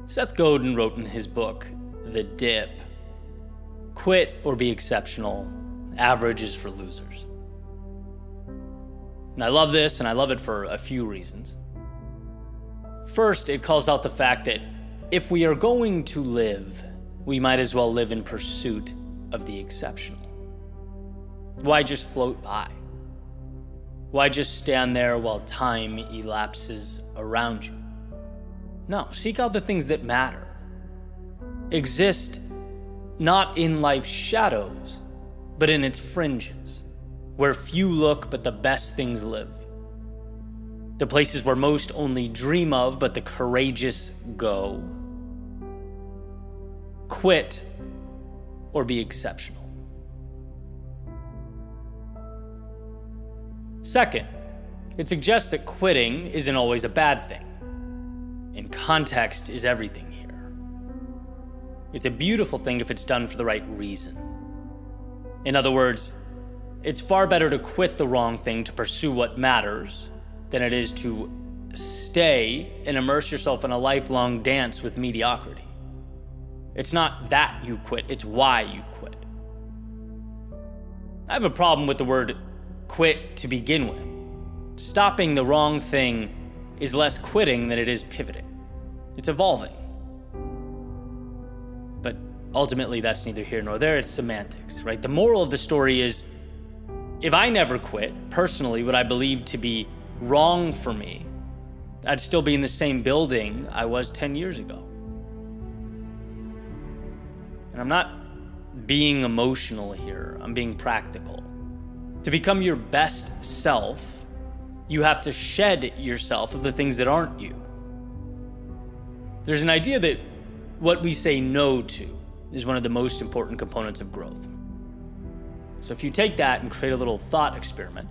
Seth Godin wrote in his book, The Dip, "Quit or be exceptional, average is for losers." And I love this, and I love it for a few reasons. First, it calls out the fact that if we are going to live, we might as well live in pursuit of the exceptional. Why just float by? Why just stand there while time elapses around you? No, seek out the things that matter. Exist not in life's shadows, but in its fringes, where few look but the best things live. The places where most only dream of but the courageous go. Quit or be exceptional. Second, it suggests that quitting isn't always a bad thing. And context is everything here. It's a beautiful thing if it's done for the right reason. In other words, it's far better to quit the wrong thing to pursue what matters than it is to stay and immerse yourself in a lifelong dance with mediocrity. It's not that you quit, it's why you quit. I have a problem with the word quit to begin with. Stopping the wrong thing is less quitting than it is pivoting. It's evolving. But ultimately, that's neither here nor there, it's semantics, right? The moral of the story is, if I never quit, personally, what I believed to be wrong for me, I'd still be in the same building I was 10 years ago. And I'm not being emotional here, I'm being practical. To become your best self, you have to shed yourself of the things that aren't you. There's an idea that what we say no to is one of the most important components of growth. So if you take that and create a little thought experiment,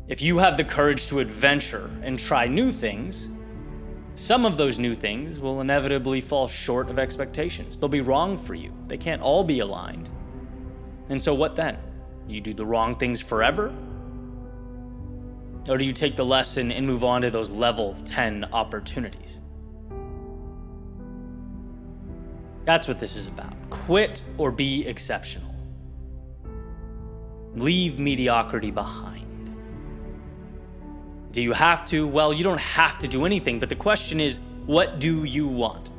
if you have the courage to adventure and try new things, some of those new things will inevitably fall short of expectations. They'll be wrong for you. They can't all be aligned. And so what then? You do the wrong things forever? Or do you take the lesson and move on to those level 10 opportunities? That's what this is about. Quit or be exceptional. Leave mediocrity behind. Do you have to? Well, you don't have to do anything, but the question is, what do you want?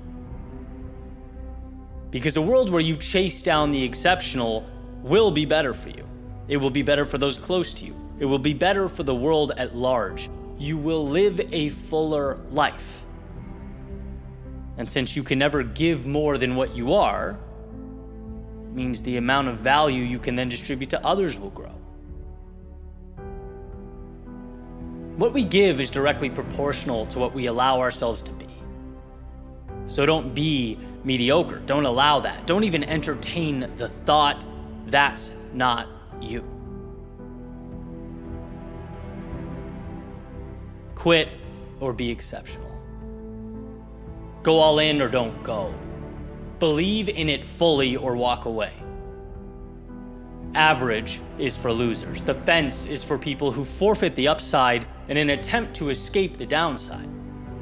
Because a world where you chase down the exceptional will be better for you. It will be better for those close to you. It will be better for the world at large. You will live a fuller life. And since you can never give more than what you are, it means the amount of value you can then distribute to others will grow. What we give is directly proportional to what we allow ourselves to be. So don't be mediocre. Don't allow that. Don't even entertain the thought that's not you. Quit or be exceptional. Go all in or don't go. Believe in it fully or walk away. Average is for losers. The fence is for people who forfeit the upside in an attempt to escape the downside,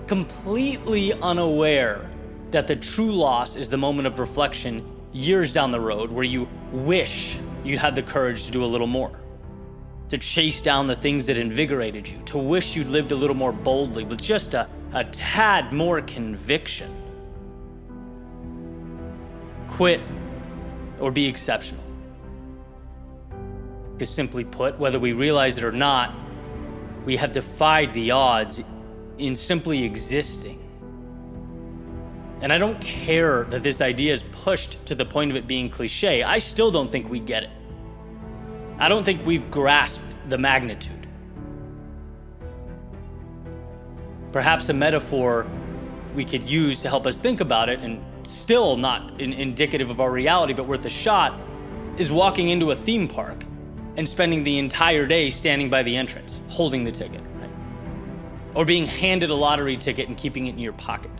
completely unaware that the true loss is the moment of reflection years down the road where you wish you had the courage to do a little more, to chase down the things that invigorated you, to wish you'd lived a little more boldly with just a tad more conviction. Quit or be exceptional. Because simply put, whether we realize it or not, we have defied the odds in simply existing. And I don't care that this idea is pushed to the point of it being cliche. I still don't think we get it. I don't think we've grasped the magnitude. Perhaps a metaphor we could use to help us think about it, and still not indicative of our reality, but worth a shot, is walking into a theme park and spending the entire day standing by the entrance, holding the ticket, right? Or being handed a lottery ticket and keeping it in your pocket,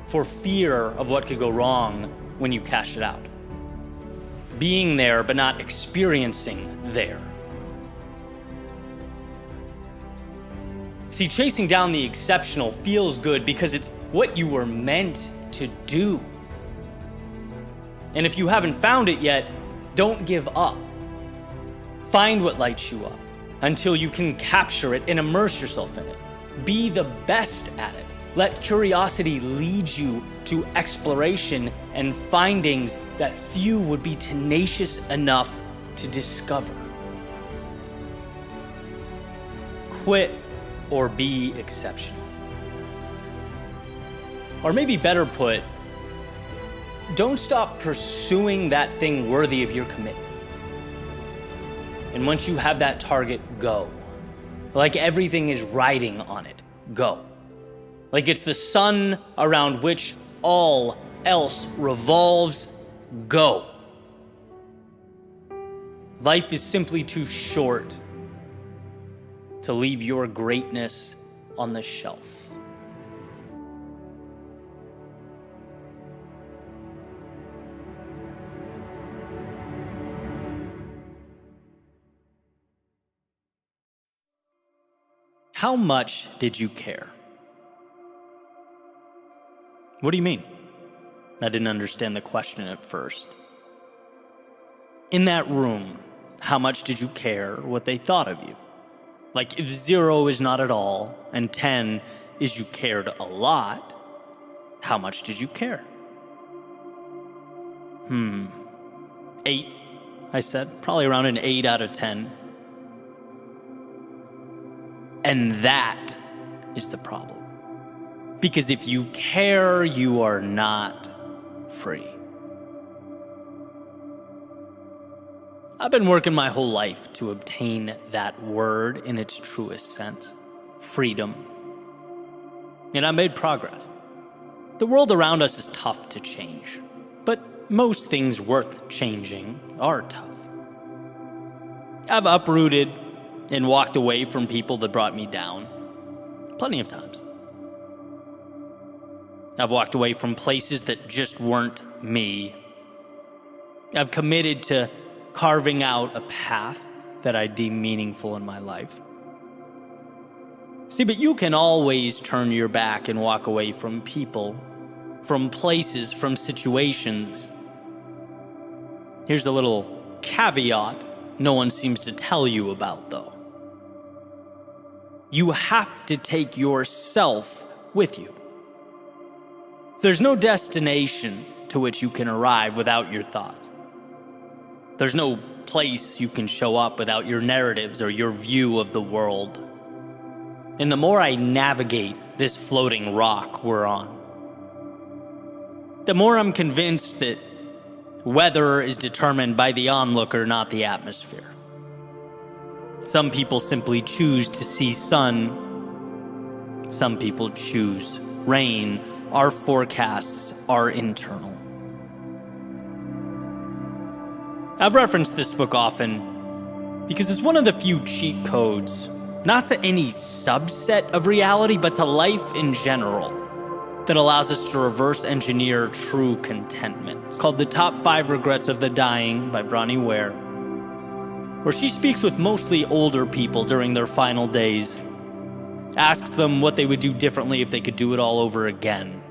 for fear of what could go wrong when you cash it out. Being there, but not experiencing there. See, chasing down the exceptional feels good because it's what you were meant to do. And if you haven't found it yet, don't give up. Find what lights you up until you can capture it and immerse yourself in it. Be the best at it. Let curiosity lead you to exploration and findings that few would be tenacious enough to discover. Quit or be exceptional. Or maybe better put, don't stop pursuing that thing worthy of your commitment. And once you have that target, go. Like everything is riding on it, go. Like it's the sun around which all else revolves, go. Life is simply too short to leave your greatness on the shelf. How much did you care? What do you mean? I didn't understand the question at first. In that room, how much did you care what they thought of you? Like if 0 is not at all and 10 is you cared a lot, how much did you care? 8, I said. Probably around an 8 out of 10. And that is the problem. Because if you care, you are not free. I've been working my whole life to obtain that word in its truest sense, freedom. And I made progress. The world around us is tough to change, but most things worth changing are tough. I've uprooted and walked away from people that brought me down plenty of times. I've walked away from places that just weren't me. I've committed to carving out a path that I deem meaningful in my life. See, but you can always turn your back and walk away from people, from places, from situations. Here's a little caveat no one seems to tell you about, though. You have to take yourself with you. There's no destination to which you can arrive without your thoughts. There's no place you can show up without your narratives or your view of the world. And the more I navigate this floating rock we're on, the more I'm convinced that weather is determined by the onlooker, not the atmosphere. Some people simply choose to see sun. Some people choose rain. Our forecasts are internal. I've referenced this book often because it's one of the few cheat codes, not to any subset of reality, but to life in general, that allows us to reverse engineer true contentment. It's called The Top 5 Regrets of the Dying by Bronnie Ware, where she speaks with mostly older people during their final days, asks them what they would do differently if they could do it all over again.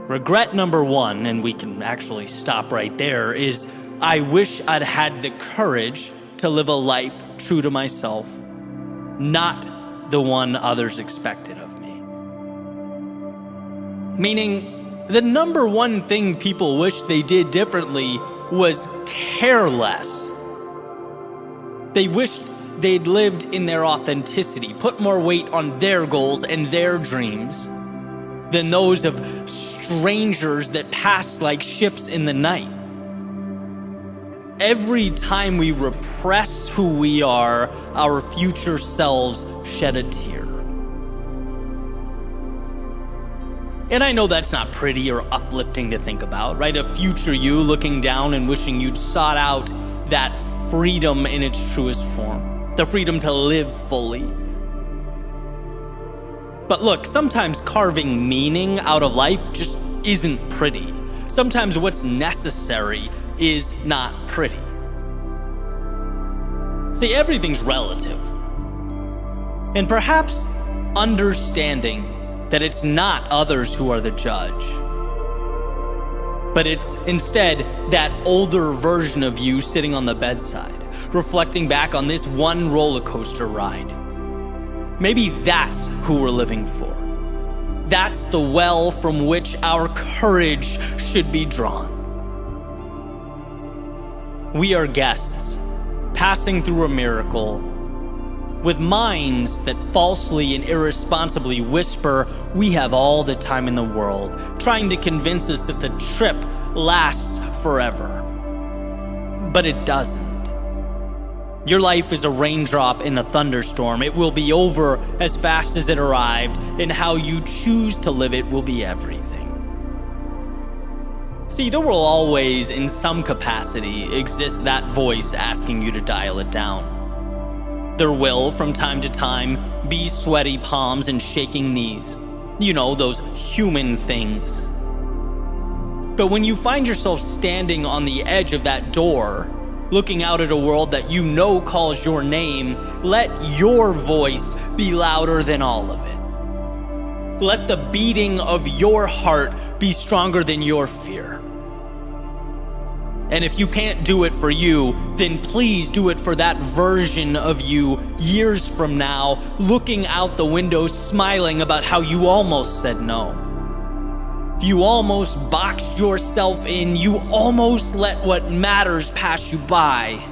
Regret number 1, and we can actually stop right there, is I wish I'd had the courage to live a life true to myself, not the one others expected of me. Meaning, the number 1 thing people wish they did differently was care less. They wished they'd lived in their authenticity, put more weight on their goals and their dreams than those of strangers that pass like ships in the night. Every time we repress who we are, our future selves shed a tear. And I know that's not pretty or uplifting to think about, right? A future you looking down and wishing you'd sought out that freedom in its truest form, the freedom to live fully. But look, sometimes carving meaning out of life just isn't pretty. Sometimes what's necessary is not pretty. See, everything's relative. And perhaps understanding that it's not others who are the judge, but it's instead that older version of you sitting on the bedside, reflecting back on this one roller coaster ride. Maybe that's who we're living for. That's the well from which our courage should be drawn. We are guests, passing through a miracle, with minds that falsely and irresponsibly whisper we have all the time in the world, trying to convince us that the trip lasts forever. But it doesn't. Your life is a raindrop in a thunderstorm. It will be over as fast as it arrived, and how you choose to live it will be everything. See, there will always, in some capacity, exist that voice asking you to dial it down. There will, from time to time, be sweaty palms and shaking knees. You know, those human things. But when you find yourself standing on the edge of that door, looking out at a world that you know calls your name, let your voice be louder than all of it. Let the beating of your heart be stronger than your fear. And if you can't do it for you, then please do it for that version of you years from now, looking out the window, smiling about how you almost said no. You almost boxed yourself in. You almost let what matters pass you by.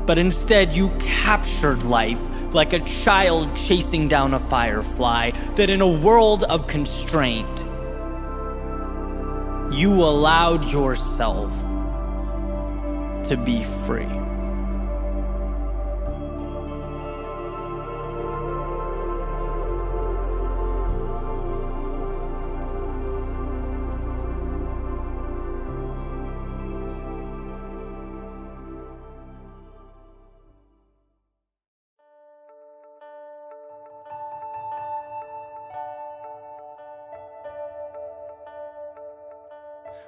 But instead, you captured life like a child chasing down a firefly, that in a world of constraint, you allowed yourself to be free.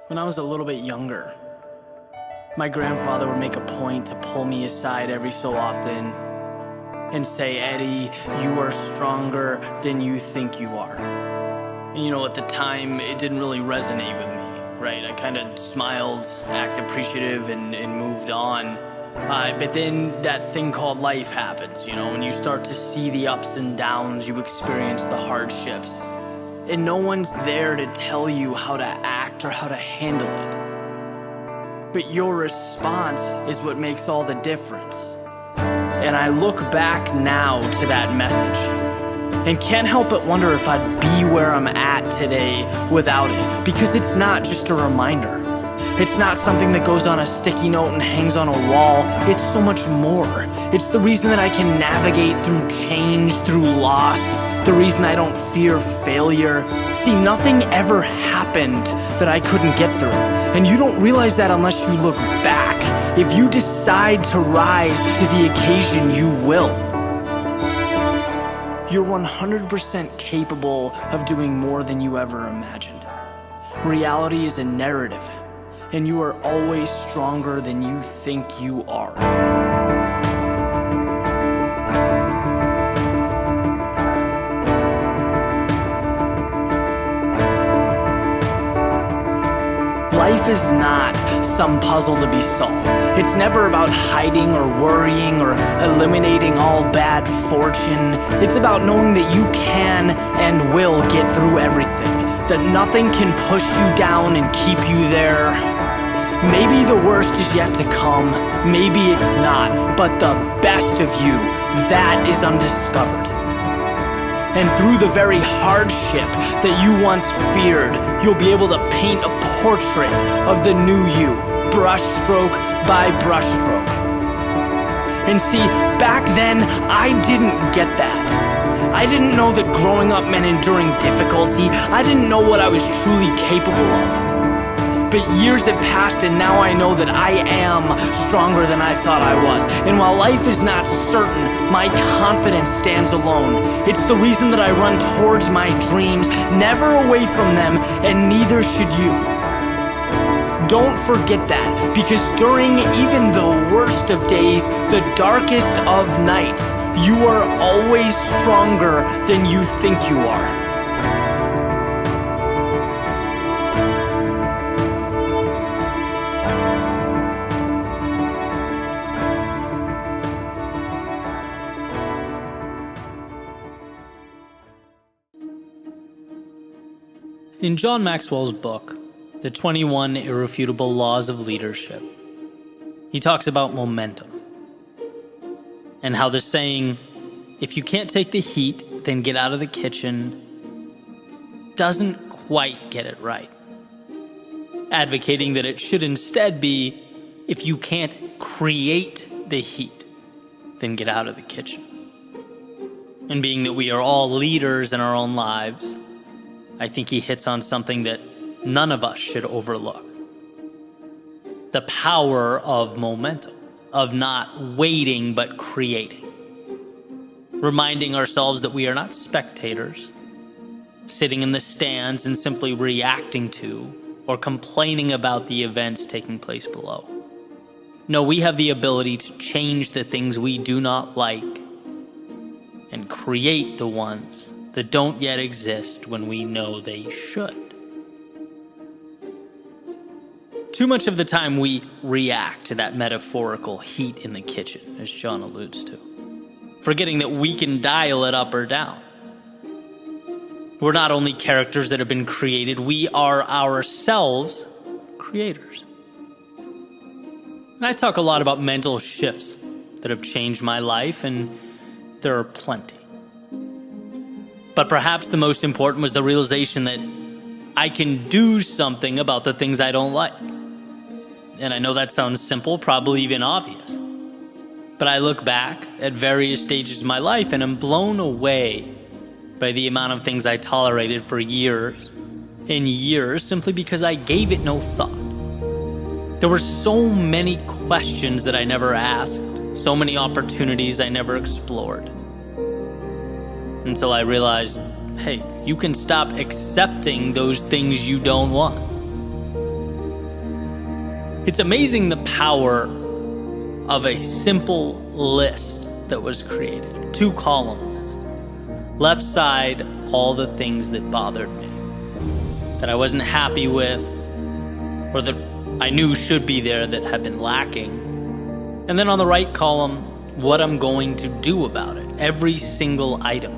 When I was a little bit younger, my grandfather would make a point to pull me aside every so often and say, "Eddie, you are stronger than you think you are." And you know, at the time, it didn't really resonate with me, right? I kind of smiled, acted appreciative, and moved on. But then that thing called life happens, you know, when you start to see the ups and downs, you experience the hardships. And no one's there to tell you how to act or how to handle it. But your response is what makes all the difference. And I look back now to that message and can't help but wonder if I'd be where I'm at today without it. Because it's not just a reminder. It's not something that goes on a sticky note and hangs on a wall. It's so much more. It's the reason that I can navigate through change, through loss. The reason I don't fear failure. See, nothing ever happened that I couldn't get through. And you don't realize that unless you look back. If you decide to rise to the occasion, you will. You're 100% capable of doing more than you ever imagined. Reality is a narrative, and you are always stronger than you think you are. Life is not some puzzle to be solved. It's never about hiding or worrying or eliminating all bad fortune. It's about knowing that you can and will get through everything. That nothing can push you down and keep you there. Maybe the worst is yet to come. Maybe it's not. But the best of you, that is undiscovered. And through the very hardship that you once feared, you'll be able to paint a portrait of the new you, brushstroke by brushstroke. And see, back then, I didn't get that. I didn't know that growing up meant enduring difficulty. I didn't know what I was truly capable of. But years have passed, and now I know that I am stronger than I thought I was. And while life is not certain, my confidence stands alone. It's the reason that I run towards my dreams, never away from them, and neither should you. Don't forget that, because during even the worst of days, the darkest of nights, you are always stronger than you think you are. In John Maxwell's book, The 21 Irrefutable Laws of Leadership, he talks about momentum and how the saying, "If you can't take the heat, then get out of the kitchen," doesn't quite get it right. Advocating that it should instead be, "If you can't create the heat, then get out of the kitchen." And being that we are all leaders in our own lives, I think he hits on something that none of us should overlook. The power of momentum, of not waiting but creating. Reminding ourselves that we are not spectators, sitting in the stands and simply reacting to or complaining about the events taking place below. No, we have the ability to change the things we do not like and create the ones that don't yet exist when we know they should. Too much of the time we react to that metaphorical heat in the kitchen, as John alludes to, forgetting that we can dial it up or down. We're not only characters that have been created, we are ourselves creators. And I talk a lot about mental shifts that have changed my life, and there are plenty. But perhaps the most important was the realization that I can do something about the things I don't like. And I know that sounds simple, probably even obvious. But I look back at various stages of my life and am blown away by the amount of things I tolerated for years and years simply because I gave it no thought. There were so many questions that I never asked, so many opportunities I never explored. Until I realized, hey, you can stop accepting those things you don't want. It's amazing the power of a simple list that was created. 2 columns. Left side, all the things that bothered me, that I wasn't happy with, or that I knew should be there that had been lacking. And then on the right column, what I'm going to do about it. Every single item.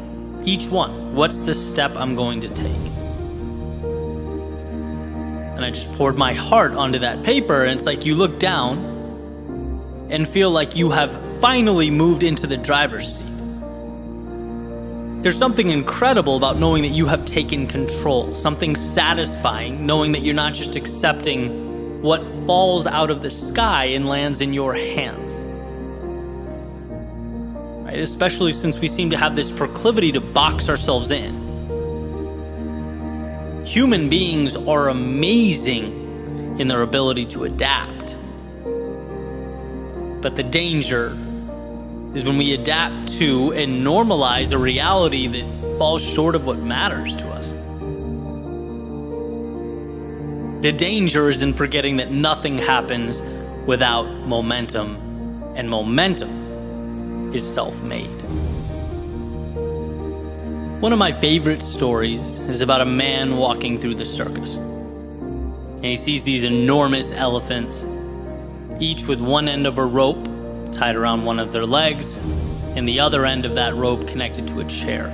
Each one. What's the step I'm going to take? And I just poured my heart onto that paper, and it's like you look down and feel like you have finally moved into the driver's seat. There's something incredible about knowing that you have taken control, something satisfying, knowing that you're not just accepting what falls out of the sky and lands in your hands. Right? Especially since we seem to have this proclivity to box ourselves in. Human beings are amazing in their ability to adapt. But the danger is when we adapt to and normalize a reality that falls short of what matters to us. The danger is in forgetting that nothing happens without momentum, and momentum is self-made. One of my favorite stories is about a man walking through the circus. And he sees these enormous elephants, each with one end of a rope tied around one of their legs, and the other end of that rope connected to a chair.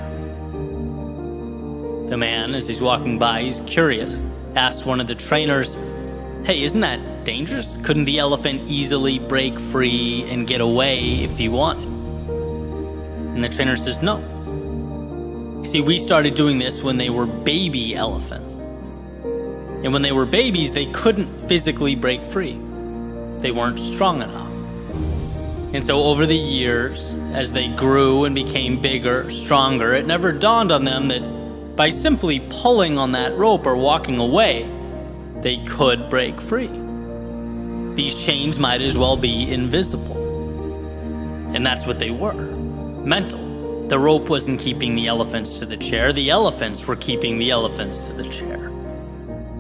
The man, as he's walking by, he's curious, asks one of the trainers, "Hey, isn't that dangerous? Couldn't the elephant easily break free and get away if he wanted?" And the trainer says, "No. See, we started doing this when they were baby elephants. And when they were babies, they couldn't physically break free. They weren't strong enough. And so over the years, as they grew and became bigger, stronger, it never dawned on them that by simply pulling on that rope or walking away, they could break free. These chains might as well be invisible." And that's what they were. Mental. The rope wasn't keeping the elephants to the chair. The elephants were keeping the elephants to the chair.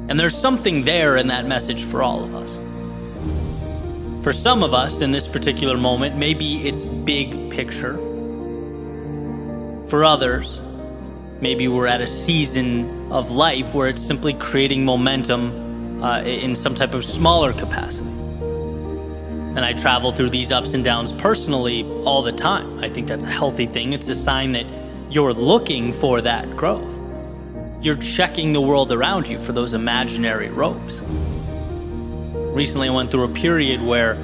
And there's something there in that message for all of us. For some of us in this particular moment, maybe it's big picture. For others, maybe we're at a season of life where it's simply creating momentum in some type of smaller capacity. And I travel through these ups and downs personally all the time. I think that's a healthy thing. It's a sign that you're looking for that growth. You're checking the world around you for those imaginary ropes. Recently, I went through a period where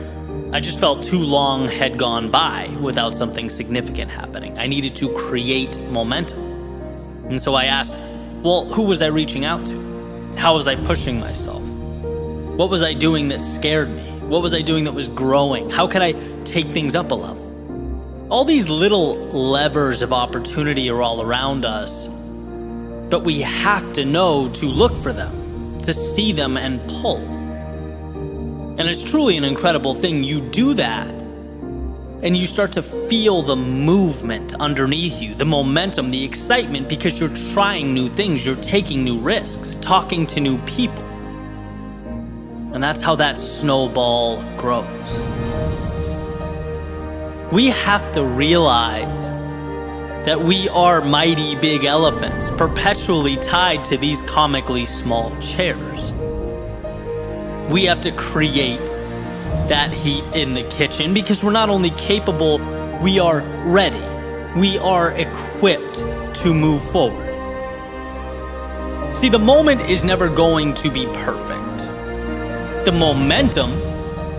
I just felt too long had gone by without something significant happening. I needed to create momentum. And so I asked, well, who was I reaching out to? How was I pushing myself? What was I doing that scared me? What was I doing that was growing? How could I take things up a level? All these little levers of opportunity are all around us, but we have to know to look for them, to see them and pull. And it's truly an incredible thing. You do that, and you start to feel the movement underneath you, the momentum, the excitement, because you're trying new things, you're taking new risks, talking to new people. And that's how that snowball grows. We have to realize that we are mighty big elephants, perpetually tied to these comically small chairs. We have to create that heat in the kitchen because we're not only capable, we are ready. We are equipped to move forward. See, the moment is never going to be perfect. The momentum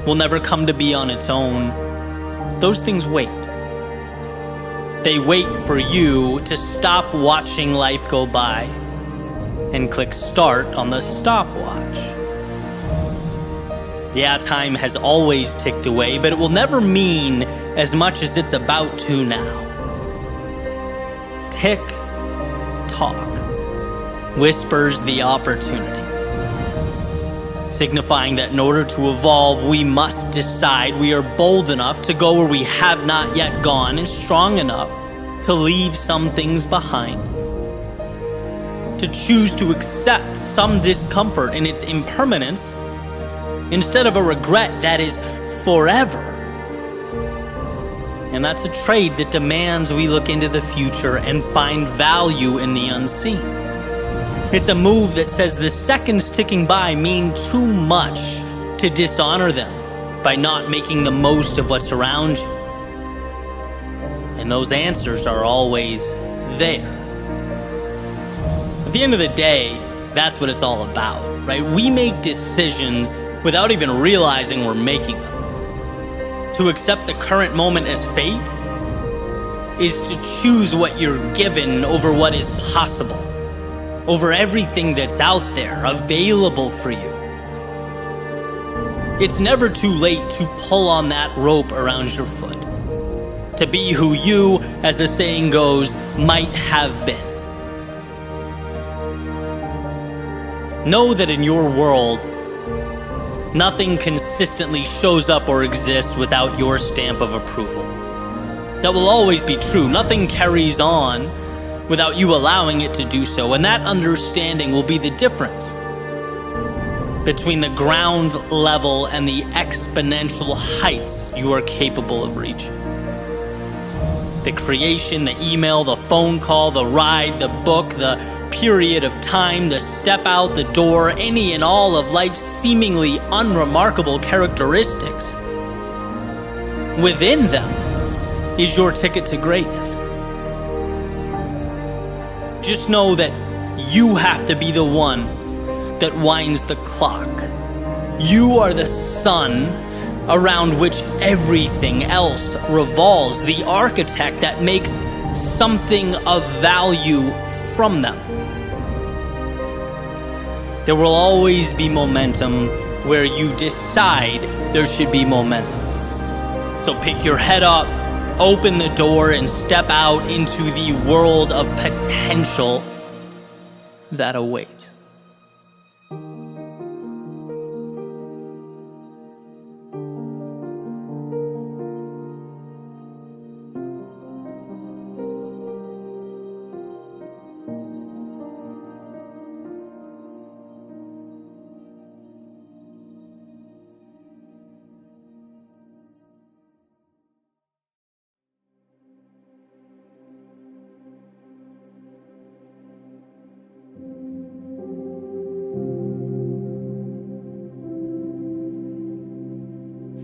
will never come to be on its own. Those things wait. They wait for you to stop watching life go by and click start on the stopwatch. Yeah, time has always ticked away, but it will never mean as much as it's about to now. Tick tock whispers the opportunity, signifying that in order to evolve, we must decide we are bold enough to go where we have not yet gone and strong enough to leave some things behind, to choose to accept some discomfort in its impermanence instead of a regret that is forever. And that's a trade that demands we look into the future and find value in the unseen. It's a move that says the seconds ticking by mean too much to dishonor them by not making the most of what's around you. And those answers are always there. At the end of the day, that's what it's all about, right? We make decisions without even realizing we're making them. To accept the current moment as fate is to choose what you're given over what is possible, over everything that's out there available for you. It's never too late to pull on that rope around your foot, to be who you, as the saying goes, might have been. Know that in your world, nothing consistently shows up or exists without your stamp of approval. That will always be true. Nothing carries on without you allowing it to do so. And that understanding will be the difference between the ground level and the exponential heights you are capable of reaching. The creation, the email, the phone call, the ride, the book, the period of time, the step out the door, any and all of life's seemingly unremarkable characteristics. Within them is your ticket to greatness. Just know that you have to be the one that winds the clock. You are the sun around which everything else revolves, the architect that makes something of value from them. There will always be momentum where you decide there should be momentum. So pick your head up, open the door, and step out into the world of potential that awaits.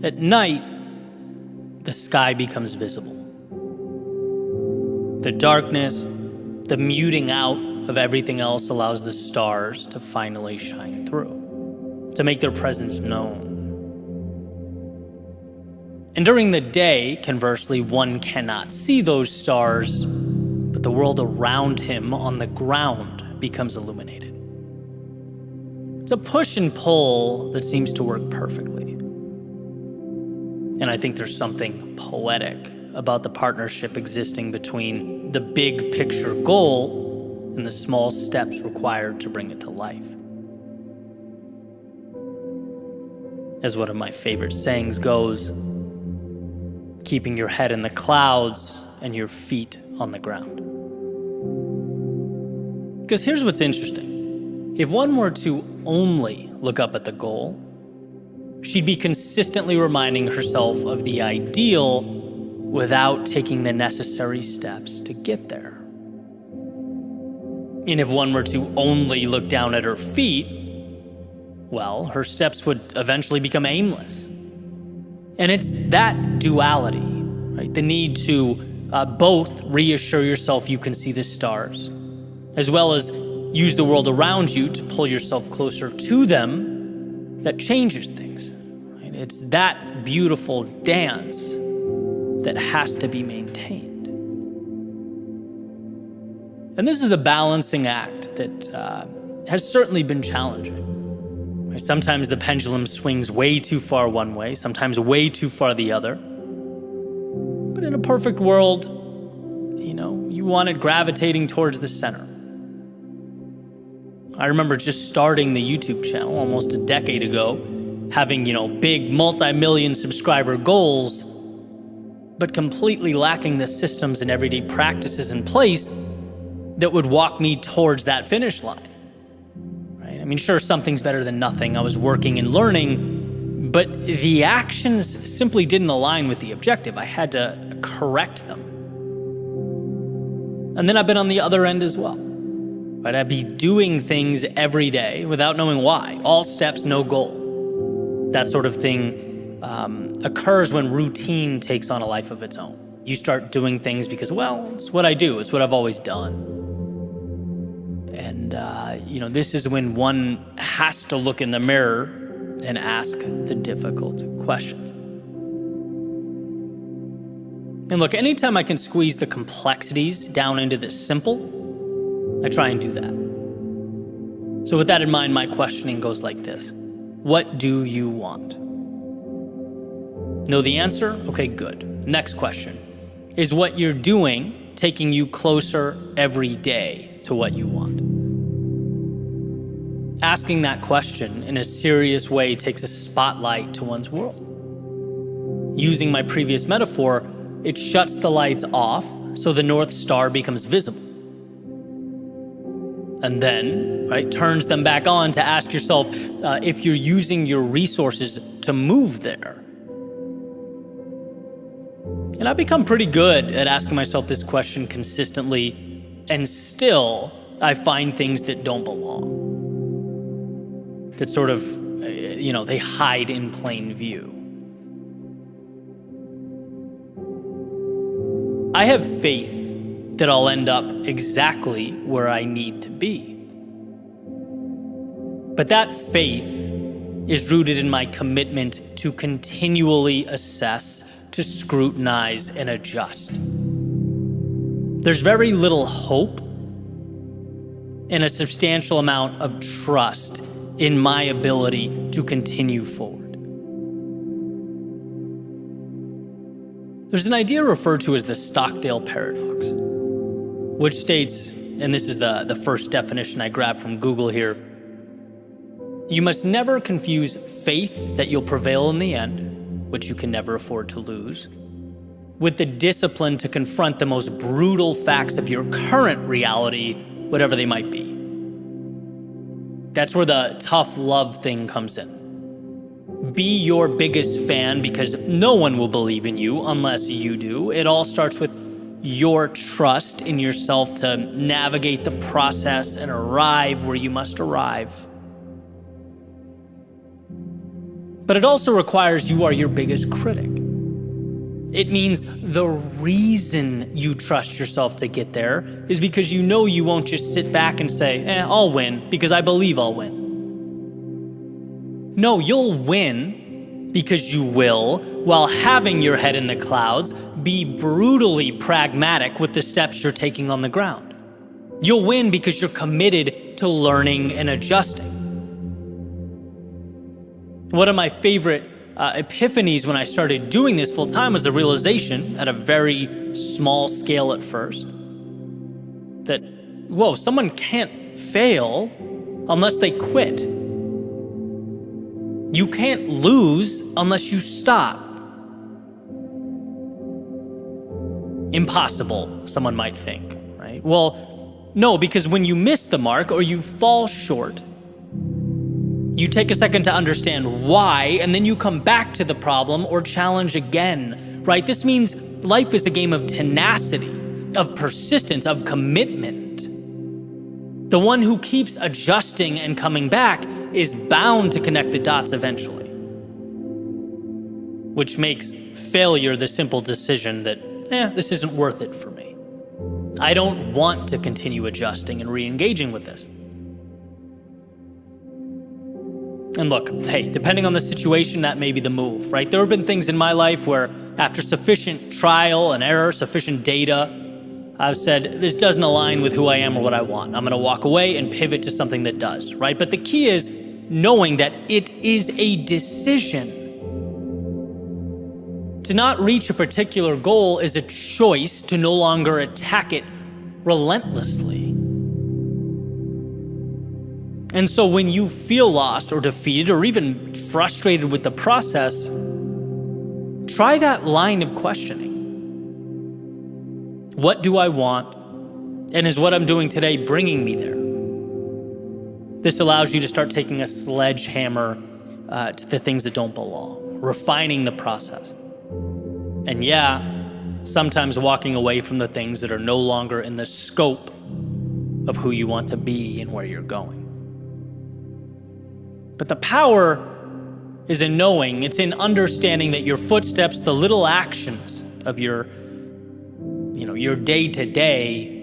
At night, the sky becomes visible. The darkness, the muting out of everything else allows the stars to finally shine through, to make their presence known. And during the day, conversely, one cannot see those stars, but the world around him on the ground becomes illuminated. It's a push and pull that seems to work perfectly. And I think there's something poetic about the partnership existing between the big picture goal and the small steps required to bring it to life. As one of my favorite sayings goes, keeping your head in the clouds and your feet on the ground. Because here's what's interesting. If one were to only look up at the goal, she'd be consistently reminding herself of the ideal without taking the necessary steps to get there. And if one were to only look down at her feet, well, her steps would eventually become aimless. And it's that duality, right? The need to both reassure yourself you can see the stars, as well as use the world around you to pull yourself closer to them, that changes things. Right? It's that beautiful dance that has to be maintained. And this is a balancing act that has certainly been challenging. Sometimes the pendulum swings way too far one way, sometimes way too far the other. But in a perfect world, you want it gravitating towards the center. I remember just starting the YouTube channel almost a decade ago, having, big multi-million subscriber goals, but completely lacking the systems and everyday practices in place that would walk me towards that finish line. Sure, something's better than nothing. I was working and learning, but the actions simply didn't align with the objective. I had to correct them. And then I've been on the other end as well. Right? I'd be doing things every day without knowing why. All steps, no goal. That sort of thing occurs when routine takes on a life of its own. You start doing things because, it's what I do. It's what I've always done. And, this is when one has to look in the mirror and ask the difficult questions. And look, anytime I can squeeze the complexities down into the simple, I try and do that. So with that in mind, my questioning goes like this. What do you want? Know the answer? Okay, good. Next question. Is what you're doing taking you closer every day to what you want? Asking that question in a serious way takes a spotlight to one's world. Using my previous metaphor, it shuts the lights off so the North Star becomes visible. And then, turns them back on to ask yourself if you're using your resources to move there. And I've become pretty good at asking myself this question consistently, and still I find things that don't belong. That sort of, they hide in plain view. I have faith that I'll end up exactly where I need to be. But that faith is rooted in my commitment to continually assess, to scrutinize, and adjust. There's very little hope and a substantial amount of trust in my ability to continue forward. There's an idea referred to as the Stockdale paradox, which states, and this is the first definition I grabbed from Google here, you must never confuse faith that you'll prevail in the end, which you can never afford to lose, with the discipline to confront the most brutal facts of your current reality, whatever they might be. That's where the tough love thing comes in. Be your biggest fan because no one will believe in you unless you do. It all starts with your trust in yourself to navigate the process and arrive where you must arrive. But it also requires you are your biggest critic. It means the reason you trust yourself to get there is because you know you won't just sit back and say, I'll win because I believe I'll win. No, you'll win because you will, while having your head in the clouds, be brutally pragmatic with the steps you're taking on the ground. You'll win because you're committed to learning and adjusting. One of my favorite epiphanies when I started doing this full time was the realization, at a very small scale at first, that, someone can't fail unless they quit. You can't lose unless you stop. Impossible, someone might think, right? Well, no, because when you miss the mark or you fall short, you take a second to understand why, and then you come back to the problem or challenge again, right? This means life is a game of tenacity, of persistence, of commitment. The one who keeps adjusting and coming back is bound to connect the dots eventually, which makes failure the simple decision that, this isn't worth it for me. I don't want to continue adjusting and re-engaging with this. And look, hey, depending on the situation, that may be the move, right? There have been things in my life where after sufficient trial and error, sufficient data, I've said, this doesn't align with who I am or what I want. I'm going to walk away and pivot to something that does, right? But the key is knowing that it is a decision. To not reach a particular goal is a choice to no longer attack it relentlessly. And so when you feel lost or defeated or even frustrated with the process, try that line of questioning. What do I want? And is what I'm doing today bringing me there? This allows you to start taking a sledgehammer to the things that don't belong, refining the process. And sometimes walking away from the things that are no longer in the scope of who you want to be and where you're going. But the power is in knowing, it's in understanding that your footsteps, the little actions of your day-to-day,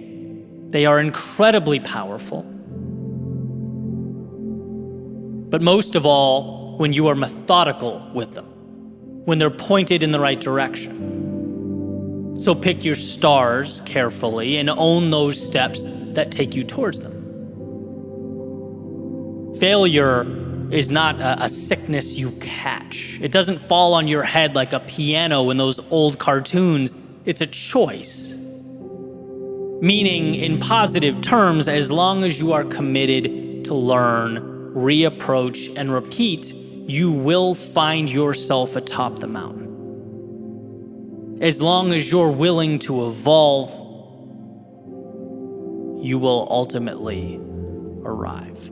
they are incredibly powerful. But most of all, when you are methodical with them, when they're pointed in the right direction. So pick your stars carefully and own those steps that take you towards them. Failure is not a sickness you catch. It doesn't fall on your head like a piano in those old cartoons. It's a choice. Meaning, in positive terms, as long as you are committed to learn, reapproach, and repeat, you will find yourself atop the mountain. As long as you're willing to evolve, you will ultimately arrive.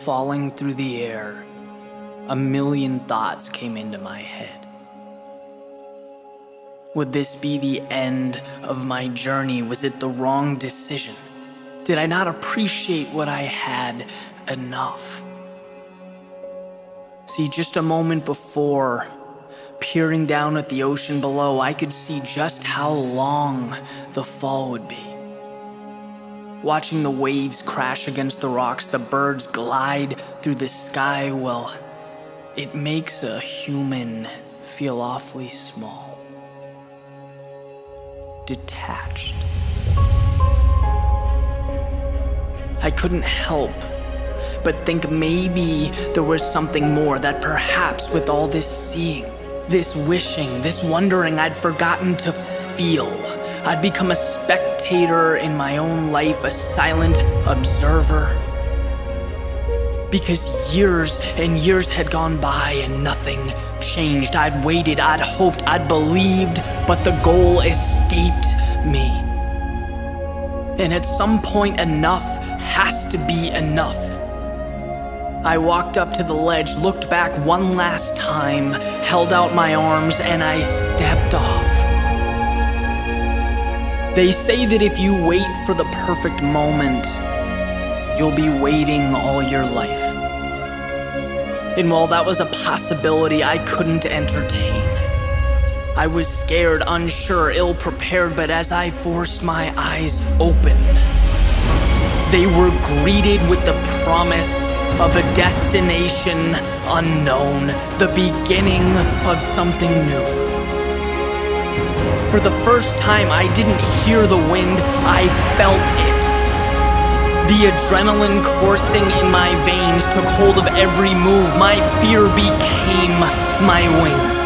Falling through the air, a million thoughts came into my head. Would this be the end of my journey? Was it the wrong decision? Did I not appreciate what I had enough? See, just a moment before, peering down at the ocean below, I could see just how long the fall would be. Watching the waves crash against the rocks, the birds glide through the sky, well, it makes a human feel awfully small, detached. I couldn't help but think maybe there was something more, that perhaps with all this seeing, this wishing, this wondering, I'd forgotten to feel. I'd become a spectator spectator in my own life, a silent observer. Because years and years had gone by and nothing changed. I'd waited, I'd hoped, I'd believed, but the goal escaped me. And at some point, enough has to be enough. I walked up to the ledge, looked back one last time, held out my arms, and I stepped off. They say that if you wait for the perfect moment, you'll be waiting all your life. And while that was a possibility I couldn't entertain, I was scared, unsure, ill-prepared, but as I forced my eyes open, they were greeted with the promise of a destination unknown, the beginning of something new. For the first time, I didn't hear the wind, I felt it. The adrenaline coursing in my veins took hold of every move. My fear became my wings.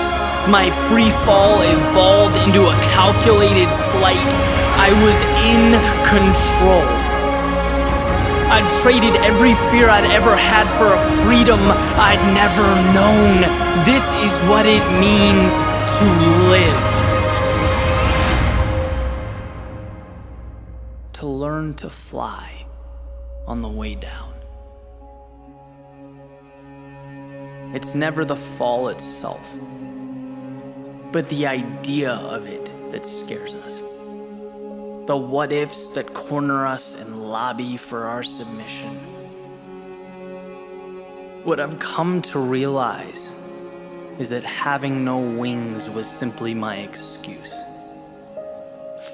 My free fall evolved into a calculated flight. I was in control. I'd traded every fear I'd ever had for a freedom I'd never known. This is what it means to live. To learn to fly on the way down. It's never the fall itself, but the idea of it that scares us. The what-ifs that corner us and lobby for our submission. What I've come to realize is that having no wings was simply my excuse.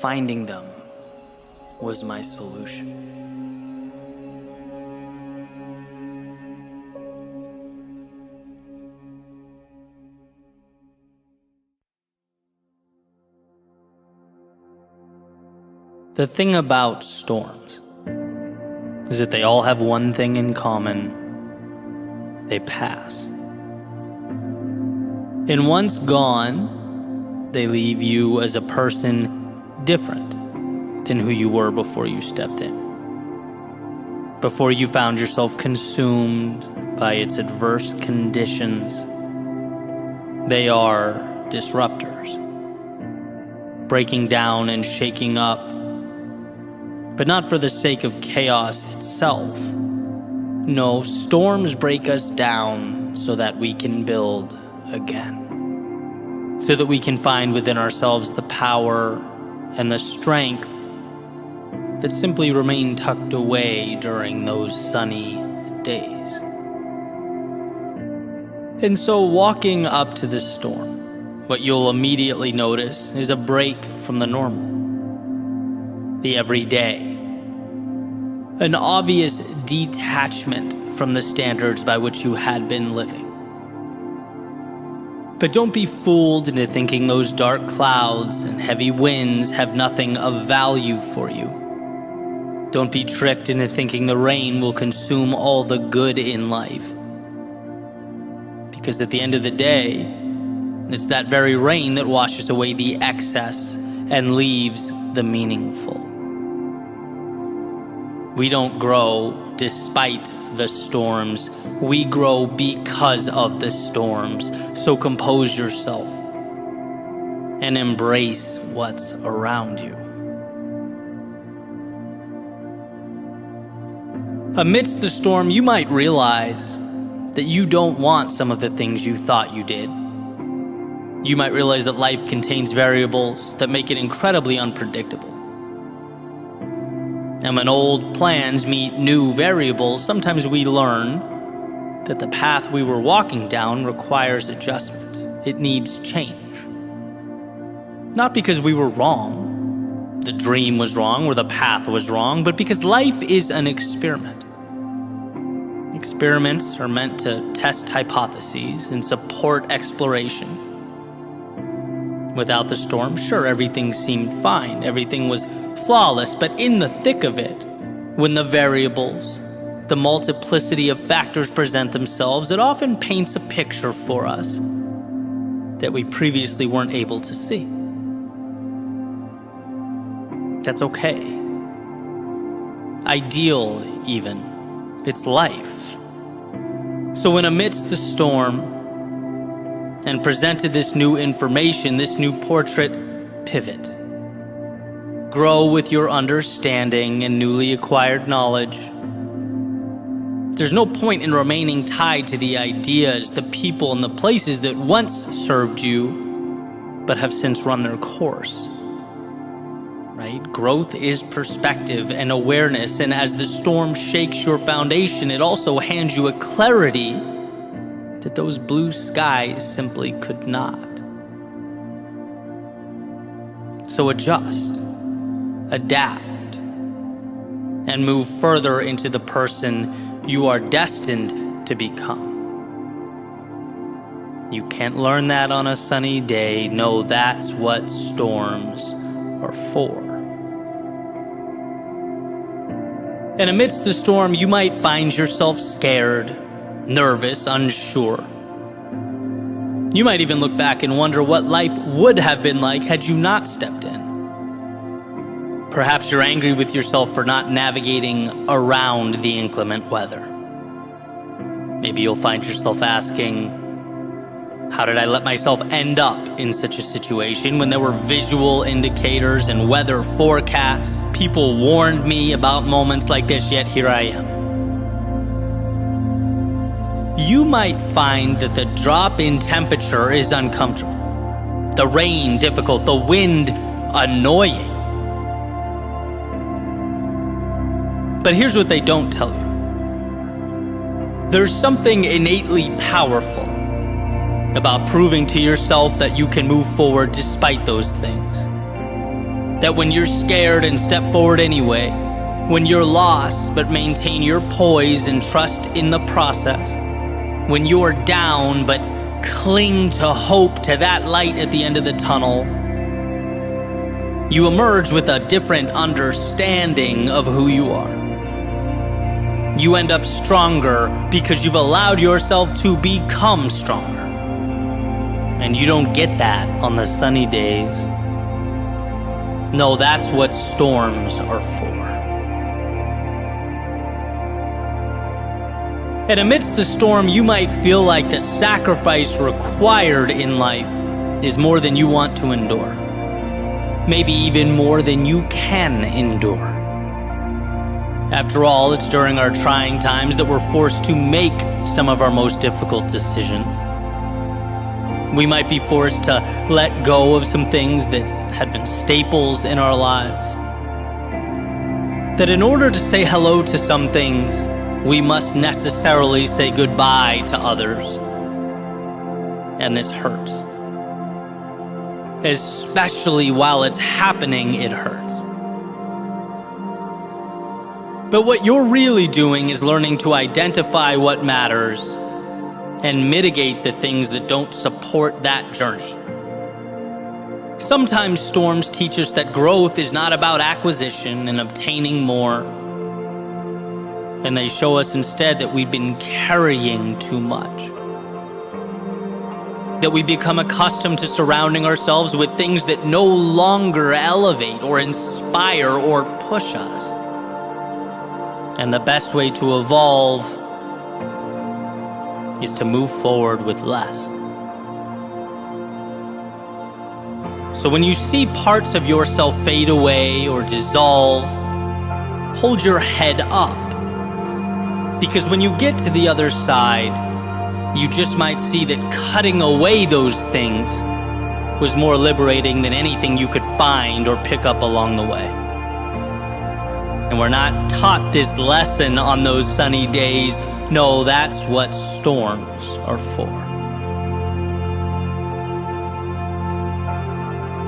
Finding them was my solution. The thing about storms is that they all have one thing in common: they pass. And once gone, they leave you as a person different than who you were before you stepped in. Before you found yourself consumed by its adverse conditions. They are disruptors, breaking down and shaking up, but not for the sake of chaos itself. No, storms break us down so that we can build again. So that we can find within ourselves the power and the strength that simply remain tucked away during those sunny days. And so walking up to this storm, what you'll immediately notice is a break from the normal, the everyday. An obvious detachment from the standards by which you had been living. But don't be fooled into thinking those dark clouds and heavy winds have nothing of value for you. Don't be tricked into thinking the rain will consume all the good in life. Because at the end of the day, it's that very rain that washes away the excess and leaves the meaningful. We don't grow despite the storms. We grow because of the storms. So compose yourself and embrace what's around you. Amidst the storm, you might realize that you don't want some of the things you thought you did. You might realize that life contains variables that make it incredibly unpredictable. And when old plans meet new variables, sometimes we learn that the path we were walking down requires adjustment. It needs change. Not because we were wrong, the dream was wrong, or the path was wrong, but because life is an experiment. Experiments are meant to test hypotheses and support exploration. Without the storm, sure, everything seemed fine. Everything was flawless, but in the thick of it, when the variables, the multiplicity of factors present themselves, it often paints a picture for us that we previously weren't able to see. That's okay. Ideal, even. It's life. So when amidst the storm and presented this new information, this new portrait, pivot. Grow with your understanding and newly acquired knowledge. There's no point in remaining tied to the ideas, the people, and the places that once served you, but have since run their course. Right? Growth is perspective and awareness, and as the storm shakes your foundation, it also hands you a clarity that those blue skies simply could not. So adjust, adapt, and move further into the person you are destined to become. You can't learn that on a sunny day. No, that's what storms are for. And amidst the storm, you might find yourself scared, nervous, unsure. You might even look back and wonder what life would have been like had you not stepped in. Perhaps you're angry with yourself for not navigating around the inclement weather. Maybe you'll find yourself asking, how did I let myself end up in such a situation when there were visual indicators and weather forecasts? People warned me about moments like this, yet here I am. You might find that the drop in temperature is uncomfortable, the rain difficult, the wind annoying. But here's what they don't tell you. There's something innately powerful about proving to yourself that you can move forward despite those things. That when you're scared and step forward anyway, when you're lost but maintain your poise and trust in the process, when you're down but cling to hope, to that light at the end of the tunnel, you emerge with a different understanding of who you are. You end up stronger because you've allowed yourself to become stronger. And you don't get that on the sunny days. No, that's what storms are for. And amidst the storm, you might feel like the sacrifice required in life is more than you want to endure. Maybe even more than you can endure. After all, it's during our trying times that we're forced to make some of our most difficult decisions. We might be forced to let go of some things that had been staples in our lives. That in order to say hello to some things, we must necessarily say goodbye to others. And this hurts. Especially while it's happening, it hurts. But what you're really doing is learning to identify what matters and mitigate the things that don't support that journey. Sometimes storms teach us that growth is not about acquisition and obtaining more. And they show us instead that we've been carrying too much. That we become accustomed to surrounding ourselves with things that no longer elevate or inspire or push us. And the best way to evolve is to move forward with less. So when you see parts of yourself fade away or dissolve, hold your head up. Because when you get to the other side, you just might see that cutting away those things was more liberating than anything you could find or pick up along the way. And we're not taught this lesson on those sunny days. No, that's what storms are for.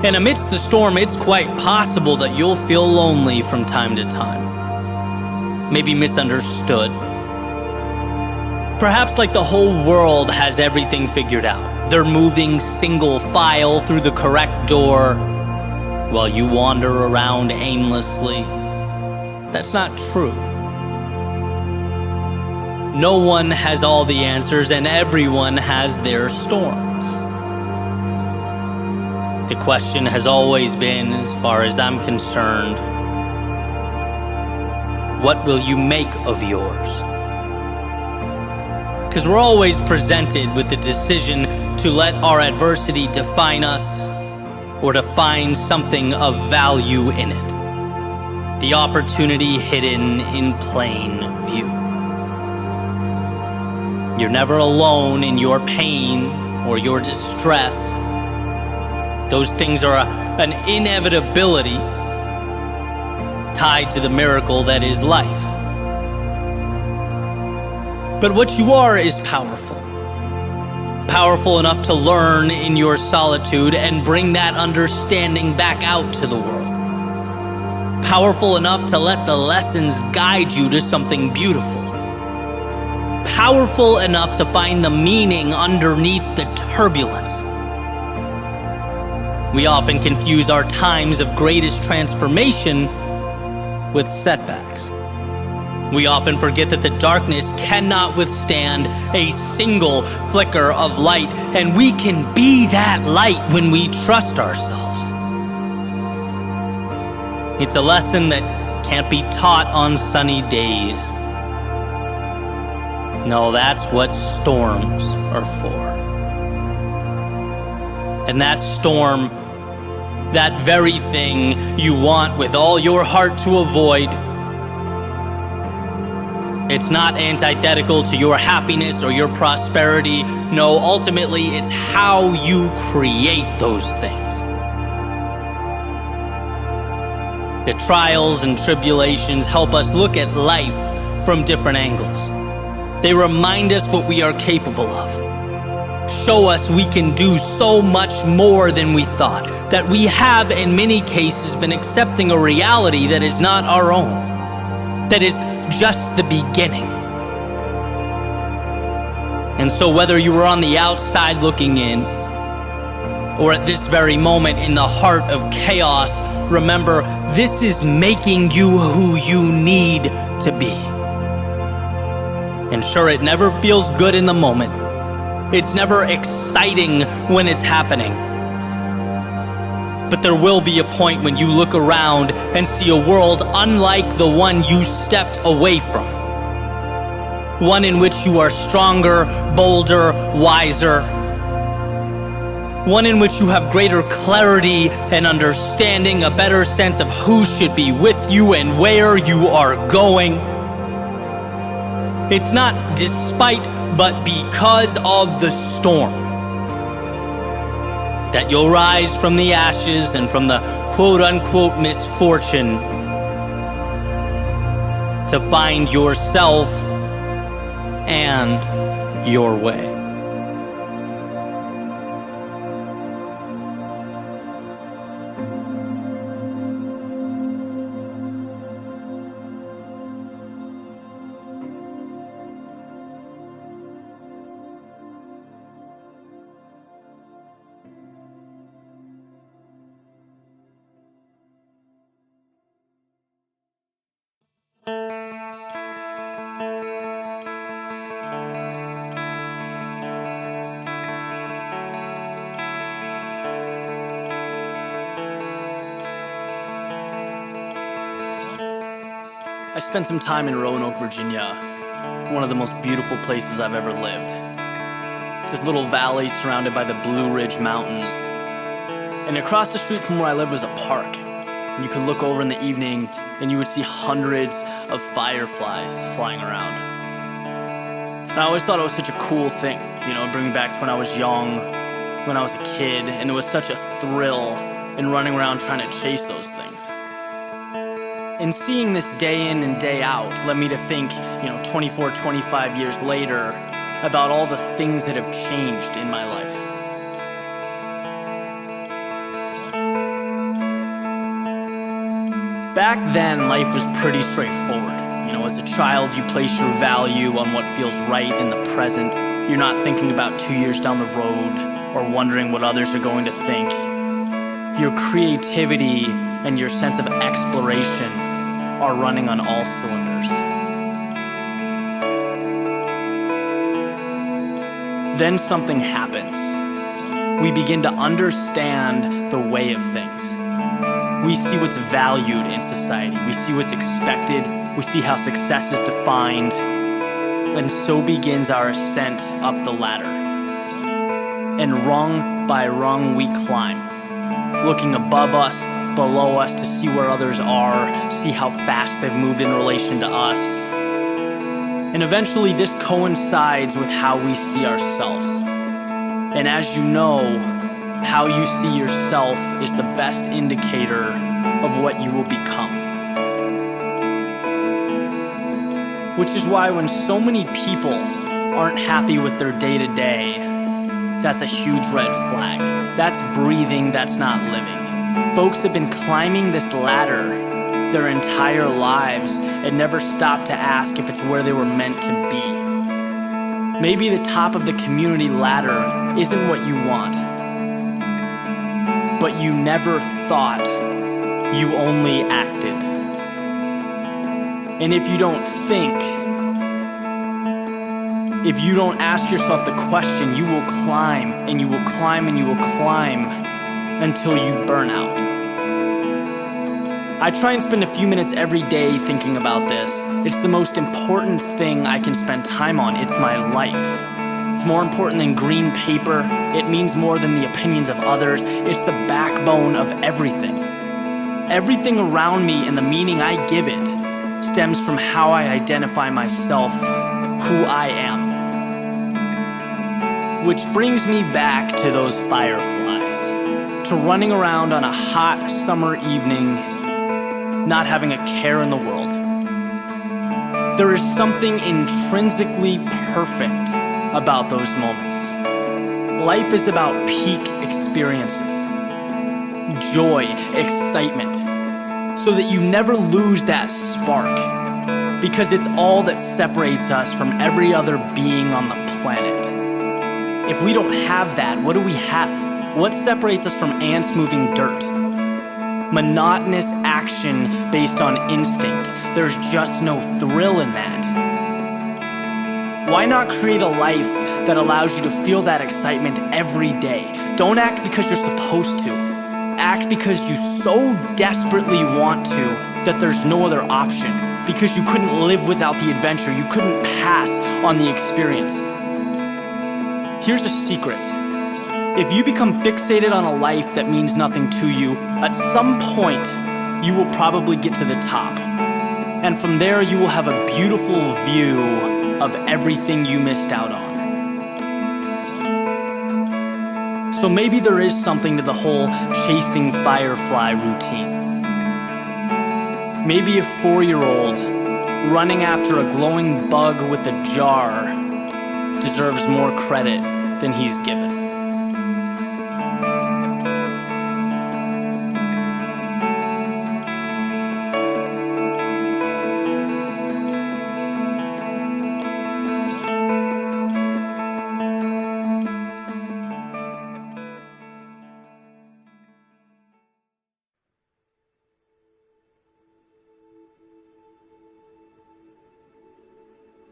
And amidst the storm, it's quite possible that you'll feel lonely from time to time. Maybe misunderstood. Perhaps like the whole world has everything figured out. They're moving single file through the correct door while you wander around aimlessly. That's not true. No one has all the answers, and everyone has their storms. The question has always been, as far as I'm concerned, what will you make of yours? Because we're always presented with the decision to let our adversity define us or to find something of value in it. The opportunity hidden in plain view. You're never alone in your pain or your distress. Those things are an inevitability tied to the miracle that is life. But what you are is powerful. Powerful enough to learn in your solitude and bring that understanding back out to the world. Powerful enough to let the lessons guide you to something beautiful. Powerful enough to find the meaning underneath the turbulence. We often confuse our times of greatest transformation with setbacks. We often forget that the darkness cannot withstand a single flicker of light, and we can be that light when we trust ourselves. It's a lesson that can't be taught on sunny days. No, that's what storms are for. And that storm, that very thing you want with all your heart to avoid, it's not antithetical to your happiness or your prosperity. No, ultimately, it's how you create those things. The trials and tribulations help us look at life from different angles. They remind us what we are capable of. Show us we can do so much more than we thought, that we have in many cases been accepting a reality that is not our own, that is just the beginning. And so whether you were on the outside looking in, or at this very moment in the heart of chaos, remember, this is making you who you need to be. And sure, it never feels good in the moment. It's never exciting when it's happening. But there will be a point when you look around and see a world unlike the one you stepped away from. One in which you are stronger, bolder, wiser. One in which you have greater clarity and understanding, a better sense of who should be with you and where you are going. It's not despite, but because of the storm that you'll rise from the ashes and from the quote-unquote misfortune to find yourself and your way. I spent some time in Roanoke, Virginia, one of the most beautiful places I've ever lived. It's this little valley surrounded by the Blue Ridge Mountains. And across the street from where I lived was a park. You could look over in the evening and you would see hundreds of fireflies flying around. And I always thought it was such a cool thing, you know, bringing me back to when I was young, when I was a kid, and it was such a thrill in running around trying to chase those things. And seeing this day in and day out led me to think, 24, 25 years later, about all the things that have changed in my life. Back then, life was pretty straightforward. As a child, you place your value on what feels right in the present. You're not thinking about 2 years down the road or wondering what others are going to think. Your creativity and your sense of exploration are running on all cylinders. Then something happens. we begin to understand the way of things. We see what's valued in society. We see what's expected. We see how success is defined. And so begins our ascent up the ladder. And rung by rung we climb, looking above us, below us to see where others are, see how fast they've moved in relation to us. And eventually this coincides with how we see ourselves. And as you know, how you see yourself is the best indicator of what you will become. Which is why when so many people aren't happy with their day-to-day, that's a huge red flag. That's breathing, that's not living. Folks have been climbing this ladder their entire lives and never stopped to ask if it's where they were meant to be. Maybe the top of the community ladder isn't what you want, but you never thought, you only acted. And if you don't think, if you don't ask yourself the question, you will climb and you will climb and you will climb until you burn out. I try and spend a few minutes every day thinking about this. It's the most important thing I can spend time on. It's my life. It's more important than green paper. It means more than the opinions of others. It's the backbone of everything. Everything around me and the meaning I give it stems from how I identify myself, who I am. Which brings me back to those fireflies, to running around on a hot summer evening, not having a care in the world. There is something intrinsically perfect about those moments. Life is about peak experiences, joy, excitement, so that you never lose that spark, because it's all that separates us from every other being on the planet. If we don't have that, what do we have? What separates us from ants moving dirt? Monotonous action based on instinct. There's just no thrill in that. Why not create a life that allows you to feel that excitement every day? Don't act because you're supposed to. Act because you so desperately want to that there's no other option. Because you couldn't live without the adventure. You couldn't pass on the experience. Here's a secret. If you become fixated on a life that means nothing to you, at some point, you will probably get to the top. And from there, you will have a beautiful view of everything you missed out on. So maybe there is something to the whole chasing firefly routine. Maybe a 4-year-old running after a glowing bug with a jar deserves more credit than he's given.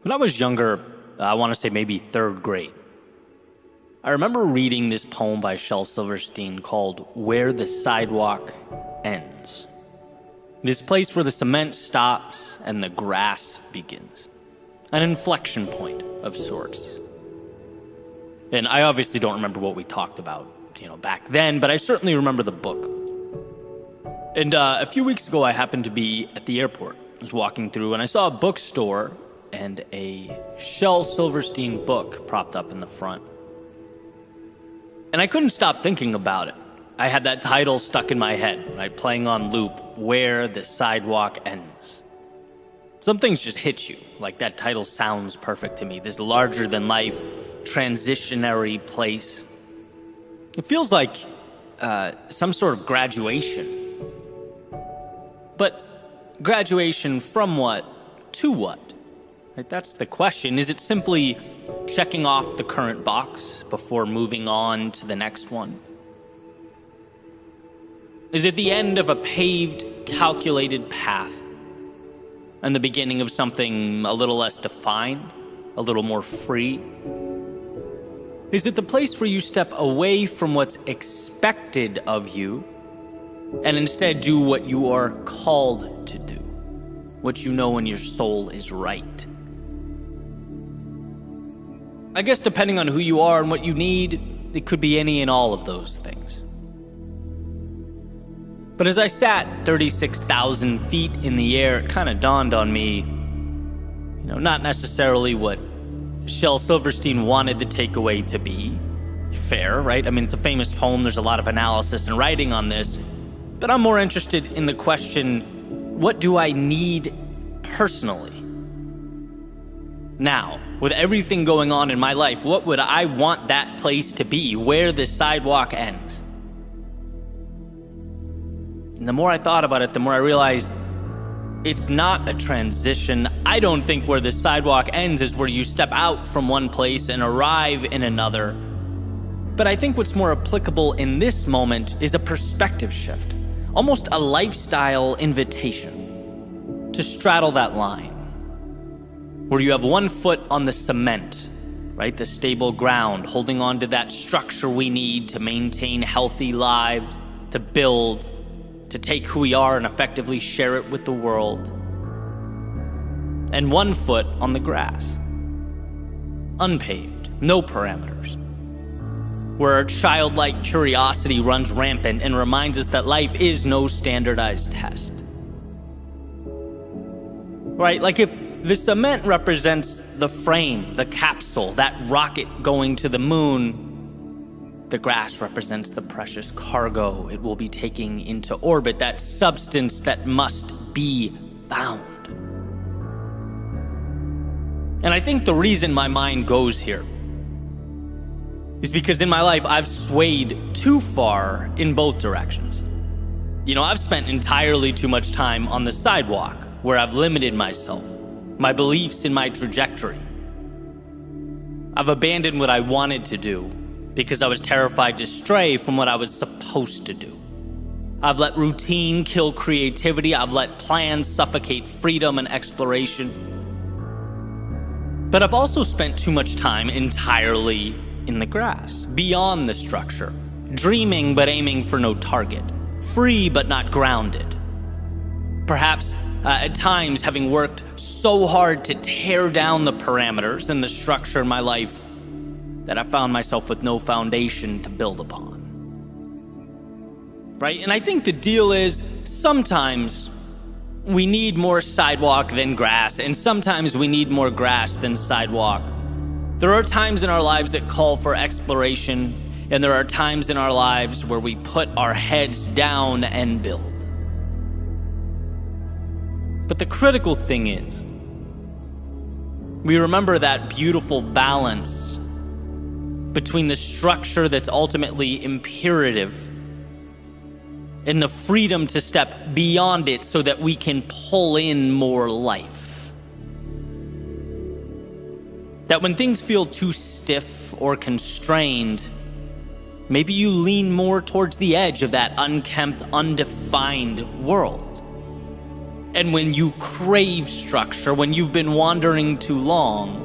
When I was younger, I want to say maybe 3rd grade, I remember reading this poem by Shel Silverstein called Where the Sidewalk Ends. This place where the cement stops and the grass begins. An inflection point of sorts. And I obviously don't remember what we talked about, back then, but I certainly remember the book. And a few weeks ago, I happened to be at the airport. I was walking through and I saw a bookstore and a Shel Silverstein book propped up in the front. And I couldn't stop thinking about it. I had that title stuck in my head, right, playing on loop, Where the Sidewalk Ends. Some things just hit you, like that title sounds perfect to me, this larger-than-life, transitionary place. It feels like some sort of graduation. But graduation from what to what? Right, that's the question. Is it simply checking off the current box before moving on to the next one? Is it the end of a paved, calculated path and the beginning of something a little less defined, a little more free? Is it the place where you step away from what's expected of you and instead do what you are called to do, what you know in your soul is right? I guess depending on who you are and what you need, it could be any and all of those things. But as I sat 36,000 feet in the air, it kind of dawned on me, not necessarily what Shel Silverstein wanted the takeaway to be. Fair, right? I mean, it's a famous poem. There's a lot of analysis and writing on this. But I'm more interested in the question, what do I need personally? Now, with everything going on in my life, what would I want that place to be, where the sidewalk ends? And the more I thought about it, the more I realized it's not a transition. I don't think where the sidewalk ends is where you step out from one place and arrive in another. But I think what's more applicable in this moment is a perspective shift, almost a lifestyle invitation to straddle that line, where you have one foot on the cement, right? The stable ground, holding on to that structure we need to maintain healthy lives, to build, to take who we are and effectively share it with the world. And one foot on the grass, unpaved, no parameters, where our childlike curiosity runs rampant and reminds us that life is no standardized test. Right? Like if the cement represents the frame, the capsule, that rocket going to the moon, the grass represents the precious cargo it will be taking into orbit, that substance that must be found. And I think the reason my mind goes here is because in my life I've swayed too far in both directions. I've spent entirely too much time on the sidewalk where I've limited myself, my beliefs in my trajectory. I've abandoned what I wanted to do because I was terrified to stray from what I was supposed to do. I've let routine kill creativity. I've let plans suffocate freedom and exploration. But I've also spent too much time entirely in the grass, beyond the structure, dreaming but aiming for no target, free but not grounded. Perhaps at times having worked so hard to tear down the parameters and the structure in my life that I found myself with no foundation to build upon. Right? And I think the deal is sometimes we need more sidewalk than grass, and sometimes we need more grass than sidewalk. There are times in our lives that call for exploration, and there are times in our lives where we put our heads down and build. But the critical thing is, we remember that beautiful balance between the structure that's ultimately imperative and the freedom to step beyond it so that we can pull in more life. That when things feel too stiff or constrained, maybe you lean more towards the edge of that unkempt, undefined world. And when you crave structure, when you've been wandering too long,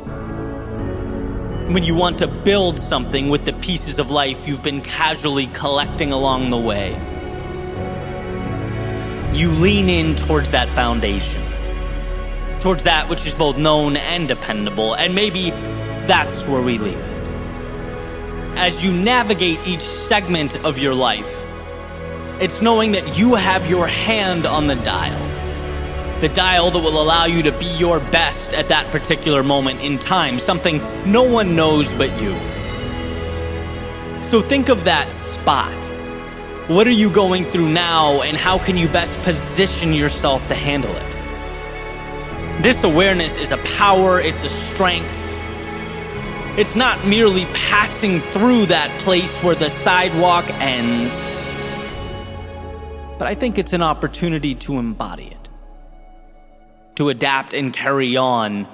when you want to build something with the pieces of life you've been casually collecting along the way, you lean in towards that foundation, towards that which is both known and dependable, and maybe that's where we leave it. As you navigate each segment of your life, it's knowing that you have your hand on the dial that will allow you to be your best at that particular moment in time, something no one knows but you. So think of that spot. What are you going through now, and how can you best position yourself to handle it? This awareness is a power, it's a strength. It's not merely passing through that place where the sidewalk ends, but I think it's an opportunity to embody it, to adapt and carry on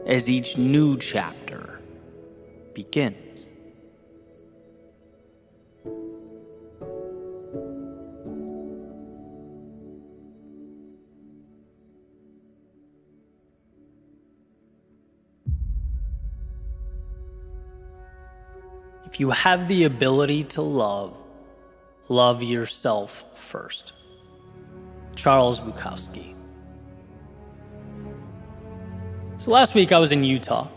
as each new chapter begins. If you have the ability to love, love yourself first. Charles Bukowski. So last week I was in Utah,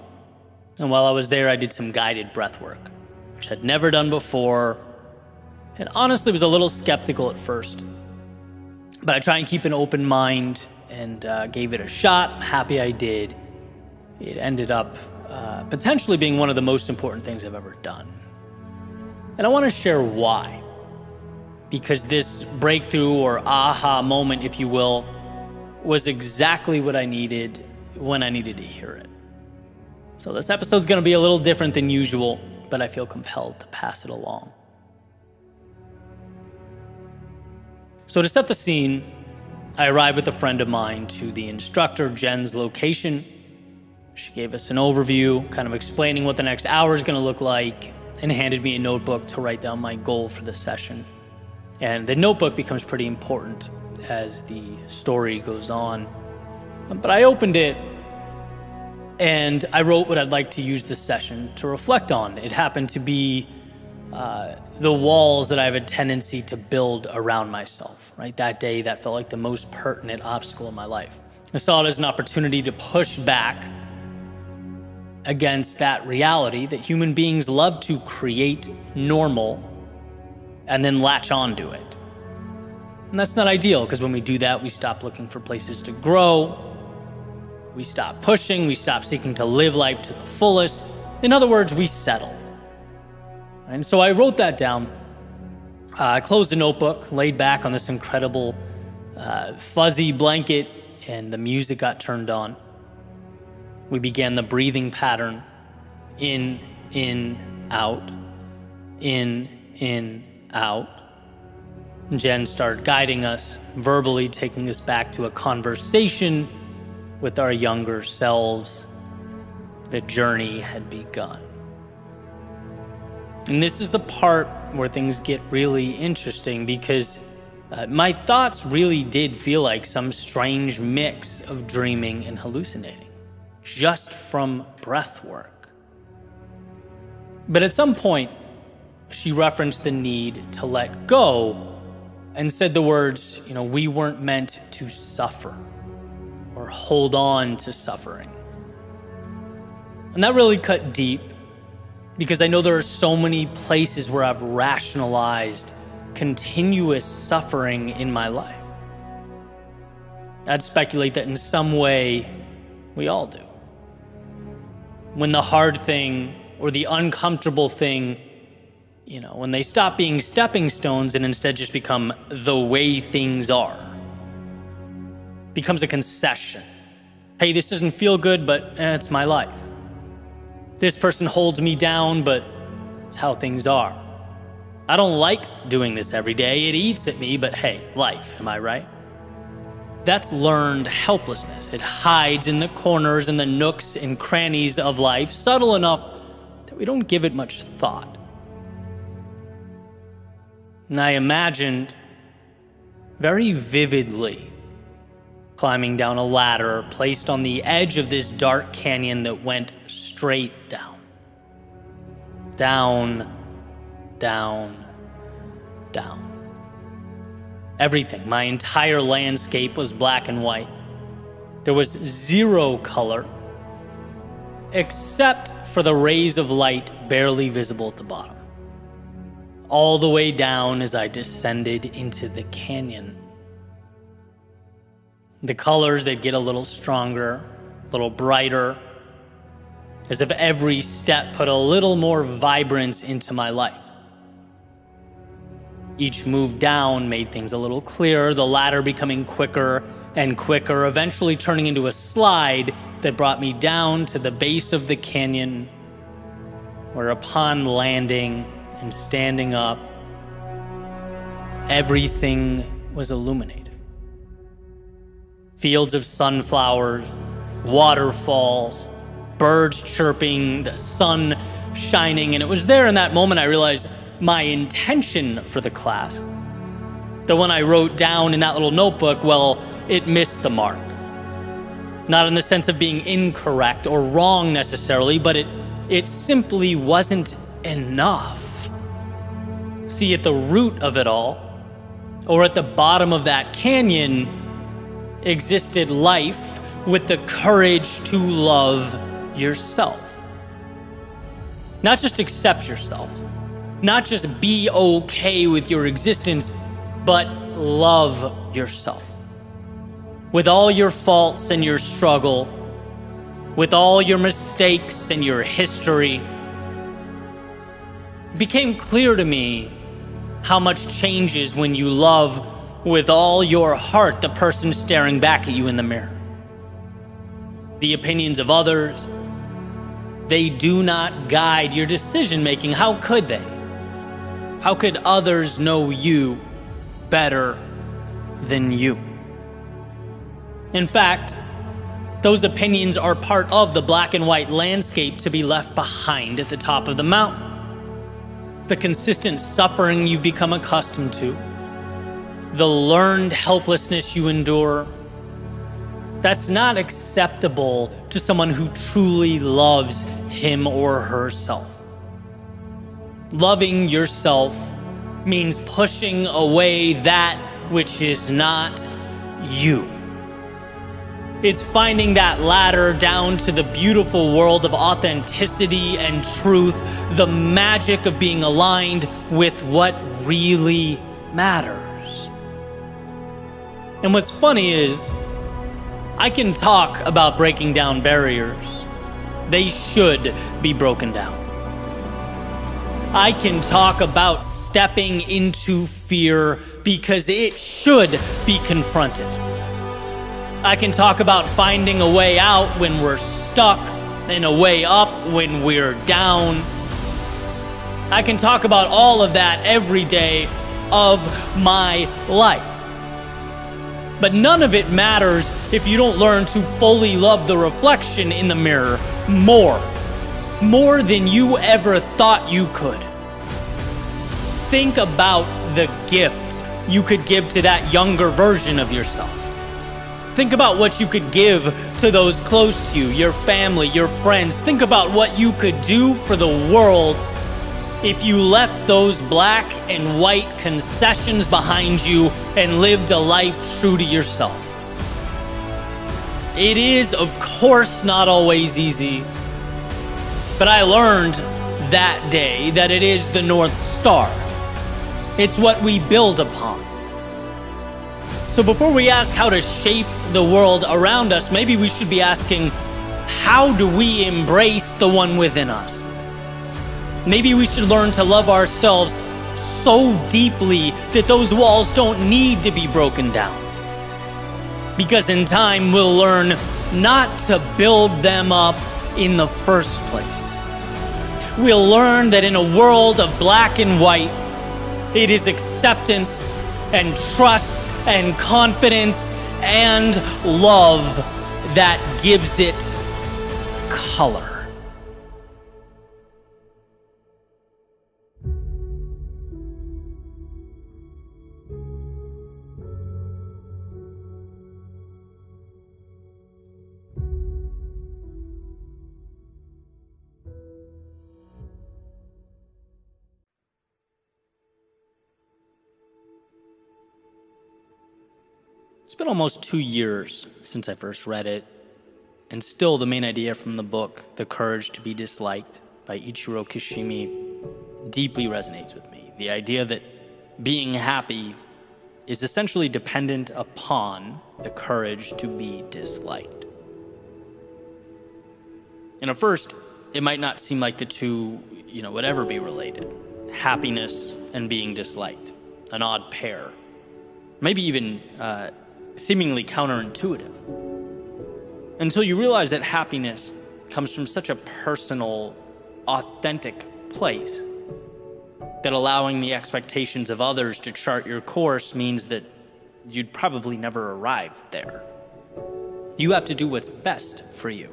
and while I was there I did some guided breath work, which I'd never done before, and honestly was a little skeptical at first. But I try and keep an open mind and gave it a shot. Happy I did. It ended up potentially being one of the most important things I've ever done. And I want to share why. Because this breakthrough or aha moment, if you will, was exactly what I needed when I needed to hear it. So this episode's going to be a little different than usual, but I feel compelled to pass it along. So to set the scene, I arrived with a friend of mine to the instructor, Jen's location. She gave us an overview, kind of explaining what the next hour is going to look like, and handed me a notebook to write down my goal for the session. And the notebook becomes pretty important as the story goes on. But I opened it, and I wrote what I'd like to use this session to reflect on. It happened to be the walls that I have a tendency to build around myself, right? That day, that felt like the most pertinent obstacle in my life. I saw it as an opportunity to push back against that reality that human beings love to create normal and then latch onto it. And that's not ideal, because when we do that, we stop looking for places to grow, we stop pushing, we stop seeking to live life to the fullest. In other words, we settle. And so I wrote that down. I closed the notebook, laid back on this incredible fuzzy blanket, and the music got turned on. We began the breathing pattern. In, out. In, out. Jen started guiding us, verbally taking us back to a conversation with our younger selves. The journey had begun. And this is the part where things get really interesting, because my thoughts really did feel like some strange mix of dreaming and hallucinating, just from breath work. But at some point, she referenced the need to let go and said the words, we weren't meant to suffer or hold on to suffering. And that really cut deep, because I know there are so many places where I've rationalized continuous suffering in my life. I'd speculate that in some way, we all do. When the hard thing or the uncomfortable thing, when they stop being stepping stones and instead just become the way things are, becomes a concession. Hey, this doesn't feel good, but it's my life. This person holds me down, but it's how things are. I don't like doing this every day. It eats at me, but hey, life, am I right? That's learned helplessness. It hides in the corners and the nooks and crannies of life, subtle enough that we don't give it much thought. And I imagined very vividly climbing down a ladder placed on the edge of this dark canyon that went straight down. Down, down, down. Everything, my entire landscape was black and white. There was zero color, except for the rays of light barely visible at the bottom. All the way down as I descended into the canyon. The colors, they'd get a little stronger, a little brighter, as if every step put a little more vibrance into my life. Each move down made things a little clearer, the ladder becoming quicker and quicker, eventually turning into a slide that brought me down to the base of the canyon, where upon landing and standing up, everything was illuminated. Fields of sunflowers, waterfalls, birds chirping, the sun shining, and it was there in that moment I realized my intention for the class, the one I wrote down in that little notebook, well, it missed the mark. Not in the sense of being incorrect or wrong necessarily, but it simply wasn't enough. See, at the root of it all, or at the bottom of that canyon, existed life with the courage to love yourself. Not just accept yourself, not just be okay with your existence, but love yourself. With all your faults and your struggle, with all your mistakes and your history, it became clear to me how much changes when you love with all your heart the person staring back at you in the mirror. The opinions of others, they do not guide your decision making. How could they? How could others know you better than you? In fact, those opinions are part of the black and white landscape to be left behind at the top of the mountain. The consistent suffering you've become accustomed to, the learned helplessness you endure, that's not acceptable to someone who truly loves him or herself. Loving yourself means pushing away that which is not you. It's finding that ladder down to the beautiful world of authenticity and truth, the magic of being aligned with what really matters. And what's funny is, I can talk about breaking down barriers. They should be broken down. I can talk about stepping into fear because it should be confronted. I can talk about finding a way out when we're stuck and a way up when we're down. I can talk about all of that every day of my life. But none of it matters if you don't learn to fully love the reflection in the mirror more than you ever thought you could. Think about the gift you could give to that younger version of yourself. Think about what you could give to those close to you, your family, your friends. Think about what you could do for the world if you left those black and white concessions behind you and lived a life true to yourself. It is, of course, not always easy, but I learned that day that it is the North Star. It's what we build upon. So before we ask how to shape the world around us, maybe we should be asking, how do we embrace the one within us? Maybe we should learn to love ourselves so deeply that those walls don't need to be broken down. Because in time, we'll learn not to build them up in the first place. We'll learn that in a world of black and white, it is acceptance and trust and confidence and love that gives it color. It's been almost 2 years since I first read it, and still the main idea from the book, The Courage to Be Disliked by Ichiro Kishimi, deeply resonates with me. The idea that being happy is essentially dependent upon the courage to be disliked. And at first, it might not seem like the two, would ever be related. Happiness and being disliked, an odd pair. Maybe even seemingly counterintuitive, until you realize that happiness comes from such a personal, authentic place that allowing the expectations of others to chart your course means that you'd probably never arrive there. You have to do what's best for you,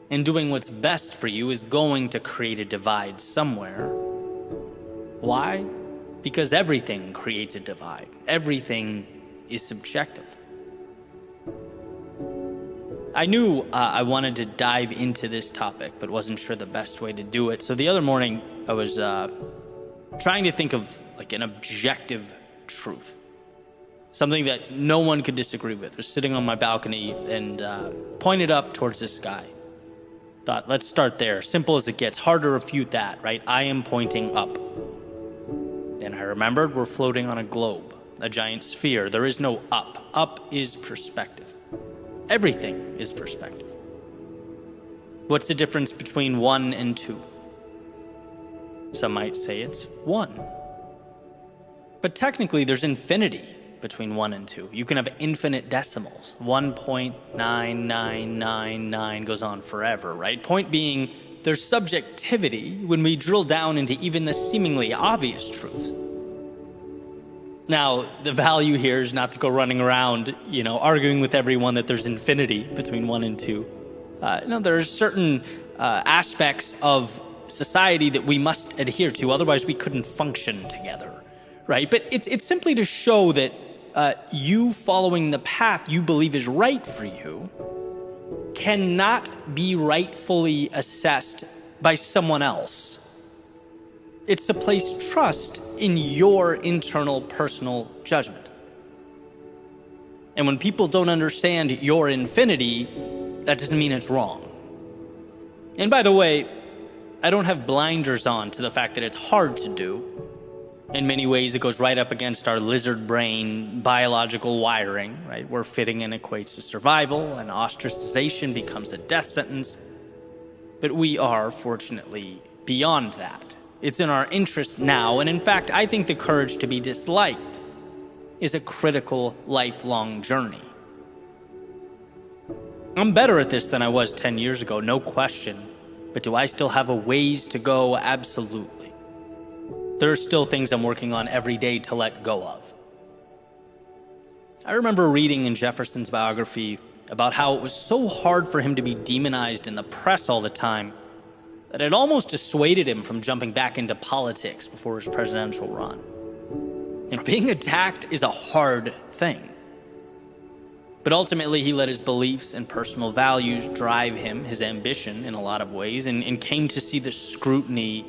and doing what's best for you is going to create a divide somewhere. Why? Because everything creates a divide. Everything is subjective. I knew I wanted to dive into this topic, but wasn't sure the best way to do it. So the other morning, I was trying to think of like an objective truth, something that no one could disagree with. I was sitting on my balcony and pointed up towards the sky. Thought, let's start there. Simple as it gets. Hard to refute that, right? I am pointing up. Then I remembered we're floating on a globe, a giant sphere. There is no up. Up is perspective. Everything is perspective. What's the difference between 1 and 2? Some might say it's 1. But technically, there's infinity between 1 and 2. You can have infinite decimals. 1.9999 goes on forever, right? Point being, there's subjectivity when we drill down into even the seemingly obvious truths. Now, the value here is not to go running around, arguing with everyone that there's infinity between 1 and 2. No, there are certain aspects of society that we must adhere to, otherwise we couldn't function together, right? But it's simply to show that you following the path you believe is right for you cannot be rightfully assessed by someone else. It's to place trust in your internal personal judgment. And when people don't understand your infinity, that doesn't mean it's wrong. And by the way, I don't have blinders on to the fact that it's hard to do. In many ways, it goes right up against our lizard brain biological wiring, right? Where fitting in equates to survival and ostracization becomes a death sentence. But we are, fortunately, beyond that. It's in our interest now, and in fact, I think the courage to be disliked is a critical lifelong journey. I'm better at this than I was 10 years ago, no question. But do I still have a ways to go? Absolutely. There are still things I'm working on every day to let go of. I remember reading in Jefferson's biography about how it was so hard for him to be demonized in the press all the time that it almost dissuaded him from jumping back into politics before his presidential run. Being attacked is a hard thing. But ultimately, he let his beliefs and personal values drive him, his ambition in a lot of ways, and came to see the scrutiny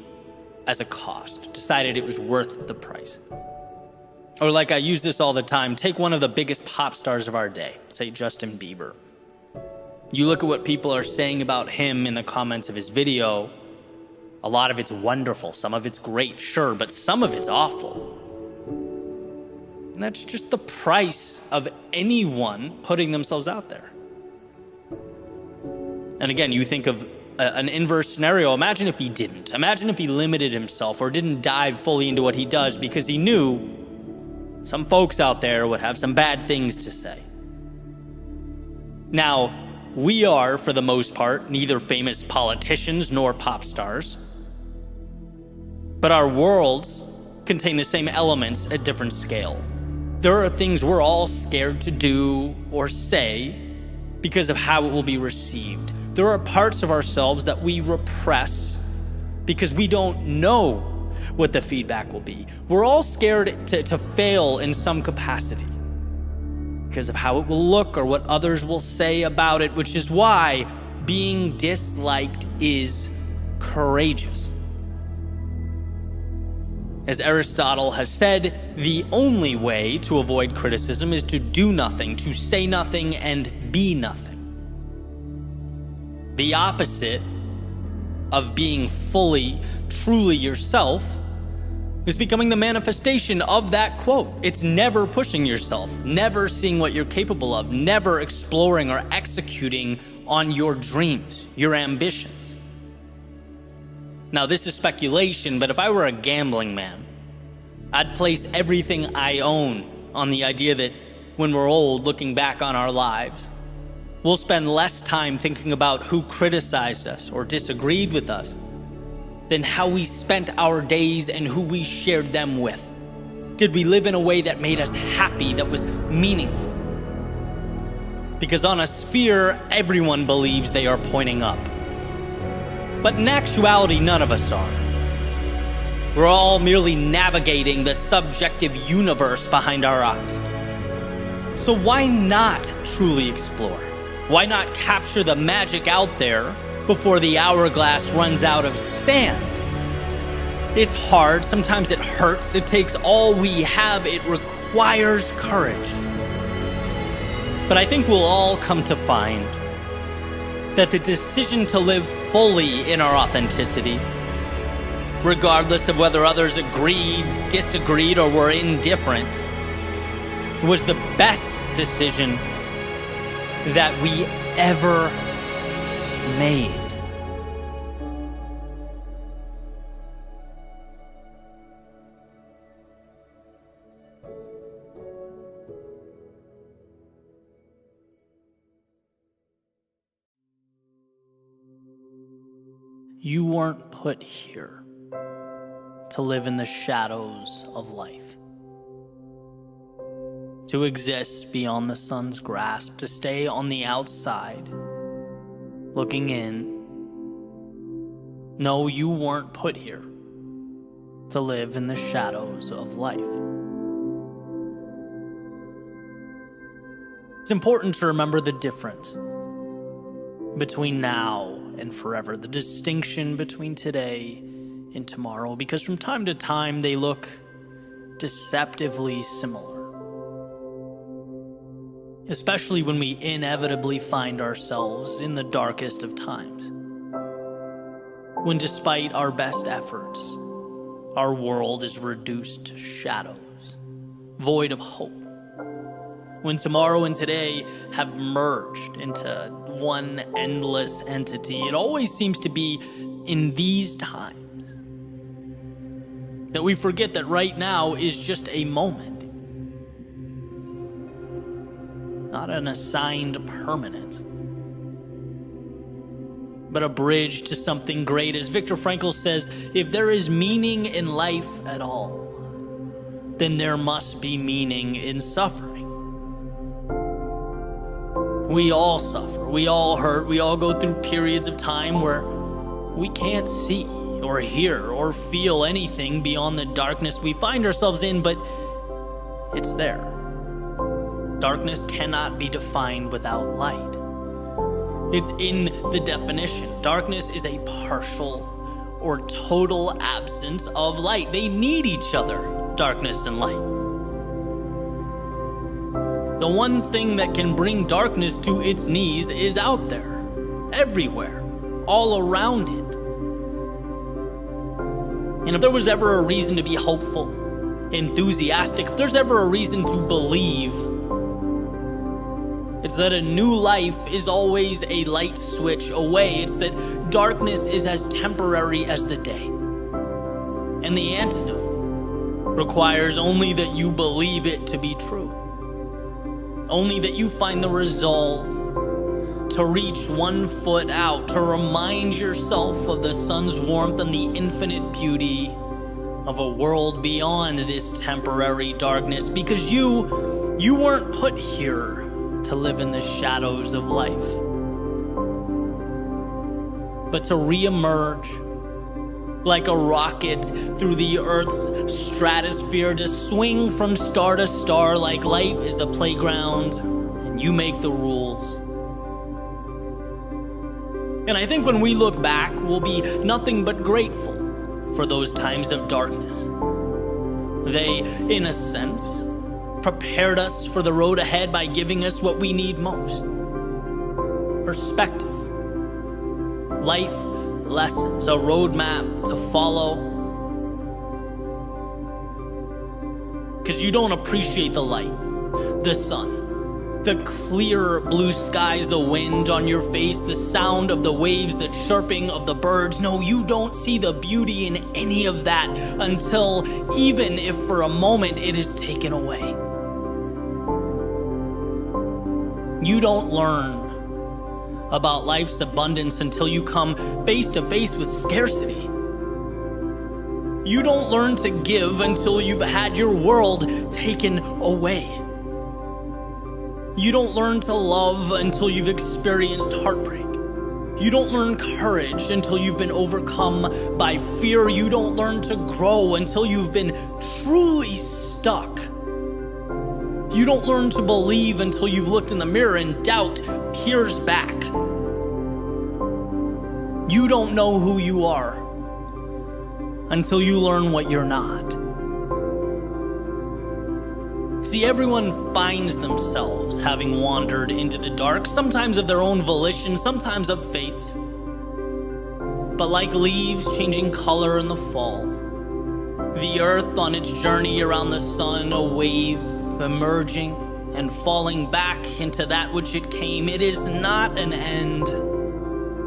as a cost, decided it was worth the price. Or like I use this all the time, take one of the biggest pop stars of our day, say Justin Bieber. You look at what people are saying about him in the comments of his video, a lot of it's wonderful, some of it's great, sure, but some of it's awful. And that's just the price of anyone putting themselves out there. And again, you think of an inverse scenario. Imagine if he didn't. Imagine if he limited himself or didn't dive fully into what he does because he knew some folks out there would have some bad things to say. Now, we are, for the most part, neither famous politicians nor pop stars. But our worlds contain the same elements at different scale. There are things we're all scared to do or say because of how it will be received. There are parts of ourselves that we repress because we don't know what the feedback will be. We're all scared to fail in some capacity because of how it will look or what others will say about it, which is why being disliked is courageous. As Aristotle has said, the only way to avoid criticism is to do nothing, to say nothing, and be nothing. The opposite of being fully, truly yourself is becoming the manifestation of that quote. It's never pushing yourself, never seeing what you're capable of, never exploring or executing on your dreams, your ambitions. Now, this is speculation, but if I were a gambling man, I'd place everything I own on the idea that when we're old, looking back on our lives, we'll spend less time thinking about who criticized us or disagreed with us than how we spent our days and who we shared them with. Did we live in a way that made us happy, that was meaningful? Because on a sphere, everyone believes they are pointing up. But in actuality, none of us are. We're all merely navigating the subjective universe behind our eyes. So why not truly explore? Why not capture the magic out there before the hourglass runs out of sand? It's hard, sometimes it hurts, it takes all we have, it requires courage. But I think we'll all come to find that the decision to live fully in our authenticity, regardless of whether others agreed, disagreed, or were indifferent, was the best decision that we ever made. You weren't put here to live in the shadows of life, to exist beyond the sun's grasp, to stay on the outside, looking in. No, you weren't put here to live in the shadows of life. It's important to remember the difference between now and forever, the distinction between today and tomorrow, because from time to time they look deceptively similar. Especially when we inevitably find ourselves in the darkest of times. When despite our best efforts, our world is reduced to shadows, void of hope. When tomorrow and today have merged into one endless entity, it always seems to be in these times that we forget that right now is just a moment, not an assigned permanence, but a bridge to something great. As Viktor Frankl says, if there is meaning in life at all, then there must be meaning in suffering. We all suffer, we all hurt, we all go through periods of time where we can't see or hear or feel anything beyond the darkness we find ourselves in, but it's there. Darkness cannot be defined without light. It's in the definition. Darkness is a partial or total absence of light. They need each other, darkness and light. The one thing that can bring darkness to its knees is out there, everywhere, all around it. And if there was ever a reason to be hopeful, enthusiastic, if there's ever a reason to believe, it's that a new life is always a light switch away. It's that darkness is as temporary as the day. And the antidote requires only that you believe it to be true. Only that you find the resolve to reach one foot out, to remind yourself of the sun's warmth and the infinite beauty of a world beyond this temporary darkness, because you weren't put here to live in the shadows of life, but to re-emerge like a rocket through the Earth's stratosphere, to swing from star to star like life is a playground and you make the rules. And I think when we look back, we'll be nothing but grateful for those times of darkness. They, in a sense, prepared us for the road ahead by giving us what we need most: perspective, life lessons, a roadmap to follow. Because you don't appreciate the light, the sun, the clear blue skies, the wind on your face, the sound of the waves, the chirping of the birds. No, you don't see the beauty in any of that until, even if for a moment, it is taken away. You don't learn about life's abundance until you come face to face with scarcity. You don't learn to give until you've had your world taken away. You don't learn to love until you've experienced heartbreak. You don't learn courage until you've been overcome by fear. You don't learn to grow until you've been truly stuck You don't learn to believe until you've looked in the mirror and doubt peers back. You don't know who you are until you learn what you're not. See, everyone finds themselves having wandered into the dark, sometimes of their own volition, sometimes of fate. But like leaves changing color in the fall, the earth on its journey around the sun, a wave emerging and falling back into that which it came, it is not an end,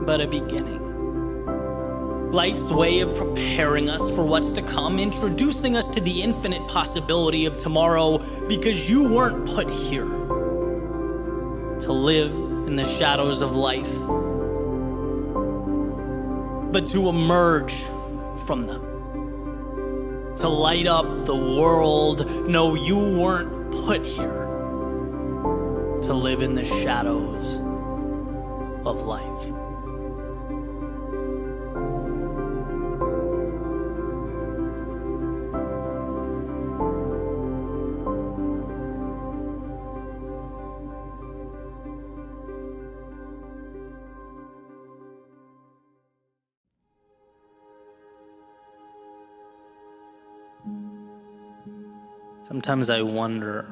but a beginning. Life's way of preparing us for what's to come, introducing us to the infinite possibility of tomorrow, because you weren't put here to live in the shadows of life, but to emerge from them, to light up the world. No, you weren't put here to live in the shadows of life. Sometimes I wonder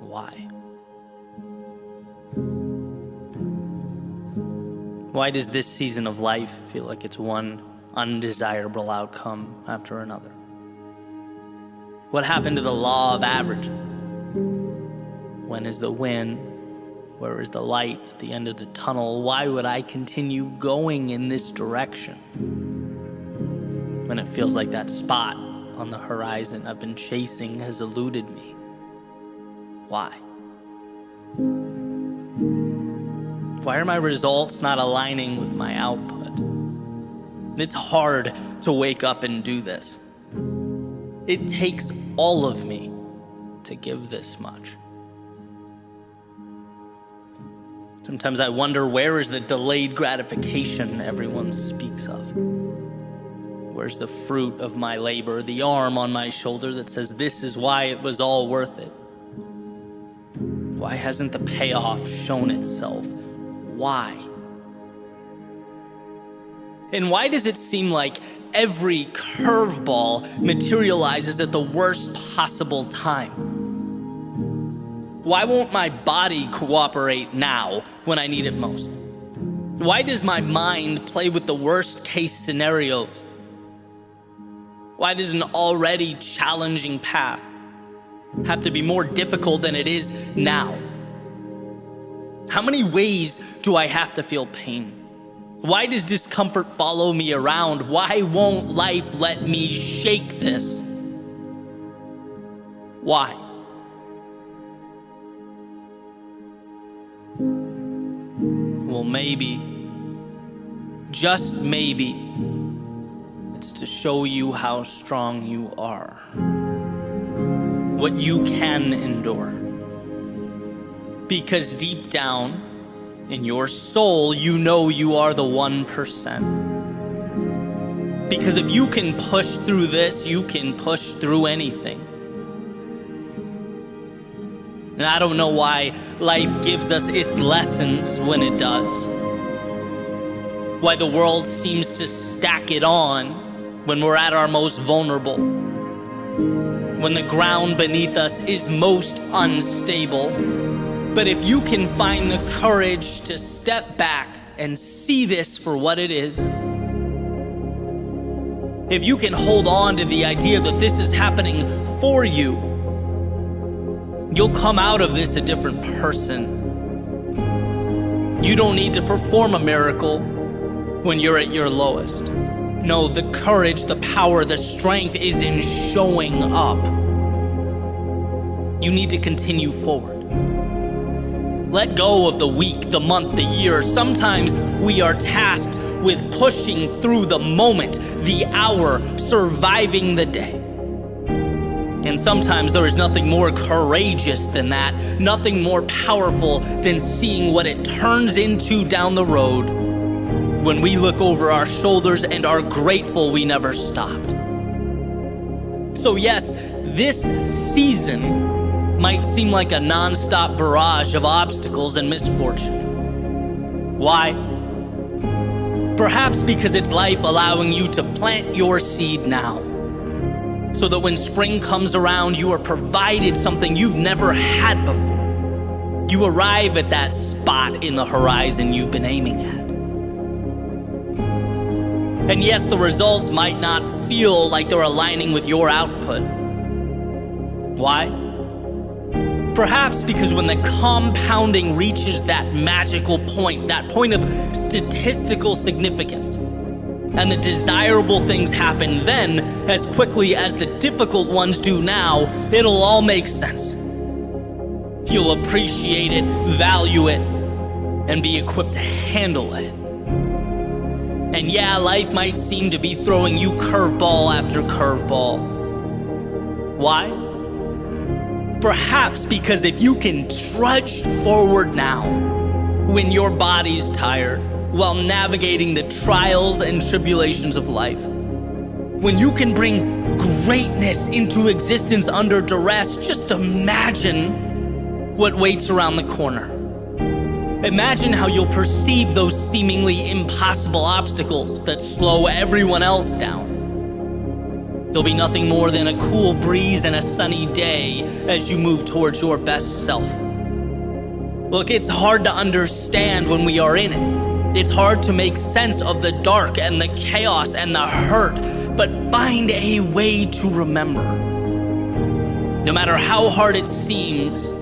why. Why does this season of life feel like it's one undesirable outcome after another? What happened to the law of averages? When is the win? Where is the light at the end of the tunnel? Why would I continue going in this direction when it feels like that spot on the horizon I've been chasing has eluded me? Why? Why are my results not aligning with my output? It's hard to wake up and do this. It takes all of me to give this much. Sometimes I wonder, where is the delayed gratification everyone speaks of? Where's the fruit of my labor, the arm on my shoulder that says this is why it was all worth it? Why hasn't the payoff shown itself? Why? And why does it seem like every curveball materializes at the worst possible time? Why won't my body cooperate now when I need it most? Why does my mind play with the worst case scenarios? Why does an already challenging path have to be more difficult than it is now? How many ways do I have to feel pain? Why does discomfort follow me around? Why won't life let me shake this? Why? Well, maybe, just maybe, it's to show you how strong you are, what you can endure. Because deep down in your soul, you know you are the 1%. Because if you can push through this, you can push through anything. And I don't know why life gives us its lessons when it does. Why the world seems to stack it on when we're at our most vulnerable. When the ground beneath us is most unstable. But if you can find the courage to step back and see this for what it is, if you can hold on to the idea that this is happening for you, you'll come out of this a different person. You don't need to perform a miracle when you're at your lowest. No, the courage, the power, the strength is in showing up. You need to continue forward. Let go of the week, the month, the year. Sometimes we are tasked with pushing through the moment, the hour, surviving the day. And sometimes there is nothing more courageous than that, nothing more powerful than seeing what it turns into down the road when we look over our shoulders and are grateful we never stopped. So yes, this season might seem like a non-stop barrage of obstacles and misfortune. Why? Perhaps because it's life allowing you to plant your seed now, so that when spring comes around, you are provided something you've never had before. You arrive at that spot in the horizon you've been aiming at. And yes, the results might not feel like they're aligning with your output. Why? Perhaps because when the compounding reaches that magical point, that point of statistical significance, and the desirable things happen then as quickly as the difficult ones do now, it'll all make sense. You'll appreciate it, value it, and be equipped to handle it. And yeah, life might seem to be throwing you curveball after curveball. Why? Perhaps because if you can trudge forward now, when your body's tired, while navigating the trials and tribulations of life, when you can bring greatness into existence under duress, just imagine what waits around the corner. Imagine how you'll perceive those seemingly impossible obstacles that slow everyone else down. There'll be nothing more than a cool breeze and a sunny day as you move towards your best self. Look, it's hard to understand when we are in it. It's hard to make sense of the dark and the chaos and the hurt, but find a way to remember, no matter how hard it seems,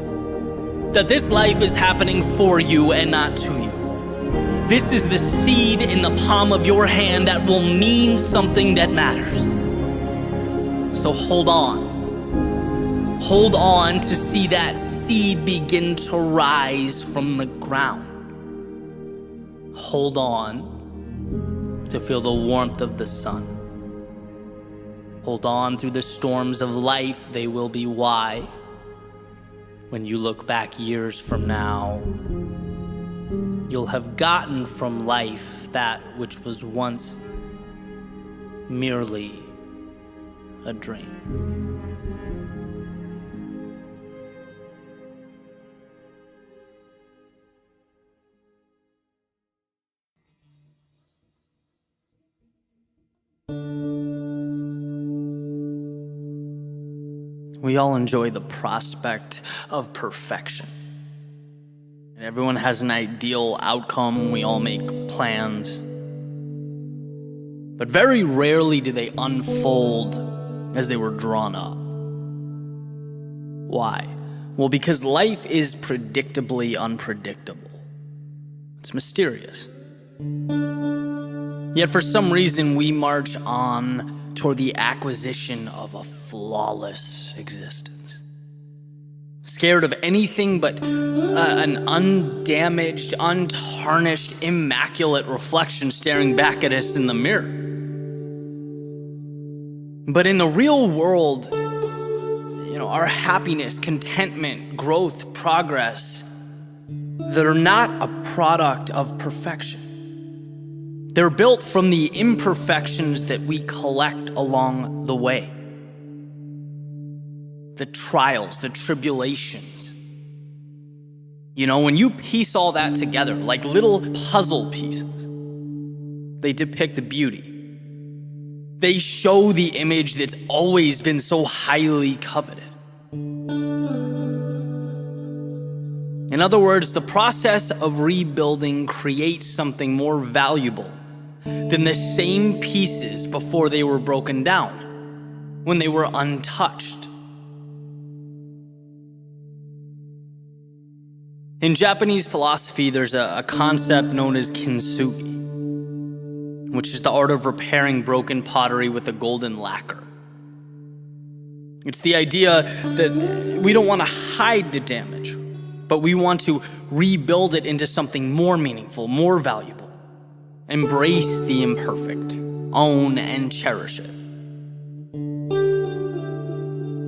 that this life is happening for you and not to you. This is the seed in the palm of your hand that will mean something that matters. So hold on. Hold on to see that seed begin to rise from the ground. Hold on to feel the warmth of the sun. Hold on through the storms of life, they will be why. When you look back years from now, you'll have gotten from life that which was once merely a dream. We all enjoy the prospect of perfection. And everyone has an ideal outcome. We all make plans. But very rarely do they unfold as they were drawn up. Why? Well, because life is predictably unpredictable. It's mysterious. Yet for some reason, we march on toward the acquisition of a flawless existence. Scared of anything but an undamaged, untarnished, immaculate reflection staring back at us in the mirror. But in the real world, our happiness, contentment, growth, progress, they're not a product of perfection. They're built from the imperfections that we collect along the way. The trials, the tribulations. When you piece all that together like little puzzle pieces, they depict the beauty. They show the image that's always been so highly coveted. In other words, the process of rebuilding creates something more valuable than the same pieces before they were broken down, when they were untouched. In Japanese philosophy, there's a concept known as kintsugi, which is the art of repairing broken pottery with a golden lacquer. It's the idea that we don't want to hide the damage, but we want to rebuild it into something more meaningful, more valuable. Embrace the imperfect, own and cherish it.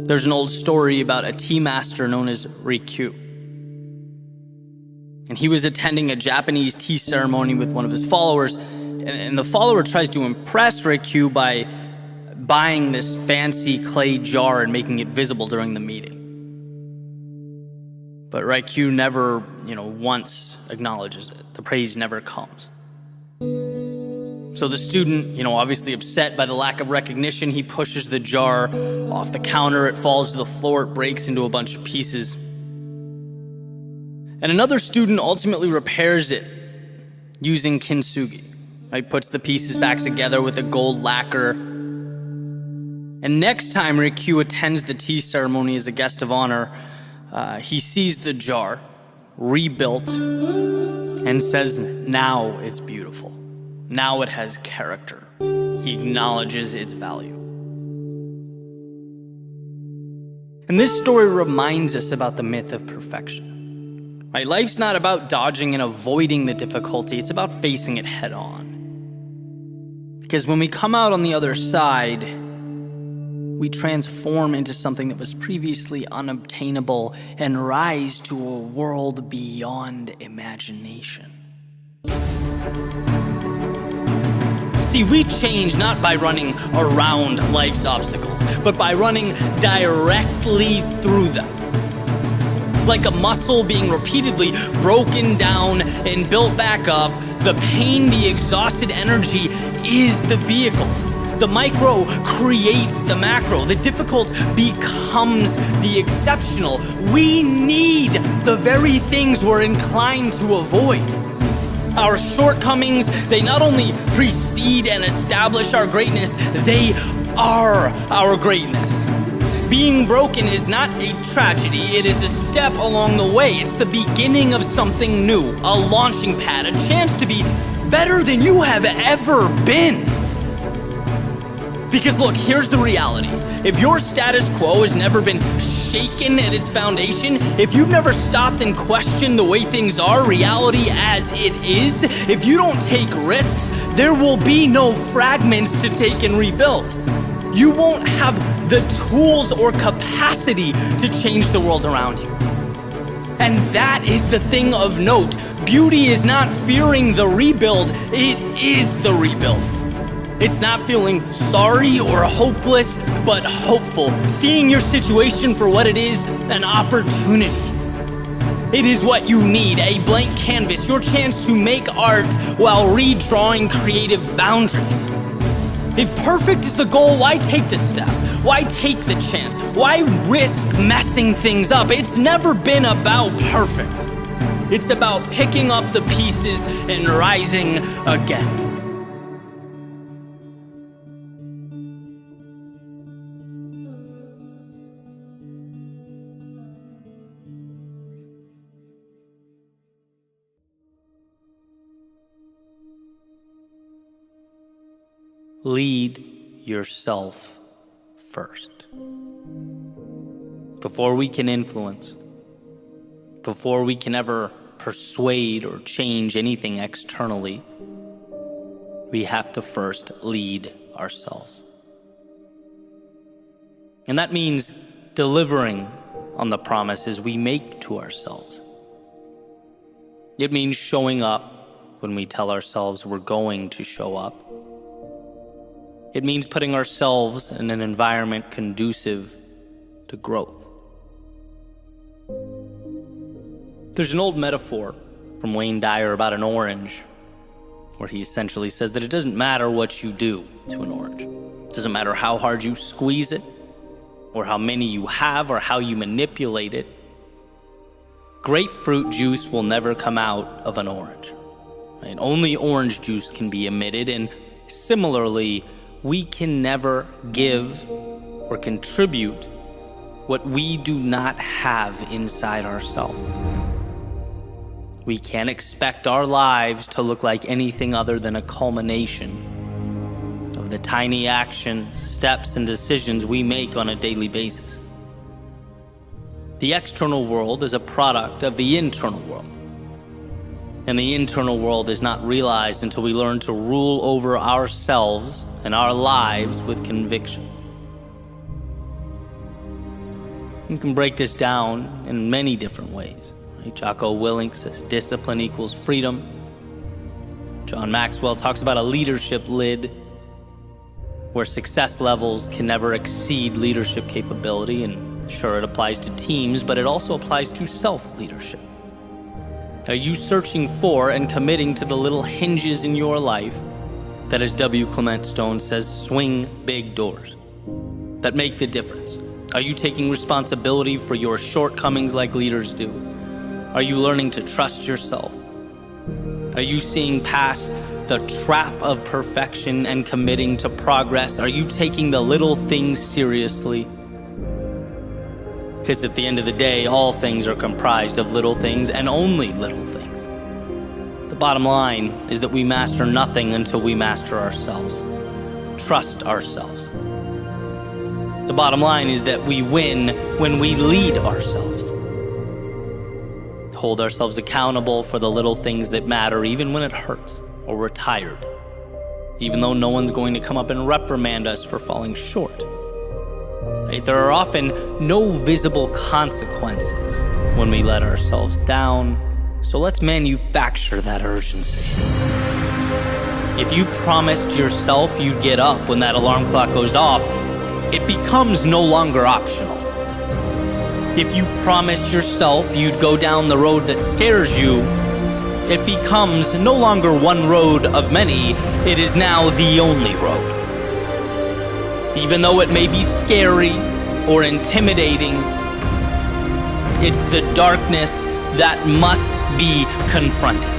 There's an old story about a tea master known as Rikyu. And he was attending a Japanese tea ceremony with one of his followers, and the follower tries to impress Rikyu by buying this fancy clay jar and making it visible during the meeting. But Raikyu never, once acknowledges it. The praise never comes. So the student, obviously upset by the lack of recognition, he pushes the jar off the counter. It falls to the floor. It breaks into a bunch of pieces. And another student ultimately repairs it using kintsugi. Right? Puts the pieces back together with a gold lacquer. And next time Raikyu attends the tea ceremony as a guest of honor, he sees the jar rebuilt and says, now it's beautiful. Now it has character. He acknowledges its value. And this story reminds us about the myth of perfection. Right? Life's not about dodging and avoiding the difficulty. It's about facing it head on. Because when we come out on the other side, we transform into something that was previously unobtainable and rise to a world beyond imagination. See, we change not by running around life's obstacles, but by running directly through them. Like a muscle being repeatedly broken down and built back up, the pain, the exhausted energy is the vehicle. The micro creates the macro. The difficult becomes the exceptional. We need the very things we're inclined to avoid. Our shortcomings, they not only precede and establish our greatness, they are our greatness. Being broken is not a tragedy, it is a step along the way. It's the beginning of something new, a launching pad, a chance to be better than you have ever been. Because look, here's the reality. If your status quo has never been shaken at its foundation, if you've never stopped and questioned the way things are, reality as it is, if you don't take risks, there will be no fragments to take and rebuild. You won't have the tools or capacity to change the world around you. And that is the thing of note. Beauty is not fearing the rebuild, it is the rebuild. It's not feeling sorry or hopeless, but hopeful. Seeing your situation for what it is, an opportunity. It is what you need, a blank canvas, your chance to make art while redrawing creative boundaries. If perfect is the goal, why take the step? Why take the chance? Why risk messing things up? It's never been about perfect. It's about picking up the pieces and rising again. Lead yourself first. Before we can influence, before we can ever persuade or change anything externally, we have to first lead ourselves. And that means delivering on the promises we make to ourselves. It means showing up when we tell ourselves we're going to show up. It means putting ourselves in an environment conducive to growth. There's an old metaphor from Wayne Dyer about an orange, where he essentially says that it doesn't matter what you do to an orange. It doesn't matter how hard you squeeze it, or how many you have, or how you manipulate it. Grapefruit juice will never come out of an orange. Right? Only orange juice can be emitted, and similarly, we can never give or contribute what we do not have inside ourselves. We can't expect our lives to look like anything other than a culmination of the tiny actions, steps, and decisions we make on a daily basis. The external world is a product of the internal world. And the internal world is not realized until we learn to rule over ourselves and our lives with conviction. You can break this down in many different ways. Right? Jocko Willink says discipline equals freedom. John Maxwell talks about a leadership lid. where success levels can never exceed leadership capability, and sure, it applies to teams, but it also applies to self-leadership. Are you searching for and committing to the little hinges in your life that, as W. Clement Stone says, swing big doors, that make the difference? Are you taking responsibility for your shortcomings like leaders do? Are you learning to trust yourself? Are you seeing past the trap of perfection and committing to progress? Are you taking the little things seriously? Because at the end of the day, all things are comprised of little things and only little things. The bottom line is that we master nothing until we master ourselves. Trust ourselves. The bottom line is that we win when we lead ourselves. Hold ourselves accountable for the little things that matter, even when it hurts or we're tired, even though no one's going to come up and reprimand us for falling short. Right? There are often no visible consequences when we let ourselves down, so let's manufacture that urgency. If you promised yourself you'd get up when that alarm clock goes off, it becomes no longer optional. If you promised yourself you'd go down the road that scares you, it becomes no longer one road of many, it is now the only road. Even though it may be scary or intimidating, it's the darkness that must be confronted.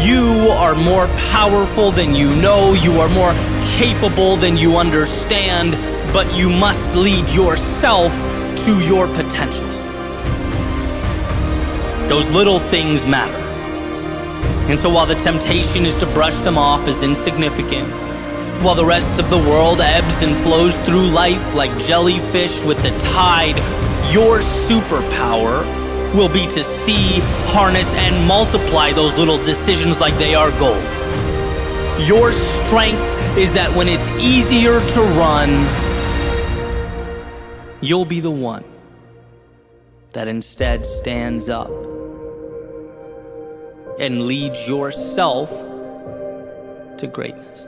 You are more powerful than you know, you are more capable than you understand, but you must lead yourself to your potential. Those little things matter. And so while the temptation is to brush them off as insignificant, while the rest of the world ebbs and flows through life like jellyfish with the tide, your superpower will be to see, harness, and multiply those little decisions like they are gold. Your strength is that when it's easier to run, you'll be the one that instead stands up and leads yourself to greatness.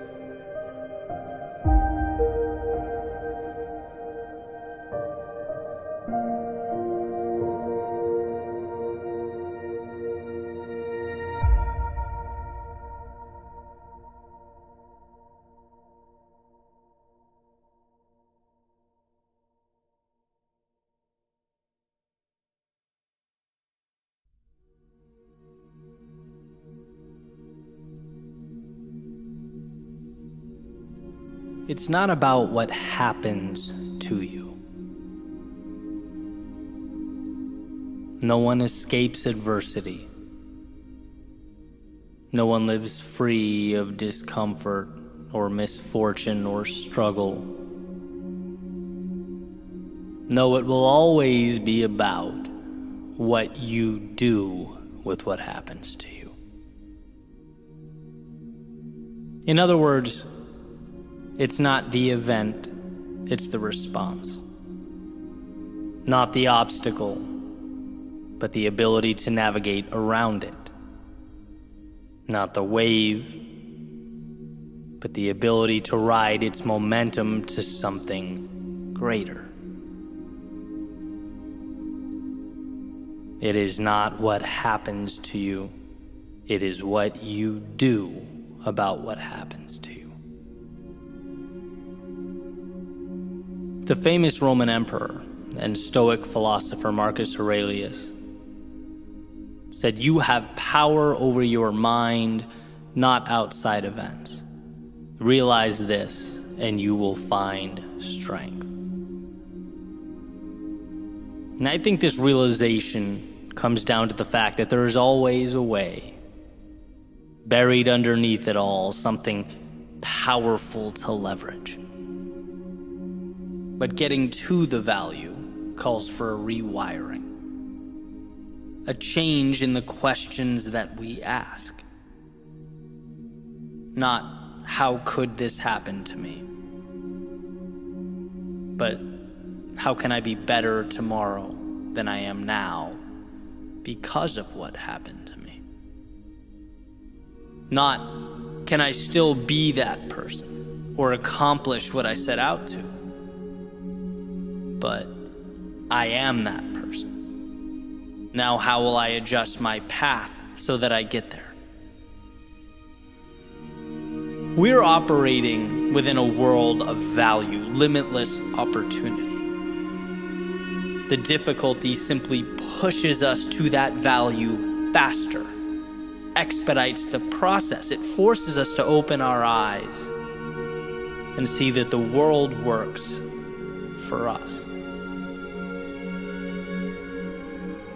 It's not about what happens to you. No one escapes adversity. No one lives free of discomfort or misfortune or struggle. No, it will always be about what you do with what happens to you. In other words, it's not the event, it's the response. Not the obstacle, but the ability to navigate around it. Not the wave, but the ability to ride its momentum to something greater. It is not what happens to you, it is what you do about what happens to you. The famous Roman emperor and Stoic philosopher Marcus Aurelius said, "You have power over your mind, not outside events. Realize this, and you will find strength." And I think this realization comes down to the fact that there is always a way. Buried underneath it all, something powerful to leverage. But getting to the value calls for a rewiring. A change in the questions that we ask. Not, how could this happen to me? But, how can I be better tomorrow than I am now because of what happened to me? Not, can I still be that person? or accomplish what I set out to. But I am that person. Now, how will I adjust my path so that I get there? We're operating within a world of value, limitless opportunity. The difficulty simply pushes us to that value faster, expedites the process. It forces us to open our eyes and see that the world works for us.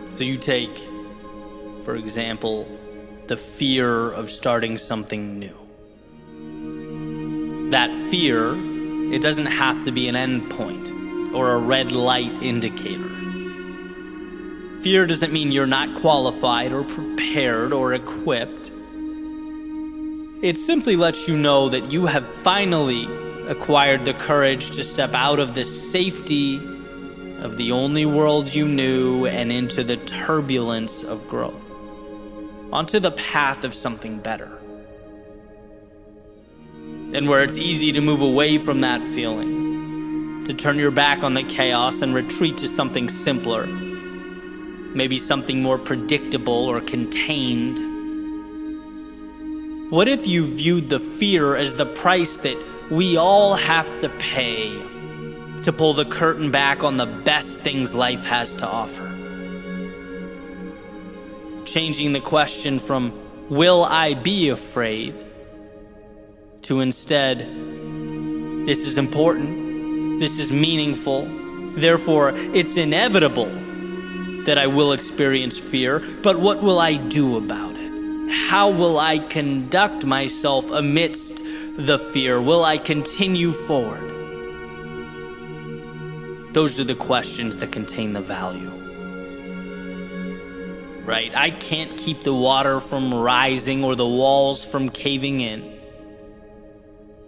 So you take, for example, the fear of starting something new. That fear, it doesn't have to be an endpoint or a red light indicator. Fear doesn't mean you're not qualified or prepared or equipped. It simply lets you know that you have finally acquired the courage to step out of the safety of the only world you knew and into the turbulence of growth, onto the path of something better. And where it's easy to move away from that feeling, to turn your back on the chaos and retreat to something simpler, maybe something more predictable or contained. What if you viewed the fear as the price that we all have to pay to pull the curtain back on the best things life has to offer? Changing the question from, will I be afraid, to instead, this is important, this is meaningful, therefore it's inevitable that I will experience fear, but what will I do about it? How will I conduct myself amidst the fear? Will I continue forward? Those are the questions that contain the value. Right? I can't keep the water from rising or the walls from caving in.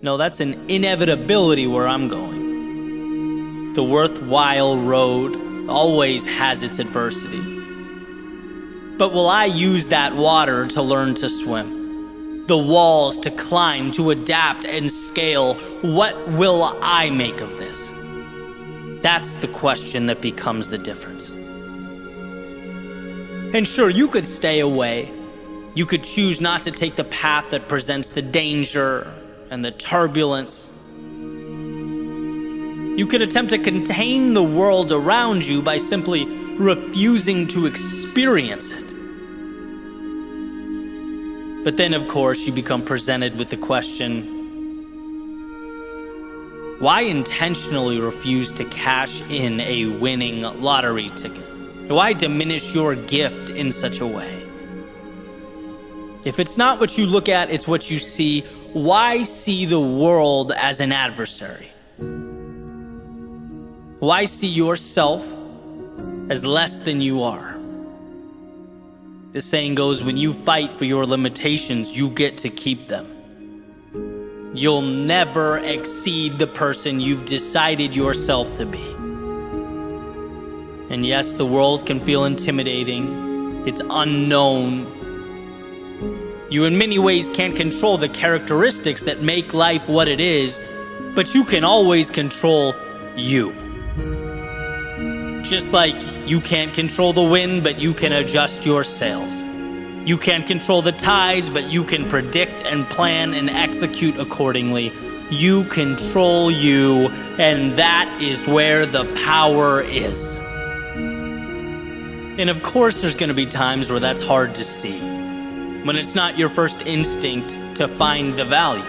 No, that's an inevitability where I'm going. The worthwhile road always has its adversity. But will I use that water to learn to swim? The walls to climb, to adapt and scale? What will I make of this? That's the question that becomes the difference. And sure, you could stay away. You could choose not to take the path that presents the danger and the turbulence. You could attempt to contain the world around you by simply refusing to experience it. But then, of course, you become presented with the question, why intentionally refuse to cash in a winning lottery ticket? Why diminish your gift in such a way? If it's not what you look at, it's what you see. Why see the world as an adversary? Why see yourself as less than you are? The saying goes, when you fight for your limitations, you get to keep them. You'll never exceed the person you've decided yourself to be. And yes, the world can feel intimidating. It's unknown. You in many ways can't control the characteristics that make life what it is, but you can always control you. Just like you can't control the wind, but you can adjust your sails. You can't control the tides, but you can predict and plan and execute accordingly. You control you, and that is where the power is. And of course, there's going to be times where that's hard to see, when it's not your first instinct to find the value.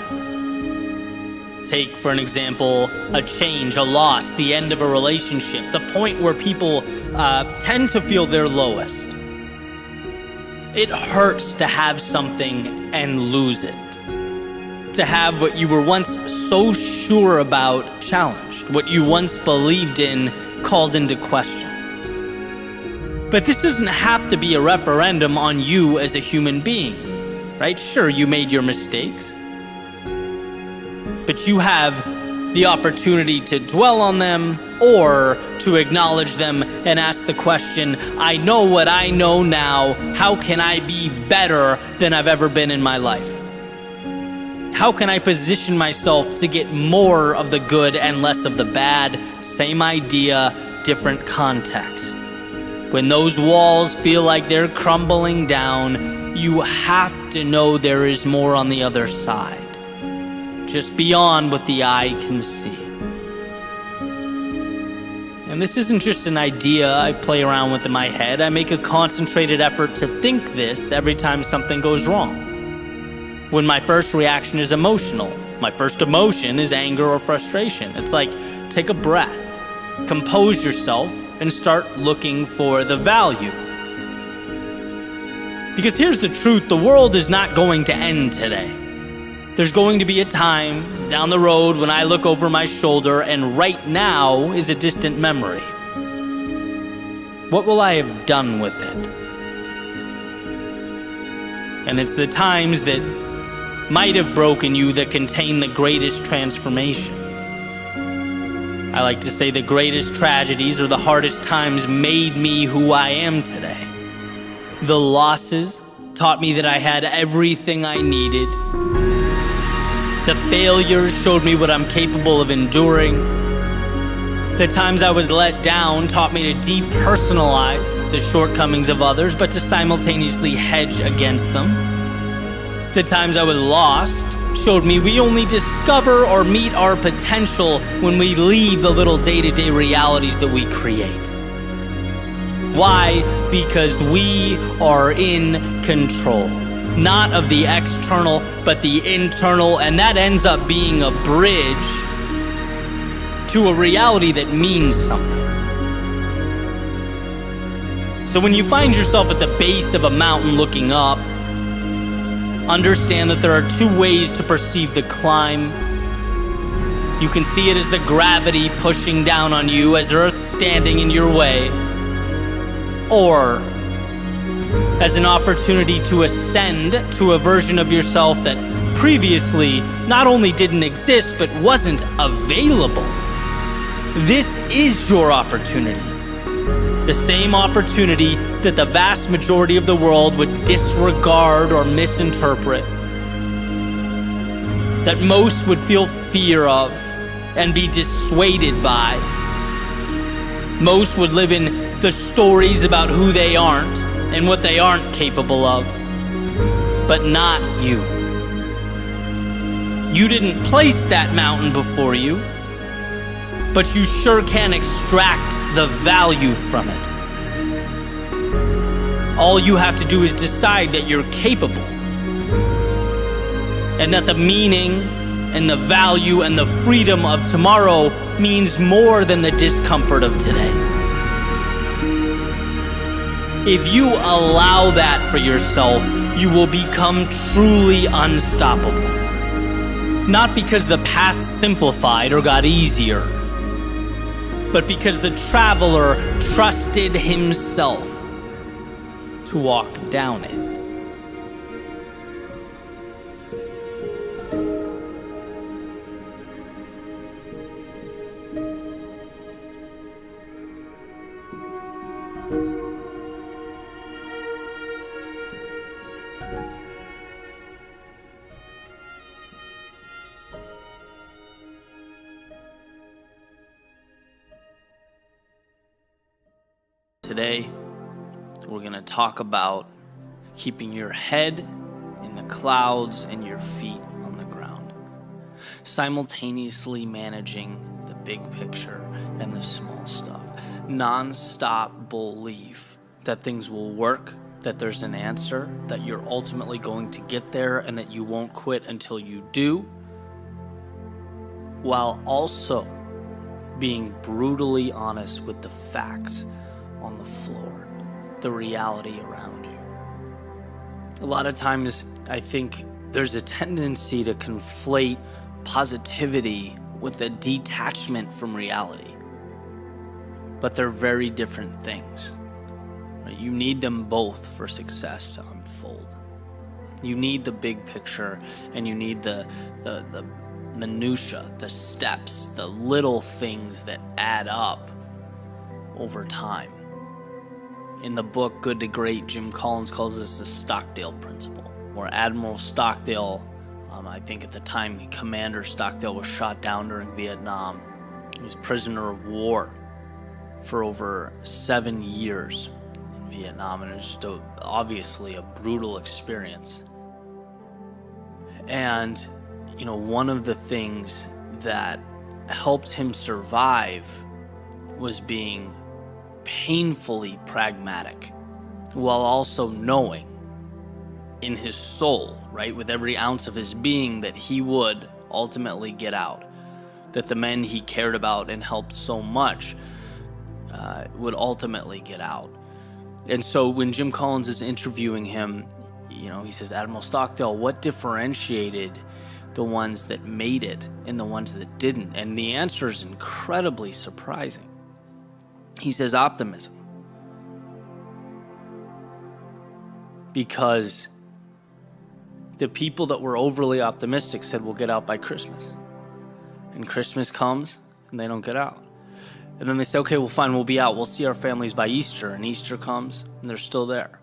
Take, for an example, a change, a loss, the end of a relationship, the point where people tend to feel their lowest. It hurts to have something and lose it. To have what you were once so sure about challenged, what you once believed in called into question. But this doesn't have to be a referendum on you as a human being, right? Sure, you made your mistakes, but you have the opportunity to dwell on them or to acknowledge them and ask the question, I know what I know now. How can I be better than I've ever been in my life? How can I position myself to get more of the good and less of the bad? Same idea, different context. When those walls feel like they're crumbling down, you have to know there is more on the other side, just beyond what the eye can see. And this isn't just an idea I play around with in my head. I make a concentrated effort to think this every time something goes wrong. When my first reaction is emotional, my first emotion is anger or frustration. It's like, take a breath, compose yourself, and start looking for the value. Because here's the truth, the world is not going to end today. There's going to be a time down the road when I look over my shoulder and right now is a distant memory. What will I have done with it? And it's the times that might have broken you that contain the greatest transformation. I like to say the greatest tragedies or the hardest times made me who I am today. The losses taught me that I had everything I needed. The failures showed me what I'm capable of enduring. The times I was let down taught me to depersonalize the shortcomings of others, but to simultaneously hedge against them. The times I was lost showed me we only discover or meet our potential when we leave the little day-to-day realities that we create. Why? Because we are in control. Not of the external, but the internal, and that ends up being a bridge to a reality that means something. So when you find yourself at the base of a mountain looking up, understand that there are two ways to perceive the climb. You can see it as the gravity pushing down on you, as Earth standing in your way, or as an opportunity to ascend to a version of yourself that previously not only didn't exist, but wasn't available. This is your opportunity. The same opportunity that the vast majority of the world would disregard or misinterpret, that most would feel fear of and be dissuaded by. Most would live in the stories about who they aren't and what they aren't capable of, but not you. You didn't place that mountain before you, but you sure can extract the value from it. All you have to do is decide that you're capable, and that the meaning and the value and the freedom of tomorrow means more than the discomfort of today. If you allow that for yourself, you will become truly unstoppable. Not because the path simplified or got easier, but because the traveler trusted himself to walk down it. Today, we're going to talk about keeping your head in the clouds and your feet on the ground. Simultaneously managing the big picture and the small stuff. Non-stop belief that things will work, that there's an answer, that you're ultimately going to get there, and that you won't quit until you do, while also being brutally honest with the facts on the floor, the reality around you. A lot of times I think there's a tendency to conflate positivity with a detachment from reality. But they're very different things. Right? You need them both for success to unfold. You need the big picture, and you need the minutia, the steps, the little things that add up over time. In the book Good to Great, Jim Collins calls this the Stockdale principle, where Admiral Stockdale I think at the time, Commander Stockdale was shot down during Vietnam. He was prisoner of war for over 7 years in Vietnam, and it was just obviously a brutal experience. And, one of the things that helped him survive was being painfully pragmatic, while also knowing in his soul, right, with every ounce of his being, that he would ultimately get out, that the men he cared about and helped so much would ultimately get out. And so when Jim Collins is interviewing him, he says, Admiral Stockdale, what differentiated the ones that made it and the ones that didn't? And the answer is incredibly surprising. He says, optimism. Because the people that were overly optimistic said, we'll get out by Christmas. And Christmas comes and they don't get out. And then they say, okay, well, fine, we'll be out. We'll see our families by Easter. And Easter comes and they're still there.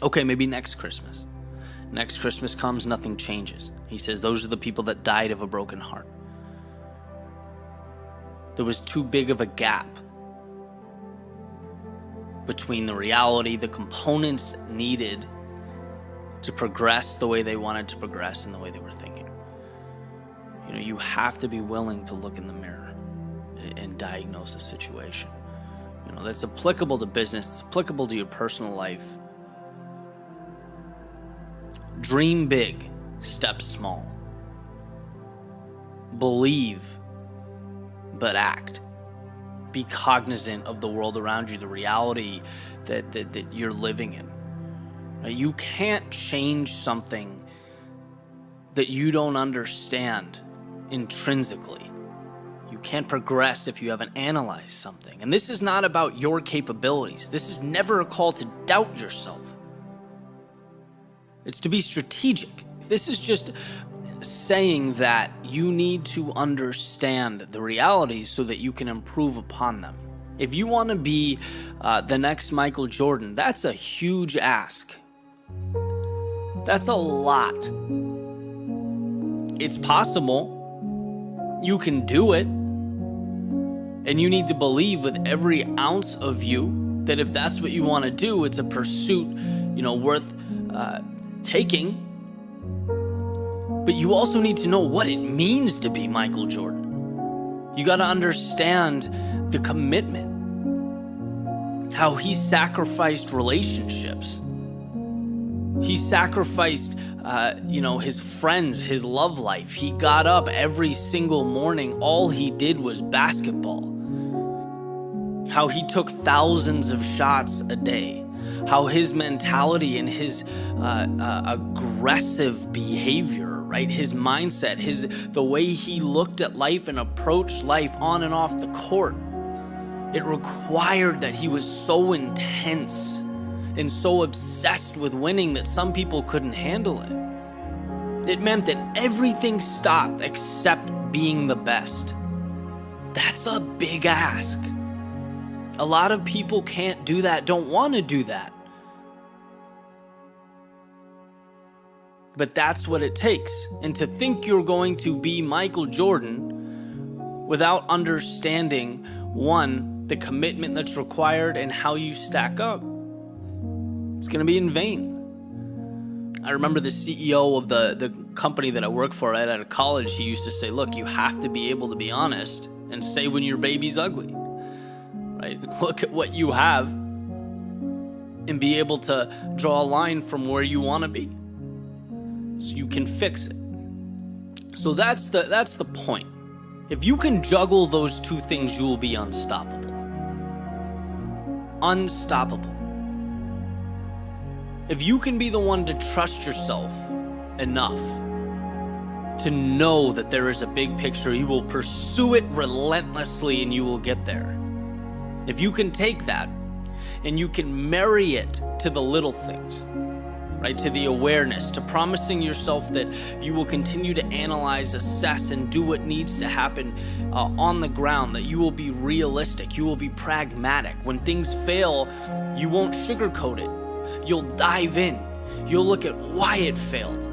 Okay, maybe next Christmas. Next Christmas comes, nothing changes. He says, those are the people that died of a broken heart. There was too big of a gap between the reality, the components needed to progress the way they wanted to progress and the way they were thinking. You have to be willing to look in the mirror and diagnose a situation. That's applicable to business, it's applicable to your personal life. Dream big, step small. Believe, but act. Be cognizant of the world around you, the reality that you're living in. You can't change something that you don't understand intrinsically. You can't progress if you haven't analyzed something. And this is not about your capabilities. This is never a call to doubt yourself. It's to be strategic. This is just saying that you need to understand the realities so that you can improve upon them. If you want to be the next Michael Jordan, that's a huge ask. That's a lot. It's possible. You can do it. And you need to believe with every ounce of you that if that's what you want to do, it's a pursuit, worth taking. But you also need to know what it means to be Michael Jordan. You got to understand the commitment, how he sacrificed relationships. He sacrificed, his friends, his love life. He got up every single morning. All he did was basketball. How he took thousands of shots a day. How his mentality and his aggressive behavior, right? His mindset, the way he looked at life and approached life on and off the court. It required that he was so intense and so obsessed with winning that some people couldn't handle it. It meant that everything stopped except being the best. That's a big ask. A lot of people can't do that, don't want to do that. But that's what it takes. And to think you're going to be Michael Jordan without understanding, one, the commitment that's required and how you stack up, it's going to be in vain. I remember the CEO of the company that I worked for right out of college, he used to say, look, you have to be able to be honest and say when your baby's ugly. Right? Look at what you have and be able to draw a line from where you want to be so you can fix it. So that's the point. If you can juggle those two things, you will be unstoppable. Unstoppable. If you can be the one to trust yourself enough to know that there is a big picture, you will pursue it relentlessly and you will get there. If you can take that and you can marry it to the little things, right, to the awareness, to promising yourself that you will continue to analyze, assess, and do what needs to happen on the ground, that you will be realistic, you will be pragmatic. When things fail, you won't sugarcoat it. You'll dive in. You'll look at why it failed.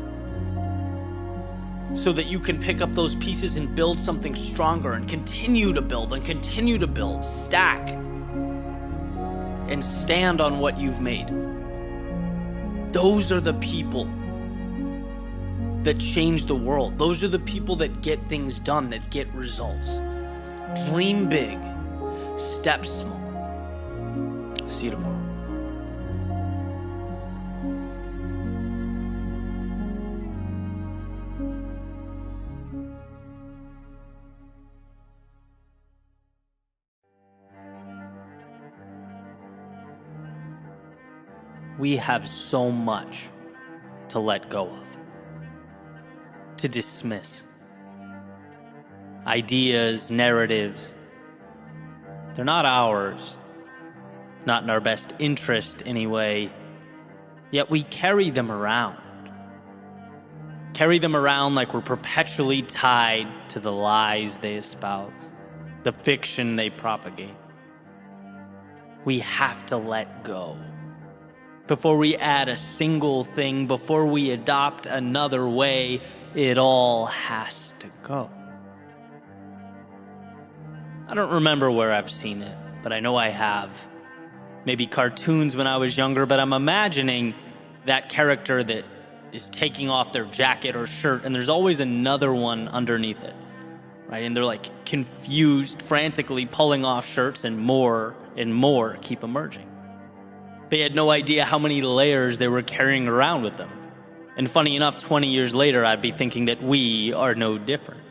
so that you can pick up those pieces and build something stronger and continue to build and continue to build, stack, and stand on what you've made. Those are the people that change the world. Those are the people that get things done, that get results. Dream big, step small. See you tomorrow. We have so much to let go of, to dismiss. Ideas, narratives, they're not ours, not in our best interest anyway, yet we carry them around. Carry them around like we're perpetually tied to the lies they espouse, the fiction they propagate. We have to let go. Before we add a single thing, before we adopt another way, it all has to go. I don't remember where I've seen it, but I know I have. Maybe cartoons when I was younger, but I'm imagining that character that is taking off their jacket or shirt, and there's always another one underneath it, right? And they're like confused, frantically pulling off shirts, and more keep emerging. They had no idea how many layers they were carrying around with them. And funny enough, 20 years later, I'd be thinking that we are no different.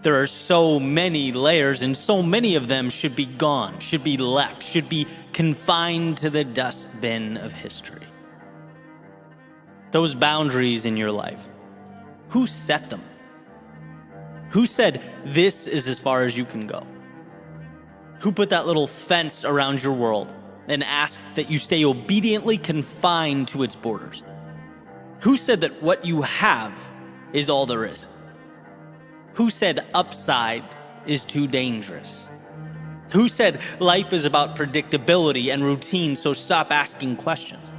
There are so many layers, and so many of them should be gone, should be left, should be confined to the dustbin of history. Those boundaries in your life, who set them? Who said, this is as far as you can go? Who put that little fence around your world and asked that you stay obediently confined to its borders? Who said that what you have is all there is? Who said upside is too dangerous? Who said life is about predictability and routine, so stop asking questions?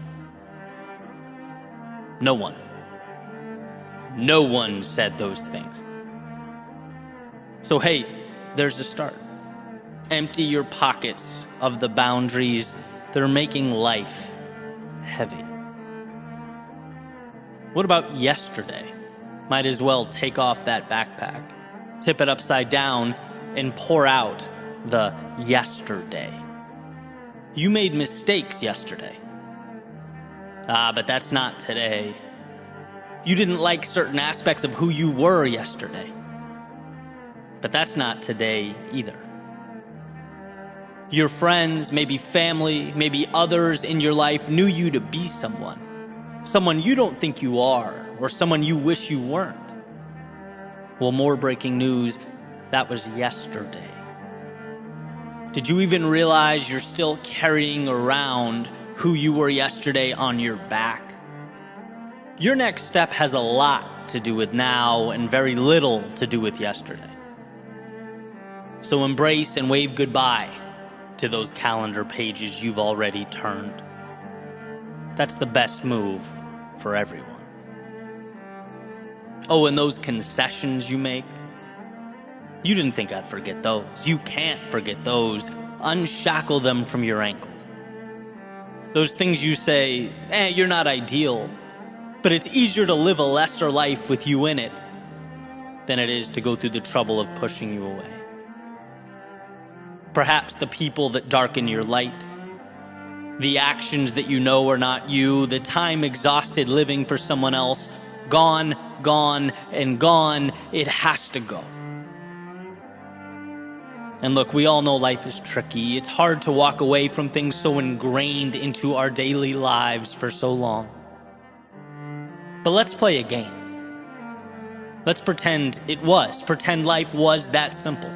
No one. No one said those things. So hey, there's a start. Empty your pockets of the boundaries that are making life heavy. What about yesterday? Might as well take off that backpack, tip it upside down, and pour out the yesterday. You made mistakes yesterday. But that's not today. You didn't like certain aspects of who you were yesterday. But that's not today either. Your friends, maybe family, maybe others in your life knew you to be someone you don't think you are, or someone you wish you weren't. Well, more breaking news, that was yesterday. Did you even realize you're still carrying around who you were yesterday on your back? Your next step has a lot to do with now and very little to do with yesterday. So embrace and wave goodbye to those calendar pages you've already turned. That's the best move for everyone. Oh, and those concessions you make, you didn't think I'd forget those. You can't forget those. Unshackle them from your ankle. Those things you say, you're not ideal, but it's easier to live a lesser life with you in it than it is to go through the trouble of pushing you away. Perhaps the people that darken your light, the actions that you know are not you, the time exhausted living for someone else, gone, and gone, it has to go. And look, we all know life is tricky. It's hard to walk away from things so ingrained into our daily lives for so long. But let's play a game. Let's pretend life was that simple.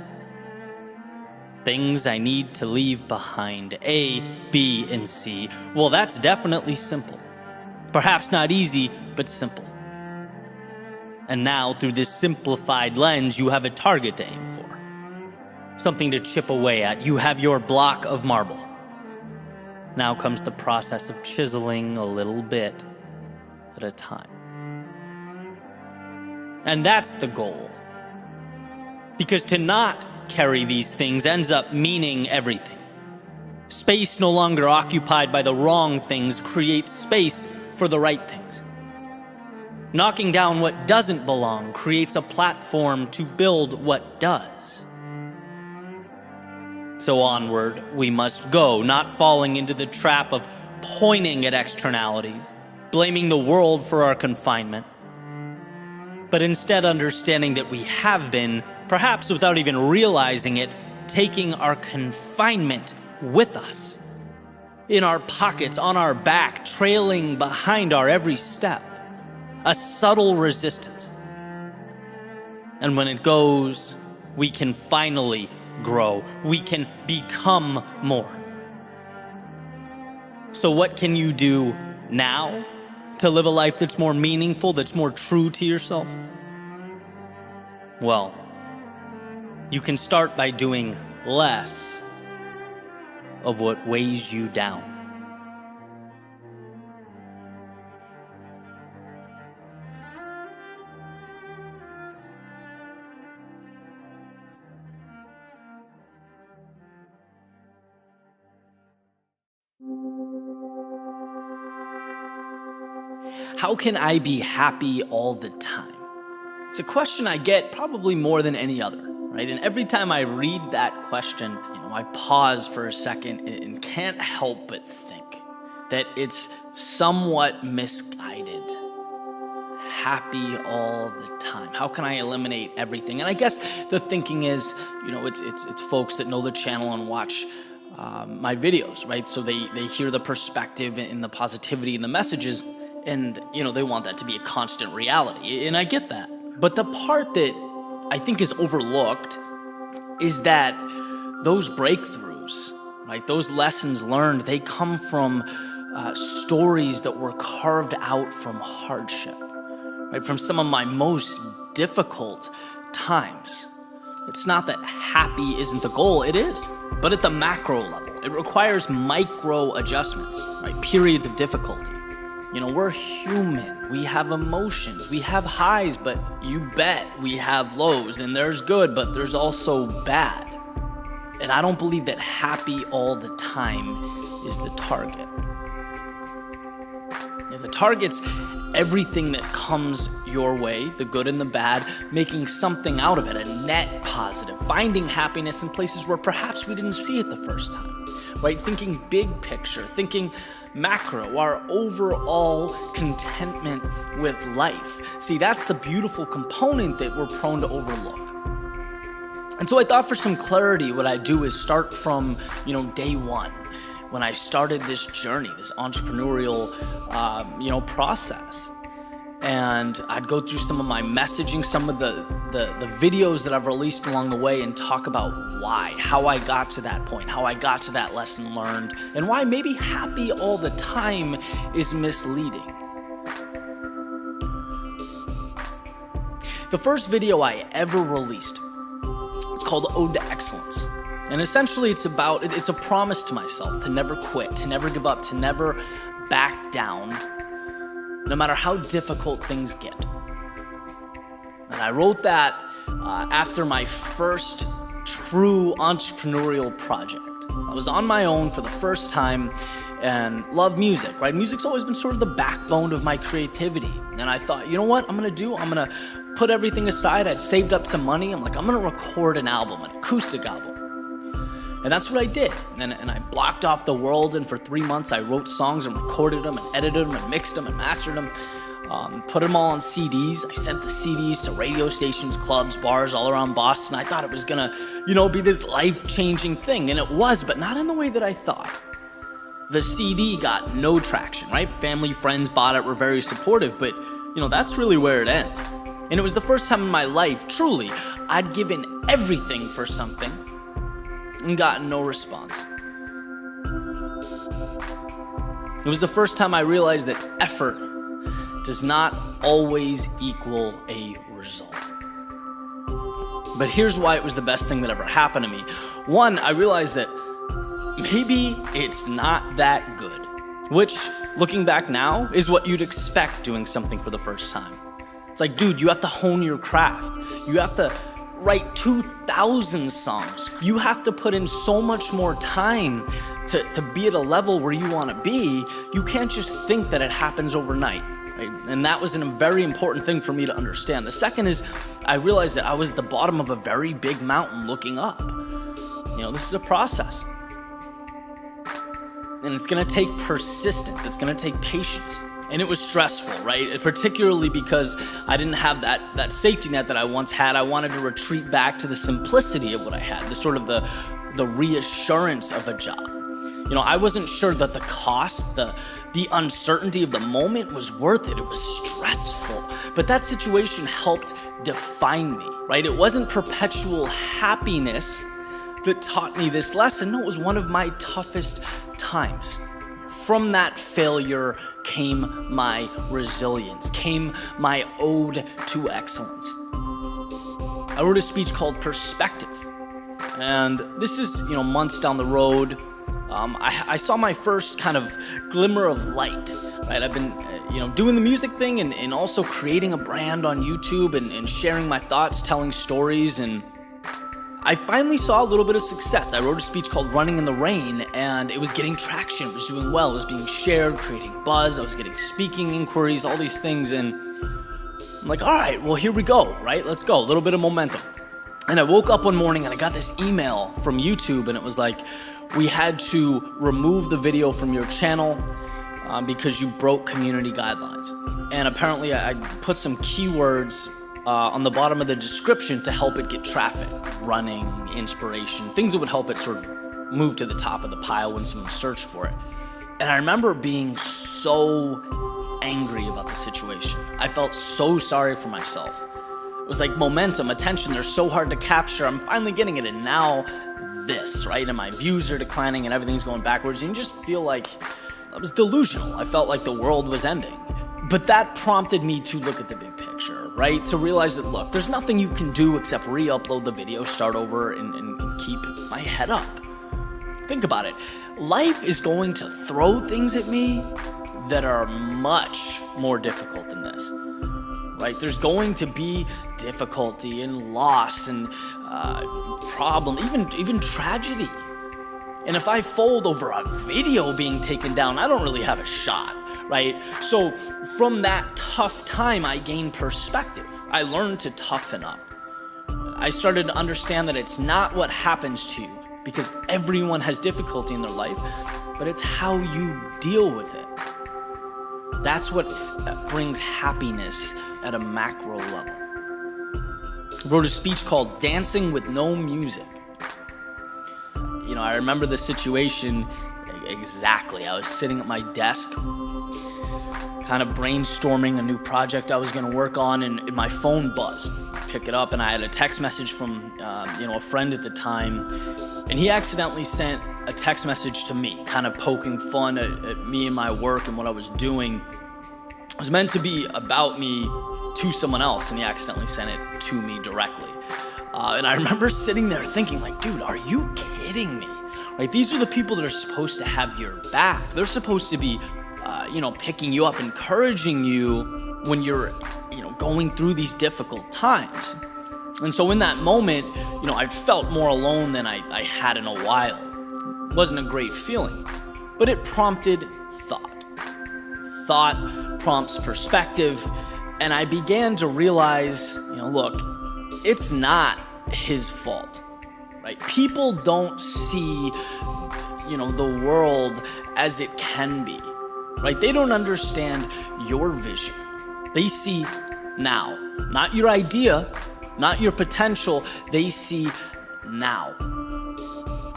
Things I need to leave behind, A, B, and C. Well, that's definitely simple. Perhaps not easy, but simple. And now, through this simplified lens, you have a target to aim for. Something to chip away at. You have your block of marble. Now comes the process of chiseling a little bit at a time. And that's the goal. Because to not carry these things ends up meaning everything. Space no longer occupied by the wrong things creates space for the right things. Knocking down what doesn't belong creates a platform to build what does. So onward we must go, not falling into the trap of pointing at externalities, blaming the world for our confinement, but instead understanding that we have been, perhaps without even realizing it, taking our confinement with us, in our pockets, on our back, trailing behind our every step, a subtle resistance. And when it goes, we can finally grow. We can become more. So what can you do now to live a life that's more meaningful, that's more true to yourself? Well, you can start by doing less of what weighs you down. How can I be happy all the time? It's a question I get probably more than any other, right? And every time I read that question, I pause for a second and can't help but think that it's somewhat misguided. Happy all the time. How can I eliminate everything? And I guess the thinking is, it's folks that know the channel and watch my videos, right? So they hear the perspective and the positivity and the messages, and they want that to be a constant reality. And I get that. But the part that I think is overlooked is that those breakthroughs, right? Those lessons learned, they come from stories that were carved out from hardship, right? From some of my most difficult times. It's not that happy isn't the goal, it is. But at the macro level, it requires micro adjustments, right? Periods of difficulty. We're human. We have emotions. We have highs, but you bet we have lows. And there's good, but there's also bad. And I don't believe that happy all the time is the target. The target's everything that comes your way, the good and the bad, making something out of it, a net positive, finding happiness in places where perhaps we didn't see it the first time, right? Thinking big picture, thinking macro, our overall contentment with life. See, that's the beautiful component that we're prone to overlook. And so I thought for some clarity, what I do is start from, day one, when I started this journey, this entrepreneurial, process. And I'd go through some of my messaging, some of the videos that I've released along the way, and talk about why, how I got to that point, how I got to that lesson learned, and why maybe happy all the time is misleading. The first video I ever released, it's called Ode to Excellence. And essentially it's a promise to myself to never quit, to never give up, to never back down, no matter how difficult things get. And I wrote that after my first true entrepreneurial project. I was on my own for the first time and love music, right? Music's always been sort of the backbone of my creativity. And I thought, you know what I'm gonna put everything aside. I'd saved up some money. I'm gonna record an album, an acoustic album. And that's what I did. And I blocked off the world, and for 3 months I wrote songs and recorded them and edited them and mixed them and mastered them, put them all on CDs. I sent the CDs to radio stations, clubs, bars all around Boston. I thought it was gonna, be this life-changing thing, and it was, but not in the way that I thought. The CD got no traction, right? Family, friends bought it, were very supportive, but that's really where it ends. And it was the first time in my life, truly, I'd given everything for something and gotten no response. It was the first time I realized that effort does not always equal a result. But here's why it was the best thing that ever happened to me. One, I realized that maybe it's not that good, which, looking back now, is what you'd expect doing something for the first time. It's like, dude, you have to hone your craft. You have to write 2,000 songs. You have to put in so much more time to be at a level where you want to be. You can't just think that it happens overnight, right? And that was a very important thing for me to understand. The second is I realized that I was at the bottom of a very big mountain looking up. This is a process. And it's going to take persistence. It's going to take patience. And it was stressful, right? Particularly because I didn't have that safety net that I once had. I wanted to retreat back to the simplicity of what I had, the sort of the reassurance of a job. I wasn't sure that the cost, the uncertainty of the moment was worth it. It was stressful. But that situation helped define me, right? It wasn't perpetual happiness that taught me this lesson. No, it was one of my toughest times. From that failure came my resilience, came my ode to excellence. I wrote a speech called Perspective. And this is, months down the road. I saw my first kind of glimmer of light, right? I've been, doing the music thing and also creating a brand on YouTube and sharing my thoughts, telling stories. And I finally saw a little bit of success. I wrote a speech called Running in the Rain, and it was getting traction. It was doing well. It was being shared, creating buzz. I was getting speaking inquiries, all these things. And I'm like, all right, well, here we go, right? Let's go. A little bit of momentum. And I woke up one morning and I got this email from YouTube, and it was like, we had to remove the video from your channel because you broke community guidelines. And apparently I put some keywords on the bottom of the description to help it get traffic, running, inspiration, things that would help it sort of move to the top of the pile when someone searched for it. And I remember being so angry about the situation. I felt so sorry for myself. It was like momentum, attention, they're so hard to capture. I'm finally getting it, and now this, right? And my views are declining and everything's going backwards. And you just feel like I was delusional. I felt like the world was ending. But that prompted me to look at the big picture, right? To realize that, look, there's nothing you can do except re-upload the video, start over, and keep my head up. Think about it. Life is going to throw things at me that are much more difficult than this, right? There's going to be difficulty and loss and problem, even tragedy. And if I fold over a video being taken down, I don't really have a shot, right? So from that tough time, I gained perspective. I learned to toughen up. I started to understand that it's not what happens to you, because everyone has difficulty in their life, but it's how you deal with it. That's what brings happiness at a macro level. I wrote a speech called Dancing with No Music. I remember the situation exactly. I was sitting at my desk, kind of brainstorming a new project I was going to work on, and my phone buzzed. I pick it up, and I had a text message from a friend at the time, and he accidentally sent a text message to me, kind of poking fun at me and my work and what I was doing. It was meant to be about me to someone else, and he accidentally sent it to me directly. And I remember sitting there thinking, like, dude, are you kidding me? Right? These are the people that are supposed to have your back. They're supposed to be, picking you up, encouraging you when you're, going through these difficult times. And so in that moment, I felt more alone than I had in a while. It wasn't a great feeling, but it prompted thought. Thought prompts perspective, and I began to realize, look, it's not his fault, right? People don't see, the world as it can be, right? They don't understand your vision. They see now, not your idea, not your potential. They see now.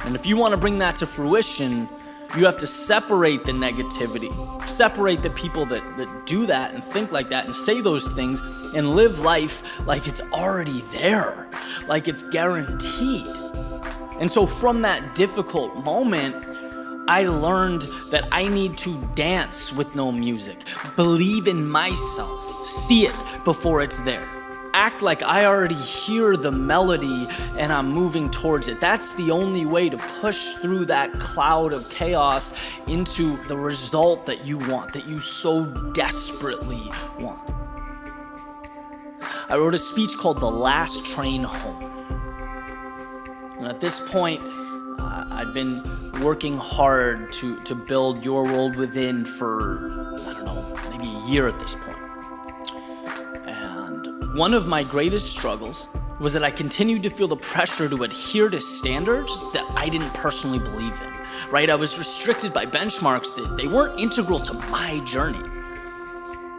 And if you want to bring that to fruition, you have to separate the negativity, separate the people that do that and think like that and say those things and live life like it's already there, like it's guaranteed. And so from that difficult moment, I learned that I need to dance with no music, believe in myself, see it before it's there. Act like I already hear the melody and I'm moving towards it. That's the only way to push through that cloud of chaos into the result that you want, that you so desperately want. I wrote a speech called The Last Train Home. And at this point, I'd been working hard to build Your World Within for, I don't know, maybe a year at this point. And one of my greatest struggles was that I continued to feel the pressure to adhere to standards that I didn't personally believe in, right? I was restricted by benchmarks that they weren't integral to my journey.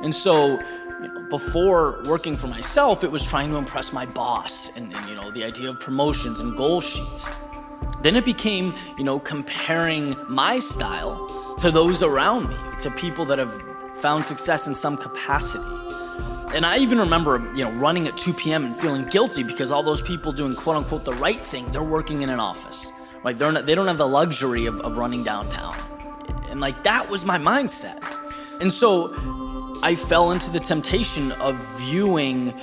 And so, before working for myself, it was trying to impress my boss and the idea of promotions and goal sheets. Then it became, comparing my style to those around me, to people that have found success in some capacity. And I even remember, running at 2 p.m. and feeling guilty because all those people doing quote unquote the right thing, they're working in an office. Like they don't have the luxury of running downtown. And that was my mindset. And so I fell into the temptation of viewing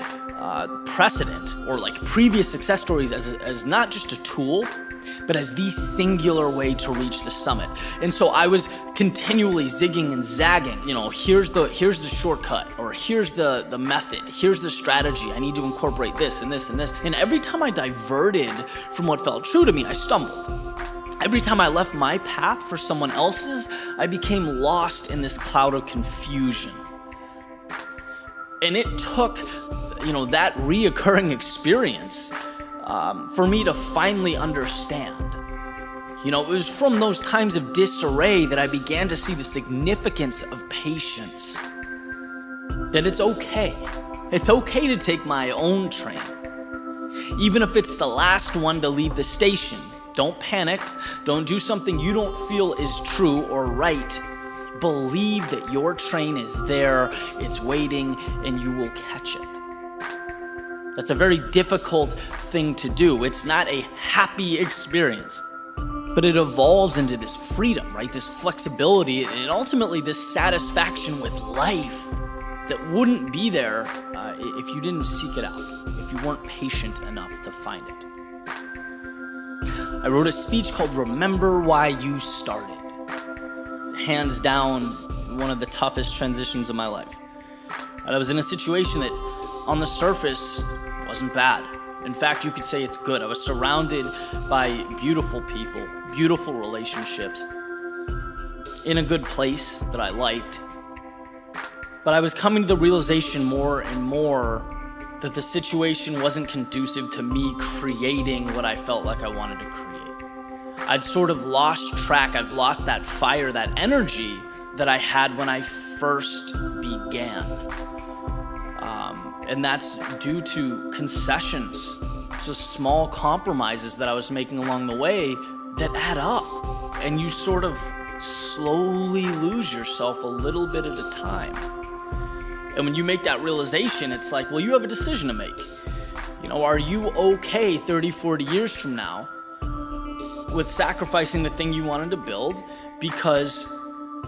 precedent or previous success stories as not just a tool, but as the singular way to reach the summit. And so I was continually zigging and zagging, here's the shortcut, or here's the method, here's the strategy, I need to incorporate this and this and this. And every time I diverted from what felt true to me, I stumbled. Every time I left my path for someone else's, I became lost in this cloud of confusion. And it took, that reoccurring experience for me to finally understand. It was from those times of disarray that I began to see the significance of patience. That it's okay. It's okay to take my own train. Even if it's the last one to leave the station. Don't panic. Don't do something you don't feel is true or right. Believe that your train is there, it's waiting, and you will catch it. That's a very difficult thing to do. It's not a happy experience, but it evolves into this freedom, right? This flexibility, and ultimately this satisfaction with life that wouldn't be there if you didn't seek it out, if you weren't patient enough to find it. I wrote a speech called Remember Why You Started. Hands down, one of the toughest transitions of my life. And I was in a situation that, on the surface, wasn't bad. In fact, you could say it's good. I was surrounded by beautiful people, beautiful relationships, in a good place that I liked. But I was coming to the realization more and more that the situation wasn't conducive to me creating what I felt like I wanted to create. I'd sort of lost track. I've lost that fire, that energy that I had when I first began. And that's due to concessions, to small compromises that I was making along the way that add up. And you sort of slowly lose yourself a little bit at a time. And when you make that realization, it's like, well, you have a decision to make. Are you okay 30, 40 years from now with sacrificing the thing you wanted to build because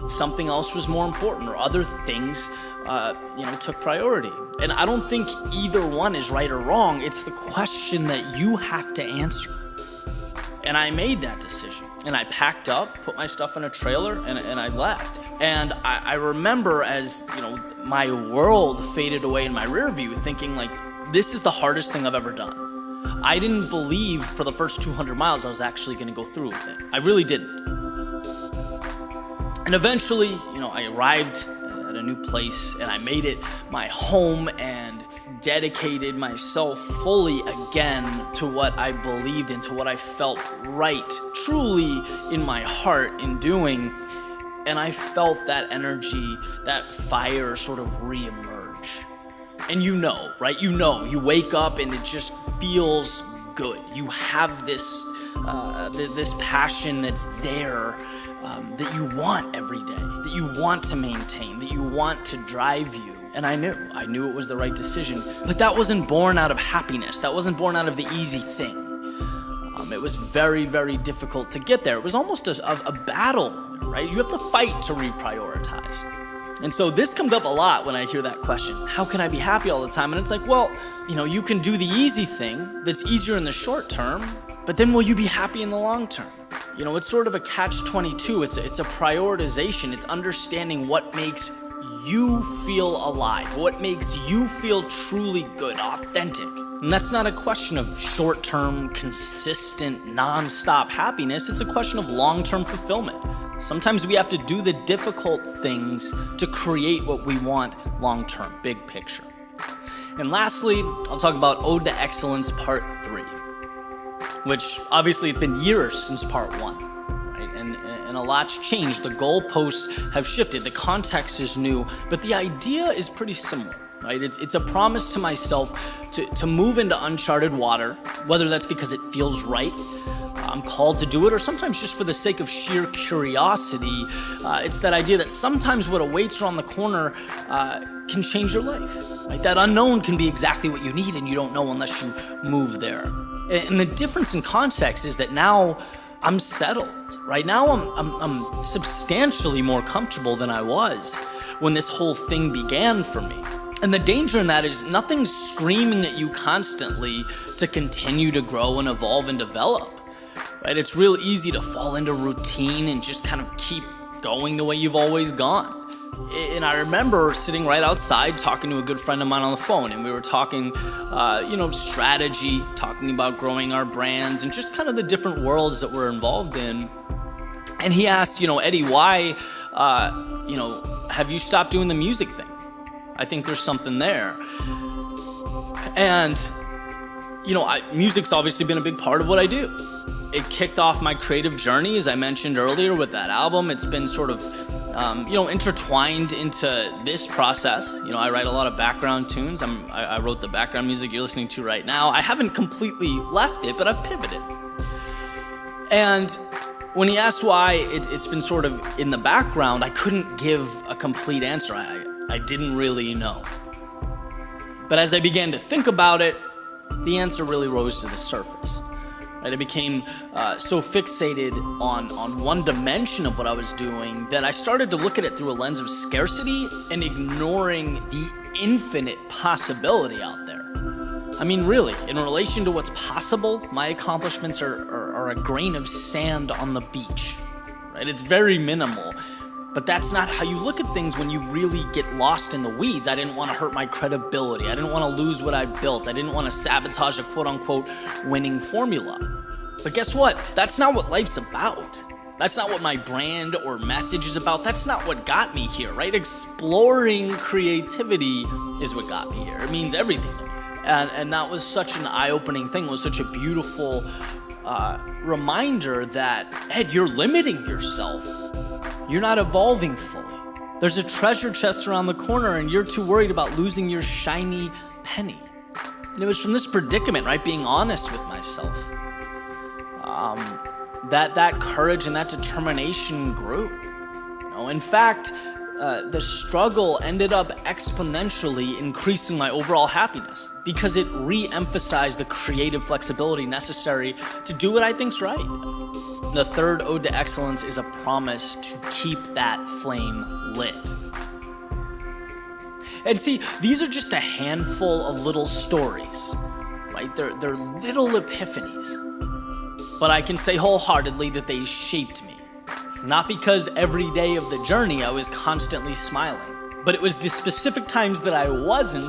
something else was more important or other things, took priority? And I don't think either one is right or wrong. It's the question that you have to answer. And I made that decision. And I packed up, put my stuff in a trailer, and I left. And I remember as, my world faded away in my rear view, thinking this is the hardest thing I've ever done. I didn't believe for the first 200 miles I was actually going to go through with it. I really didn't. And eventually, I arrived at a new place and I made it my home and dedicated myself fully again to what I believed in, to what I felt right, truly in my heart in doing. And I felt that energy, that fire sort of reemerge. And right? You wake up and it just feels good. You have this passion that's there, that you want every day, that you want to maintain, that you want to drive you. And I knew it was the right decision. But that wasn't born out of happiness. That wasn't born out of the easy thing. It was very, very difficult to get there. It was almost a battle, right? You have to fight to reprioritize. And so this comes up a lot when I hear that question. How can I be happy all the time? And it's like, well, you can do the easy thing that's easier in the short term, but then will you be happy in the long term? It's sort of a catch-22. It's a prioritization. It's understanding what makes you feel alive, what makes you feel truly good, authentic. And that's not a question of short-term, consistent, non-stop happiness. It's a question of long-term fulfillment. Sometimes we have to do the difficult things to create what we want long-term, big picture. And lastly, I'll talk about Ode to Excellence Part 3, which obviously it's been years since Part 1. And a lot's changed. The goalposts have shifted. The context is new, but the idea is pretty similar, right? It's a promise to myself to move into uncharted water, whether that's because it feels right, I'm called to do it, or sometimes just for the sake of sheer curiosity. It's that idea that sometimes what awaits around the corner can change your life, right? That unknown can be exactly what you need, and you don't know unless you move there. And the difference in context is that now I'm settled. Right now, I'm substantially more comfortable than I was when this whole thing began for me. And the danger in that is nothing's screaming at you constantly to continue to grow and evolve and develop. Right? It's real easy to fall into routine and just kind of keep going the way you've always gone. And I remember sitting right outside talking to a good friend of mine on the phone, and we were talking, strategy, talking about growing our brands and just kind of the different worlds that we're involved in. And he asked, Eddie, why, have you stopped doing the music thing? I think there's something there. And, music's obviously been a big part of what I do. It kicked off my creative journey, as I mentioned earlier, with that album. It's been sort of intertwined into this process. I write a lot of background tunes. I wrote the background music you're listening to right now. I haven't completely left it, but I've pivoted. And when he asked why it's been sort of in the background, I couldn't give a complete answer. I didn't really know. But as I began to think about it, the answer really rose to the surface. I became so fixated on one dimension of what I was doing that I started to look at it through a lens of scarcity and ignoring the infinite possibility out there. I mean, really, in relation to what's possible, my accomplishments are a grain of sand on the beach, right? It's very minimal. But that's not how you look at things when you really get lost in the weeds. I didn't want to hurt my credibility. I didn't want to lose what I built. I didn't want to sabotage a quote-unquote winning formula. But guess what? That's not what life's about. That's not what my brand or message is about. That's not what got me here, right? Exploring creativity is what got me here. It means everything to me. And that was such an eye-opening thing. It was such a beautiful reminder that, Ed, you're limiting yourself. You're not evolving fully. There's a treasure chest around the corner and you're too worried about losing your shiny penny. And it was from this predicament, right, being honest with myself, that courage and that determination grew. In fact, the struggle ended up exponentially increasing my overall happiness because it re-emphasized the creative flexibility necessary to do what I think's right. The third Ode to Excellence is a promise to keep that flame lit. And see, these are just a handful of little stories, right? They're little epiphanies. But I can say wholeheartedly that they shaped me. Not because every day of the journey I was constantly smiling, but it was the specific times that I wasn't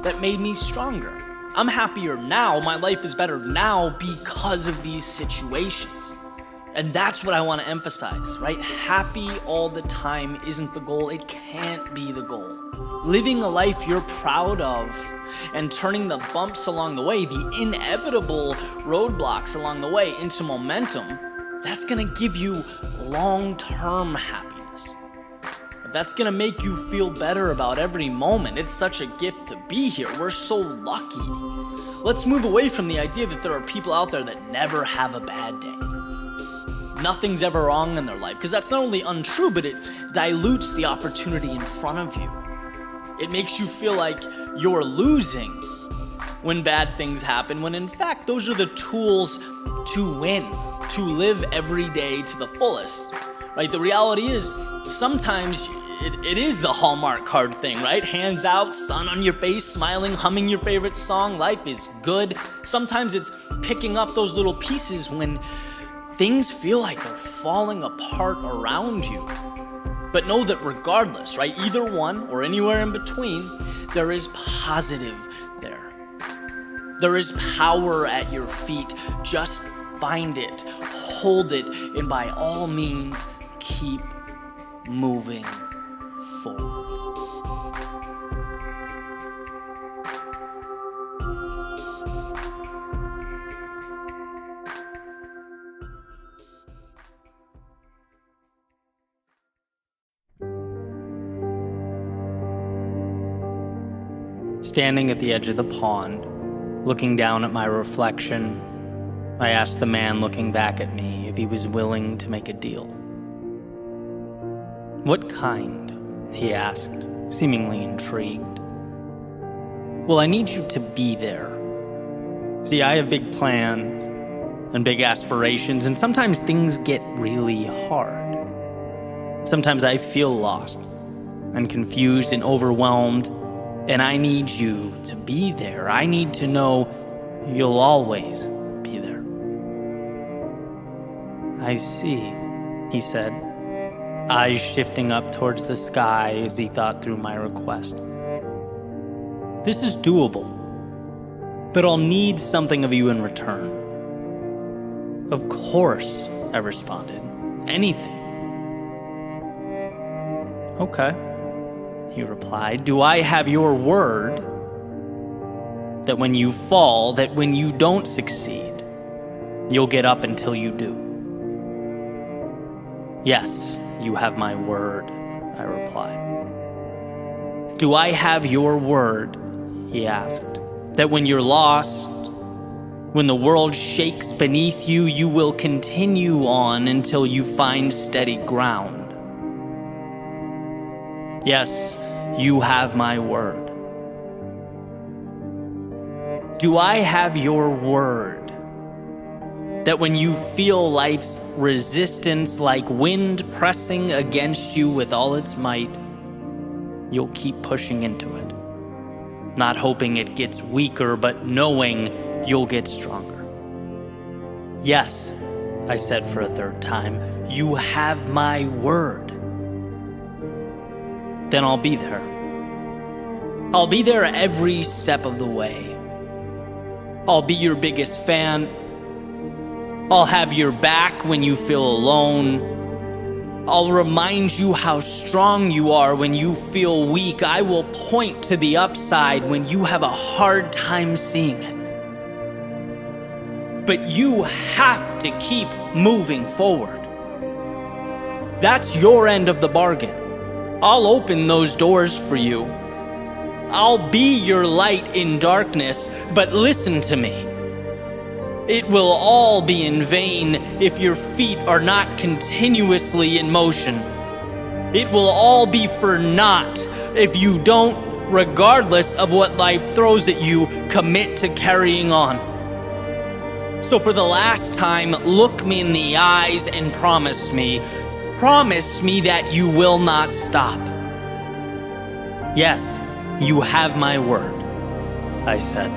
that made me stronger. I'm happier now, my life is better now because of these situations. And that's what I want to emphasize, right? Happy all the time isn't the goal. It can't be the goal. Living a life you're proud of and turning the bumps along the way, the inevitable roadblocks along the way into momentum, that's going to give you long-term happiness. That's going to make you feel better about every moment. It's such a gift to be here. We're so lucky. Let's move away from the idea that there are people out there that never have a bad day. Nothing's ever wrong in their life, because that's not only untrue, but it dilutes the opportunity in front of you. It makes you feel like you're losing when bad things happen, when in fact those are the tools to win, to live every day to the fullest, right? The reality is sometimes it is the Hallmark card thing, right? Hands out, sun on your face, smiling, humming your favorite song. Life is good. Sometimes it's picking up those little pieces when things feel like they're falling apart around you. But know that regardless, right, either one or anywhere in between, there is positive there. There is power at your feet. Just find it, hold it, and by all means, keep moving forward. Standing at the edge of the pond, looking down at my reflection, I asked the man looking back at me if he was willing to make a deal. "What kind?" he asked, seemingly intrigued. "Well, I need you to be there. See, I have big plans and big aspirations, and sometimes things get really hard. Sometimes I feel lost and confused and overwhelmed, and I need you to be there. I need to know you'll always be there." "I see," he said, eyes shifting up towards the sky as he thought through my request. "This is doable, but I'll need something of you in return." "Of course," I responded. "Anything." "Okay," he replied. "Do I have your word that when you fall, that when you don't succeed, you'll get up until you do?" "Yes, you have my word," I replied. "Do I have your word," he asked, "that when you're lost, when the world shakes beneath you, you will continue on until you find steady ground?" "Yes, you have my word." "Do I have your word that when you feel life's resistance like wind pressing against you with all its might, you'll keep pushing into it, not hoping it gets weaker, but knowing you'll get stronger?" "Yes," I said for a third time, "you have my word." "Then I'll be there. I'll be there every step of the way. I'll be your biggest fan. I'll have your back when you feel alone. I'll remind you how strong you are when you feel weak. I will point to the upside when you have a hard time seeing it. But you have to keep moving forward. That's your end of the bargain. I'll open those doors for you. I'll be your light in darkness, but listen to me. It will all be in vain if your feet are not continuously in motion. It will all be for naught if you don't, regardless of what life throws at you, commit to carrying on. So for the last time, look me in the eyes and promise me that you will not stop." "Yes, you have my word," I said.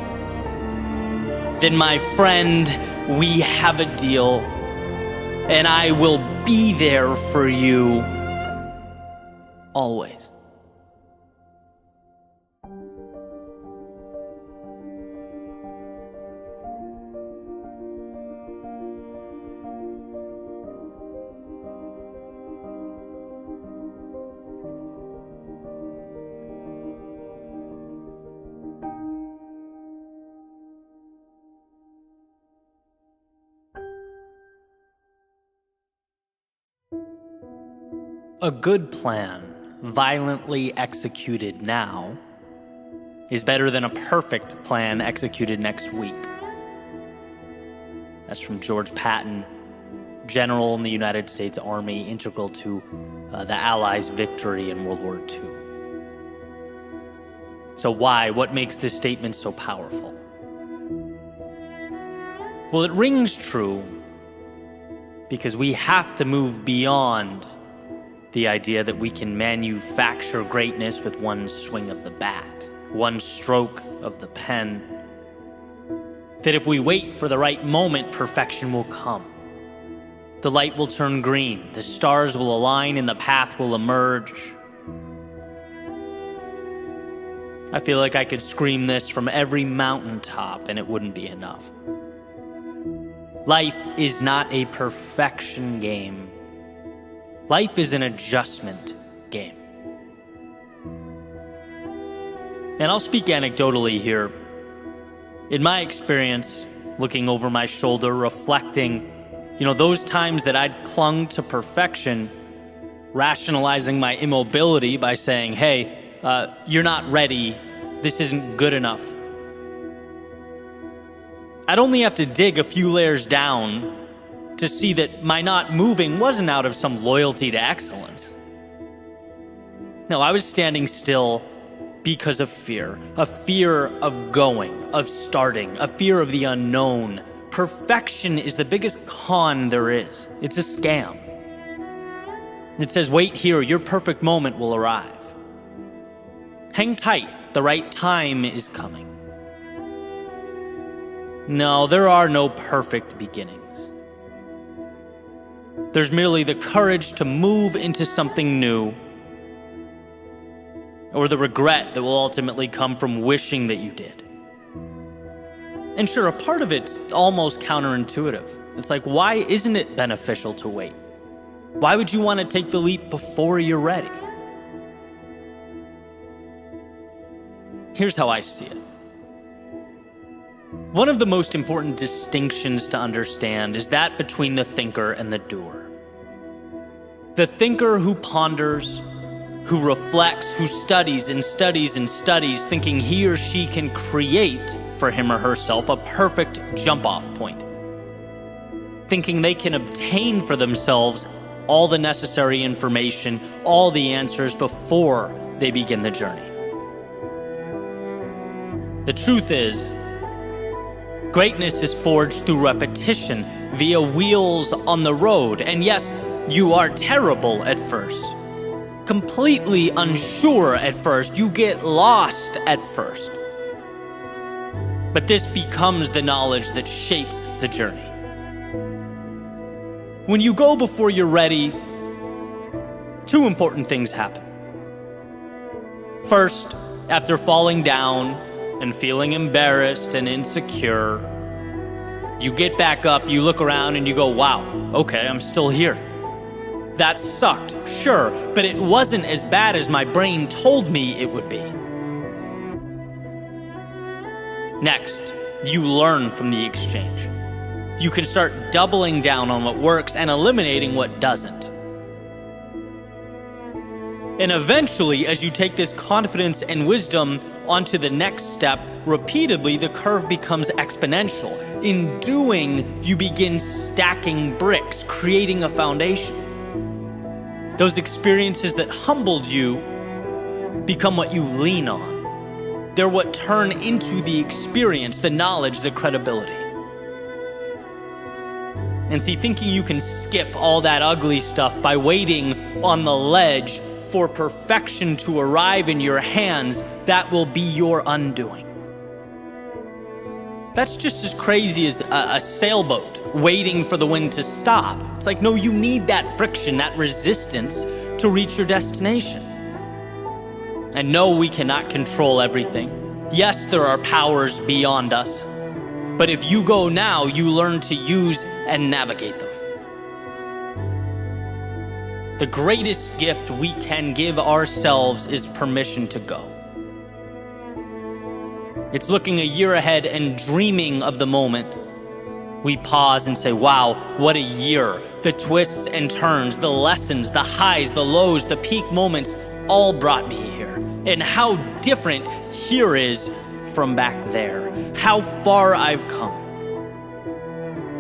"Then, my friend, we have a deal, and I will be there for you always." A good plan, violently executed now, is better than a perfect plan executed next week. That's from George Patton, general in the United States Army, integral to the Allies' victory in World War II. So why? What makes this statement so powerful? Well, it rings true because we have to move beyond the idea that we can manufacture greatness with one swing of the bat, one stroke of the pen. That if we wait for the right moment, perfection will come. The light will turn green, the stars will align, and the path will emerge. I feel like I could scream this from every mountaintop and it wouldn't be enough. Life is not a perfection game. Life is an adjustment game. And I'll speak anecdotally here. In my experience, looking over my shoulder, reflecting, those times that I'd clung to perfection, rationalizing my immobility by saying, hey, you're not ready, this isn't good enough. I'd only have to dig a few layers down to see that my not moving wasn't out of some loyalty to excellence. No, I was standing still because of fear. A fear of going, of starting, a fear of the unknown. Perfection is the biggest con there is. It's a scam. It says, wait here, your perfect moment will arrive. Hang tight, the right time is coming. No, there are no perfect beginnings. There's merely the courage to move into something new, or the regret that will ultimately come from wishing that you did. And sure, a part of it's almost counterintuitive. It's like, why isn't it beneficial to wait? Why would you want to take the leap before you're ready? Here's how I see it. One of the most important distinctions to understand is that between the thinker and the doer. The thinker who ponders, who reflects, who studies and studies and studies, thinking he or she can create for him or herself a perfect jump-off point. Thinking they can obtain for themselves all the necessary information, all the answers before they begin the journey. The truth is, greatness is forged through repetition via wheels on the road. And yes, you are terrible at first. Completely unsure at first. You get lost at first. But this becomes the knowledge that shapes the journey. When you go before you're ready, two important things happen. First, after falling down and feeling embarrassed and insecure, you get back up, you look around and you go, wow, okay, I'm still here. That sucked, sure, but it wasn't as bad as my brain told me it would be. Next, you learn from the exchange. You can start doubling down on what works and eliminating what doesn't. And eventually, as you take this confidence and wisdom onto the next step, repeatedly, the curve becomes exponential. In doing, you begin stacking bricks, creating a foundation. Those experiences that humbled you become what you lean on. They're what turn into the experience, the knowledge, the credibility. And see, thinking you can skip all that ugly stuff by waiting on the ledge for perfection to arrive in your hands, that will be your undoing. That's just as crazy as a sailboat waiting for the wind to stop. It's like, no, you need that friction, that resistance to reach your destination. And no, we cannot control everything. Yes, there are powers beyond us. But if you go now, you learn to use and navigate them. The greatest gift we can give ourselves is permission to go. It's looking a year ahead and dreaming of the moment. We pause and say, wow, what a year. The twists and turns, the lessons, the highs, the lows, the peak moments all brought me here. And how different here is from back there. How far I've come.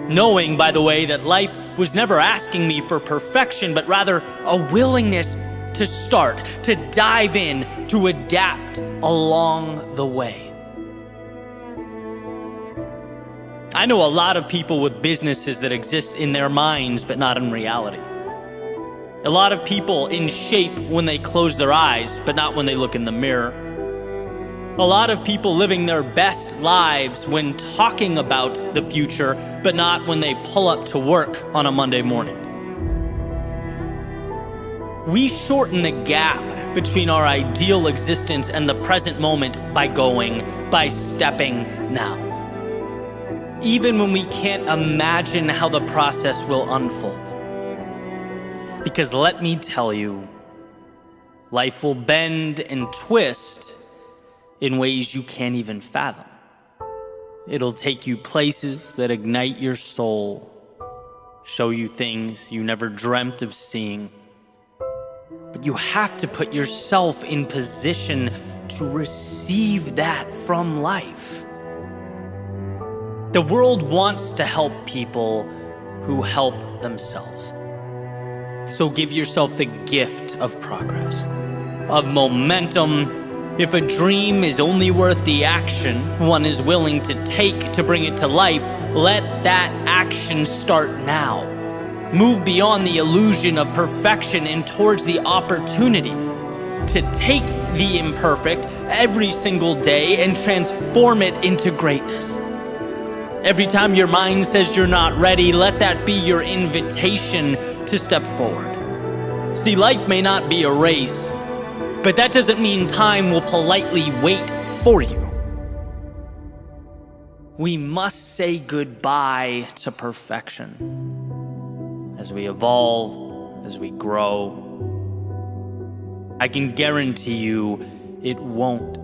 Knowing, by the way, that life was never asking me for perfection, but rather a willingness to start, to dive in, to adapt along the way. I know a lot of people with businesses that exist in their minds, but not in reality. A lot of people in shape when they close their eyes, but not when they look in the mirror. A lot of people living their best lives when talking about the future, but not when they pull up to work on a Monday morning. We shorten the gap between our ideal existence and the present moment by stepping now. Even when we can't imagine how the process will unfold. Because let me tell you, life will bend and twist in ways you can't even fathom. It'll take you places that ignite your soul, show you things you never dreamt of seeing. But you have to put yourself in position to receive that from life. The world wants to help people who help themselves. So give yourself the gift of progress, of momentum. If a dream is only worth the action one is willing to take to bring it to life, let that action start now. Move beyond the illusion of perfection and towards the opportunity to take the imperfect every single day and transform it into greatness. Every time your mind says you're not ready, let that be your invitation to step forward. See, life may not be a race, but that doesn't mean time will politely wait for you. We must say goodbye to perfection. As we evolve, as we grow, I can guarantee you it won't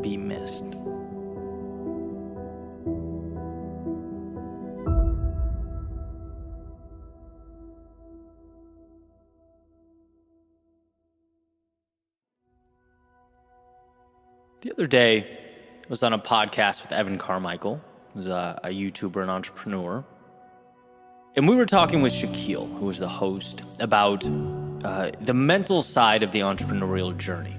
be missed. The other day, I was on a podcast with Evan Carmichael, who's a YouTuber and entrepreneur. And we were talking with Shaquille, who was the host, about the mental side of the entrepreneurial journey.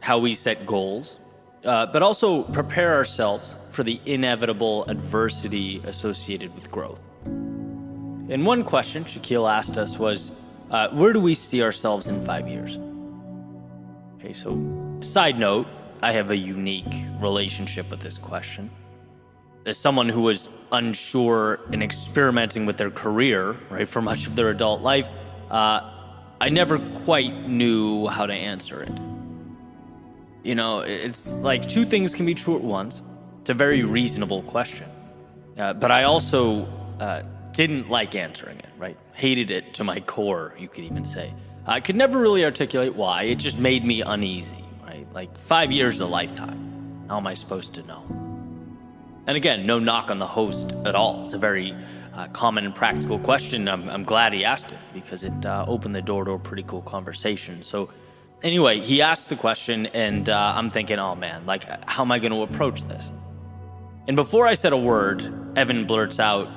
How we set goals, but also prepare ourselves for the inevitable adversity associated with growth. And one question Shaquille asked us was, where do we see ourselves in 5 years? Okay, so side note, I have a unique relationship with this question. As someone who was unsure and experimenting with their career, right, for much of their adult life, I never quite knew how to answer it. You know, it's like two things can be true at once. It's a very reasonable question. But I also didn't like answering it, right? Hated it to my core, you could even say. I could never really articulate why. It just made me uneasy, right? Like 5 years is a lifetime. How am I supposed to know? And again, no knock on the host at all. It's a very common and practical question. I'm glad he asked it because it opened the door to a pretty cool conversation. So anyway, he asked the question and I'm thinking, oh man, like how am I going to approach this? And before I said a word, Evan blurts out,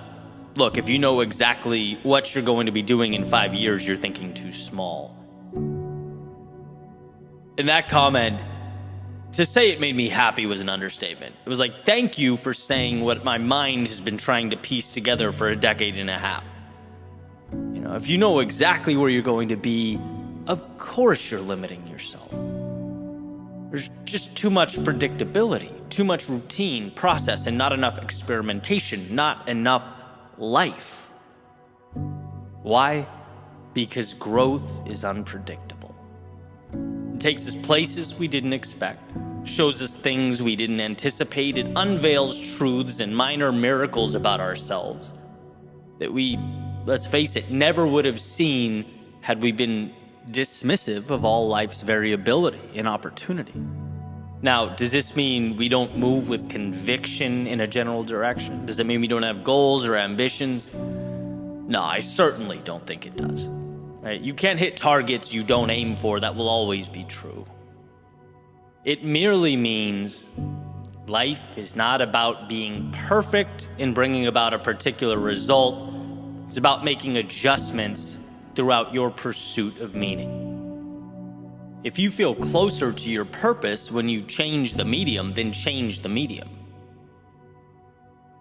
look, if you know exactly what you're going to be doing in 5 years, you're thinking too small. And that comment, to say it made me happy was an understatement. It was like, thank you for saying what my mind has been trying to piece together for a decade and a half. You know, if you know exactly where you're going to be, of course you're limiting yourself. There's just too much predictability, too much routine, process, and not enough experimentation, not enough life. Why? Because growth is unpredictable. It takes us places we didn't expect, shows us things we didn't anticipate, it unveils truths and minor miracles about ourselves that we, let's face it, never would have seen had we been dismissive of all life's variability and opportunity. Now, does this mean we don't move with conviction in a general direction? Does it mean we don't have goals or ambitions? No, I certainly don't think it does. Right? You can't hit targets you don't aim for. That will always be true. It merely means life is not about being perfect in bringing about a particular result. It's about making adjustments throughout your pursuit of meaning. If you feel closer to your purpose when you change the medium, then change the medium.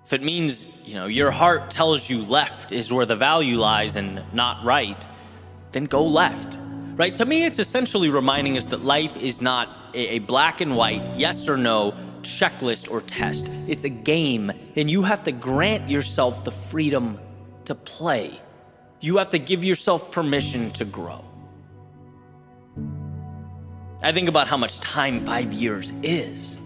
If it means, your heart tells you left is where the value lies and not right, then go left, right? To me, it's essentially reminding us that life is not a black and white, yes or no, checklist or test. It's a game, and you have to grant yourself the freedom to play. You have to give yourself permission to grow. I think about how much time 5 years is.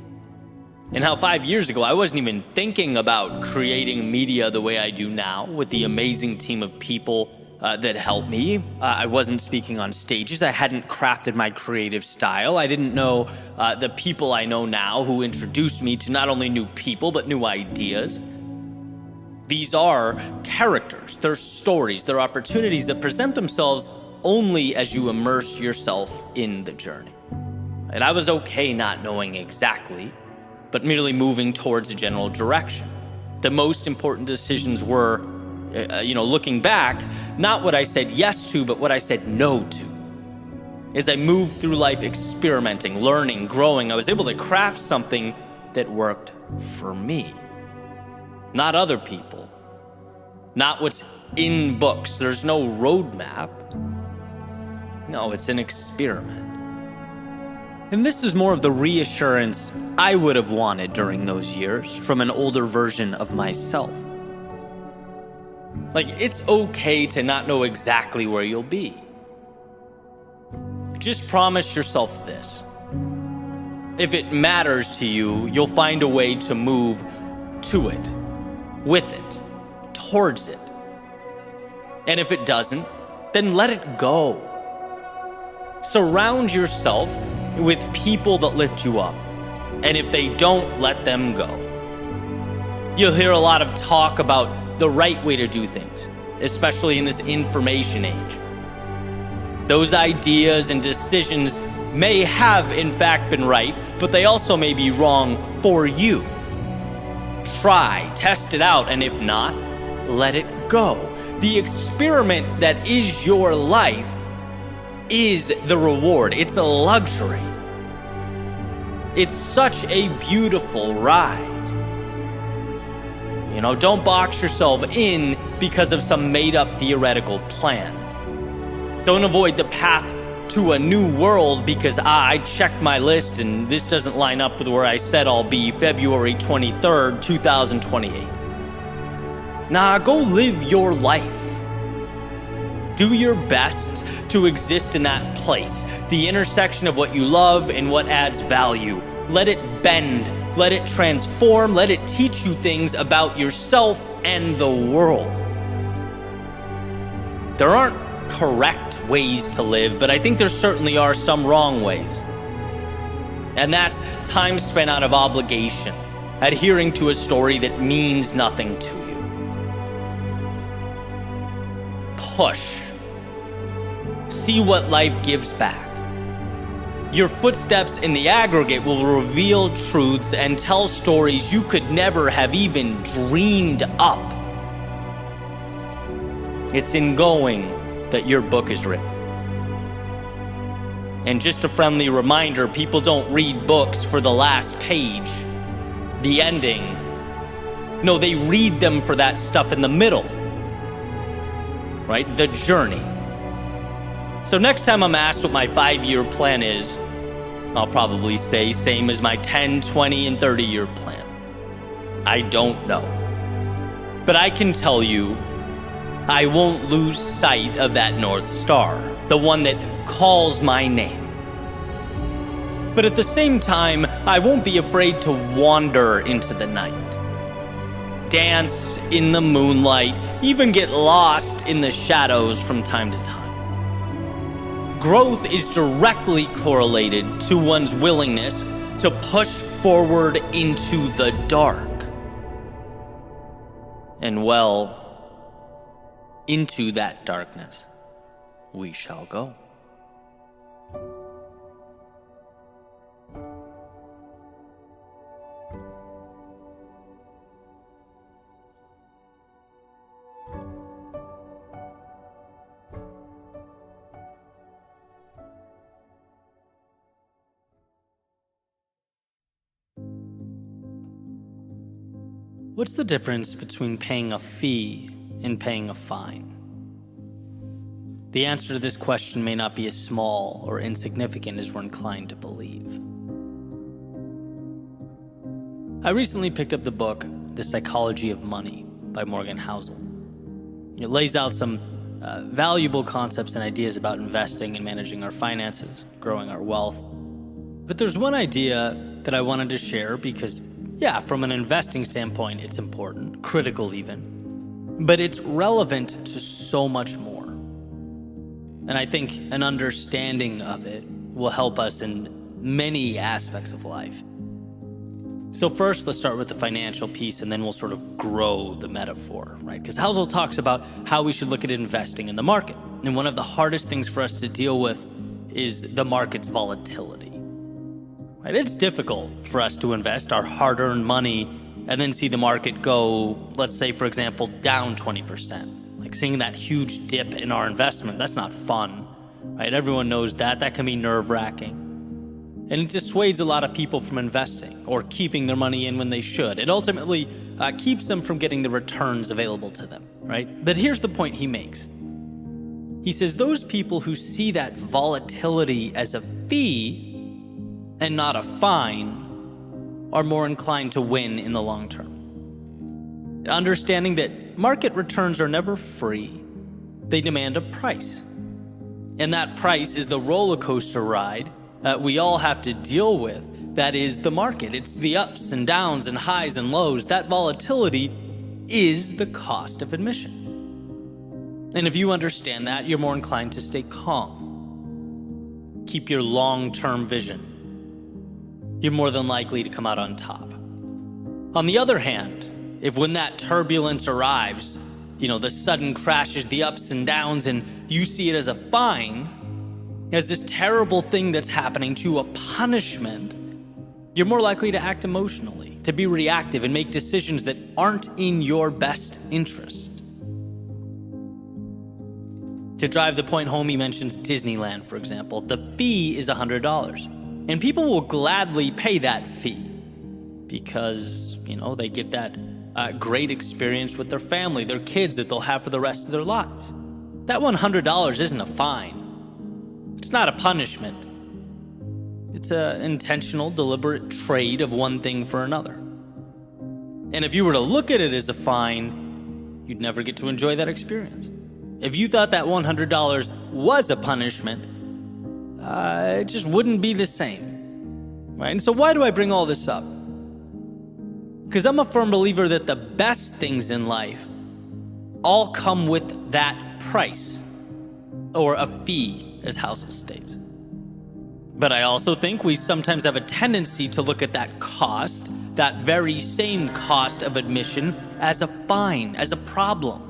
And how 5 years ago, I wasn't even thinking about creating media the way I do now with the amazing team of people that helped me. I wasn't speaking on stages. I hadn't crafted my creative style. I didn't know the people I know now who introduced me to not only new people, but new ideas. These are characters, they're stories, they're opportunities that present themselves only as you immerse yourself in the journey. And I was okay not knowing exactly, but merely moving towards a general direction. The most important decisions were, looking back, not what I said yes to, but what I said no to. As I moved through life experimenting, learning, growing, I was able to craft something that worked for me. Not other people. Not what's in books. There's no roadmap. No, it's an experiment. And this is more of the reassurance I would have wanted during those years from an older version of myself. Like, it's okay to not know exactly where you'll be. Just promise yourself this. If it matters to you, you'll find a way to move to it, with it, towards it. And if it doesn't, then let it go. Surround yourself with people that lift you up. And if they don't, let them go. You'll hear a lot of talk about the right way to do things, especially in this information age. Those ideas and decisions may have in fact been right, but they also may be wrong for you. Try, test it out, and if not, let it go. The experiment that is your life is the reward. It's a luxury. It's such a beautiful ride. Don't box yourself in because of some made-up theoretical plan. Don't avoid the path to a new world because I checked my list and this doesn't line up with where I said I'll be February 23rd, 2028. Nah, go live your life. Do your best to exist in that place, the intersection of what you love and what adds value. Let it bend, let it transform, let it teach you things about yourself and the world. There aren't correct ways to live, but I think there certainly are some wrong ways. And that's time spent out of obligation, adhering to a story that means nothing to you. Push. See what life gives back. Your footsteps in the aggregate will reveal truths and tell stories you could never have even dreamed up. It's in going that your book is written. And just a friendly reminder, people don't read books for the last page, the ending. No, they read them for that stuff in the middle, right? The journey. So next time I'm asked what my 5-year plan is, I'll probably say same as my 10, 20, and 30-year plan. I don't know. But I can tell you, I won't lose sight of that North Star, the one that calls my name. But at the same time, I won't be afraid to wander into the night. Dance in the moonlight, even get lost in the shadows from time to time. Growth is directly correlated to one's willingness to push forward into the dark. And into that darkness we shall go. What's the difference between paying a fee and paying a fine? The answer to this question may not be as small or insignificant as we're inclined to believe. I recently picked up the book, The Psychology of Money by Morgan Housel. It lays out some valuable concepts and ideas about investing and managing our finances, growing our wealth. But there's one idea that I wanted to share because, from an investing standpoint, it's important, critical even, but it's relevant to so much more. And I think an understanding of it will help us in many aspects of life. So first, let's start with the financial piece, and then we'll sort of grow the metaphor, right? Because Housel talks about how we should look at investing in the market. And one of the hardest things for us to deal with is the market's volatility, right? It's difficult for us to invest our hard-earned money and then see the market go, let's say, for example, down 20%. Like seeing that huge dip in our investment, that's not fun, right? Everyone knows that. That can be nerve-wracking. And it dissuades a lot of people from investing or keeping their money in when they should. It ultimately keeps them from getting the returns available to them, right? But here's the point he makes. He says those people who see that volatility as a fee and not a fine are more inclined to win in the long term. Understanding that market returns are never free, they demand a price. And that price is the roller coaster ride we all have to deal with. That is the market. It's the ups and downs and highs and lows. That volatility is the cost of admission. And if you understand that, you're more inclined to stay calm. Keep your long-term vision. You're more than likely to come out on top. On the other hand, if when that turbulence arrives, the sudden crashes, the ups and downs, and you see it as a fine, as this terrible thing that's happening to a punishment, you're more likely to act emotionally, to be reactive and make decisions that aren't in your best interest. To drive the point home, he mentions Disneyland, for example. The fee is $100, and people will gladly pay that fee because, they get that great experience with their family, their kids that they'll have for the rest of their lives. That $100 isn't a fine. It's not a punishment. It's an intentional, deliberate trade of one thing for another. And if you were to look at it as a fine, you'd never get to enjoy that experience. If you thought that $100 was a punishment, it just wouldn't be the same, right? And so why do I bring all this up? Because I'm a firm believer that the best things in life all come with that price, or a fee, as Housel states. But I also think we sometimes have a tendency to look at that cost, that very same cost of admission, as a fine, as a problem.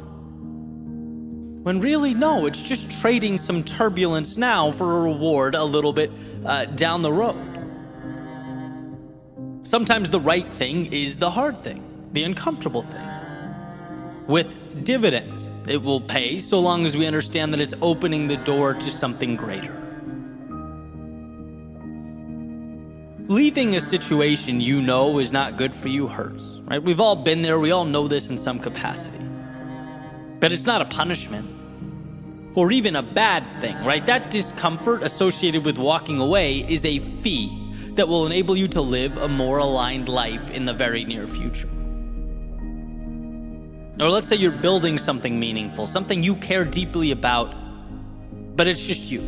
When really, no, it's just trading some turbulence now for a reward a little bit down the road. Sometimes the right thing is the hard thing, the uncomfortable thing. With dividends, it will pay so long as we understand that it's opening the door to something greater. Leaving a situation is not good for you hurts, right? We've all been there. We all know this in some capacity. But it's not a punishment or even a bad thing, right? That discomfort associated with walking away is a fee that will enable you to live a more aligned life in the very near future. Or let's say you're building something meaningful, something you care deeply about, but it's just you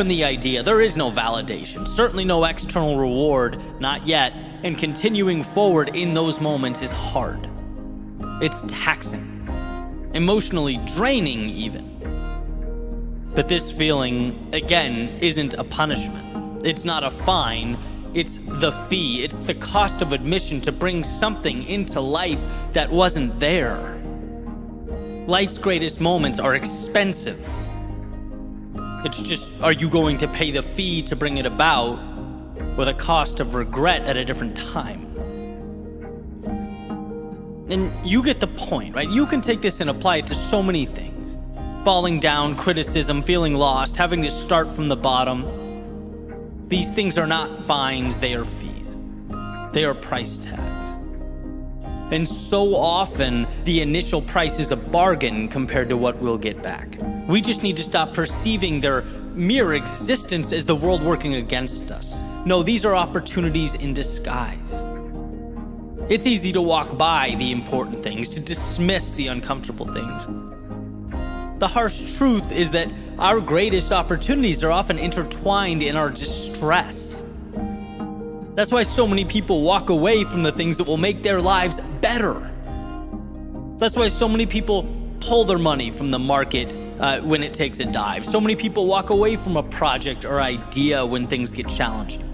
and the idea. There is no validation, certainly no external reward, not yet, and continuing forward in those moments is hard. It's taxing, emotionally draining even. But this feeling, again, isn't a punishment. It's not a fine. It's the fee. It's the cost of admission to bring something into life that wasn't there. Life's greatest moments are expensive. It's just, are you going to pay the fee to bring it about, or the cost of regret at a different time? And you get the point, right? You can take this and apply it to so many things. Falling down, criticism, feeling lost, having to start from the bottom. These things are not fines, they are fees. They are price tags. And so often, the initial price is a bargain compared to what we'll get back. We just need to stop perceiving their mere existence as the world working against us. No, these are opportunities in disguise. It's easy to walk by the important things, to dismiss the uncomfortable things. The harsh truth is that our greatest opportunities are often intertwined in our distress. That's why so many people walk away from the things that will make their lives better. That's why so many people pull their money from the market when it takes a dive. So many people walk away from a project or idea when things get challenging.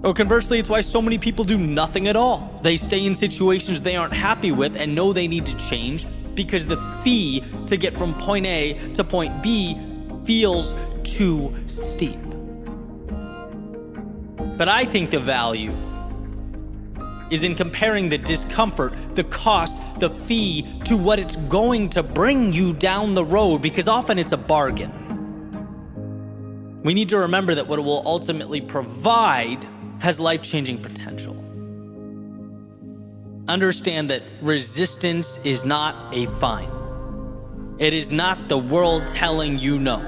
Or conversely, it's why so many people do nothing at all. They stay in situations they aren't happy with and know they need to change because the fee to get from point A to point B feels too steep. But I think the value is in comparing the discomfort, the cost, the fee to what it's going to bring you down the road, because often it's a bargain. We need to remember that what it will ultimately provide has life-changing potential. Understand that resistance is not a fine. It is not the world telling you no.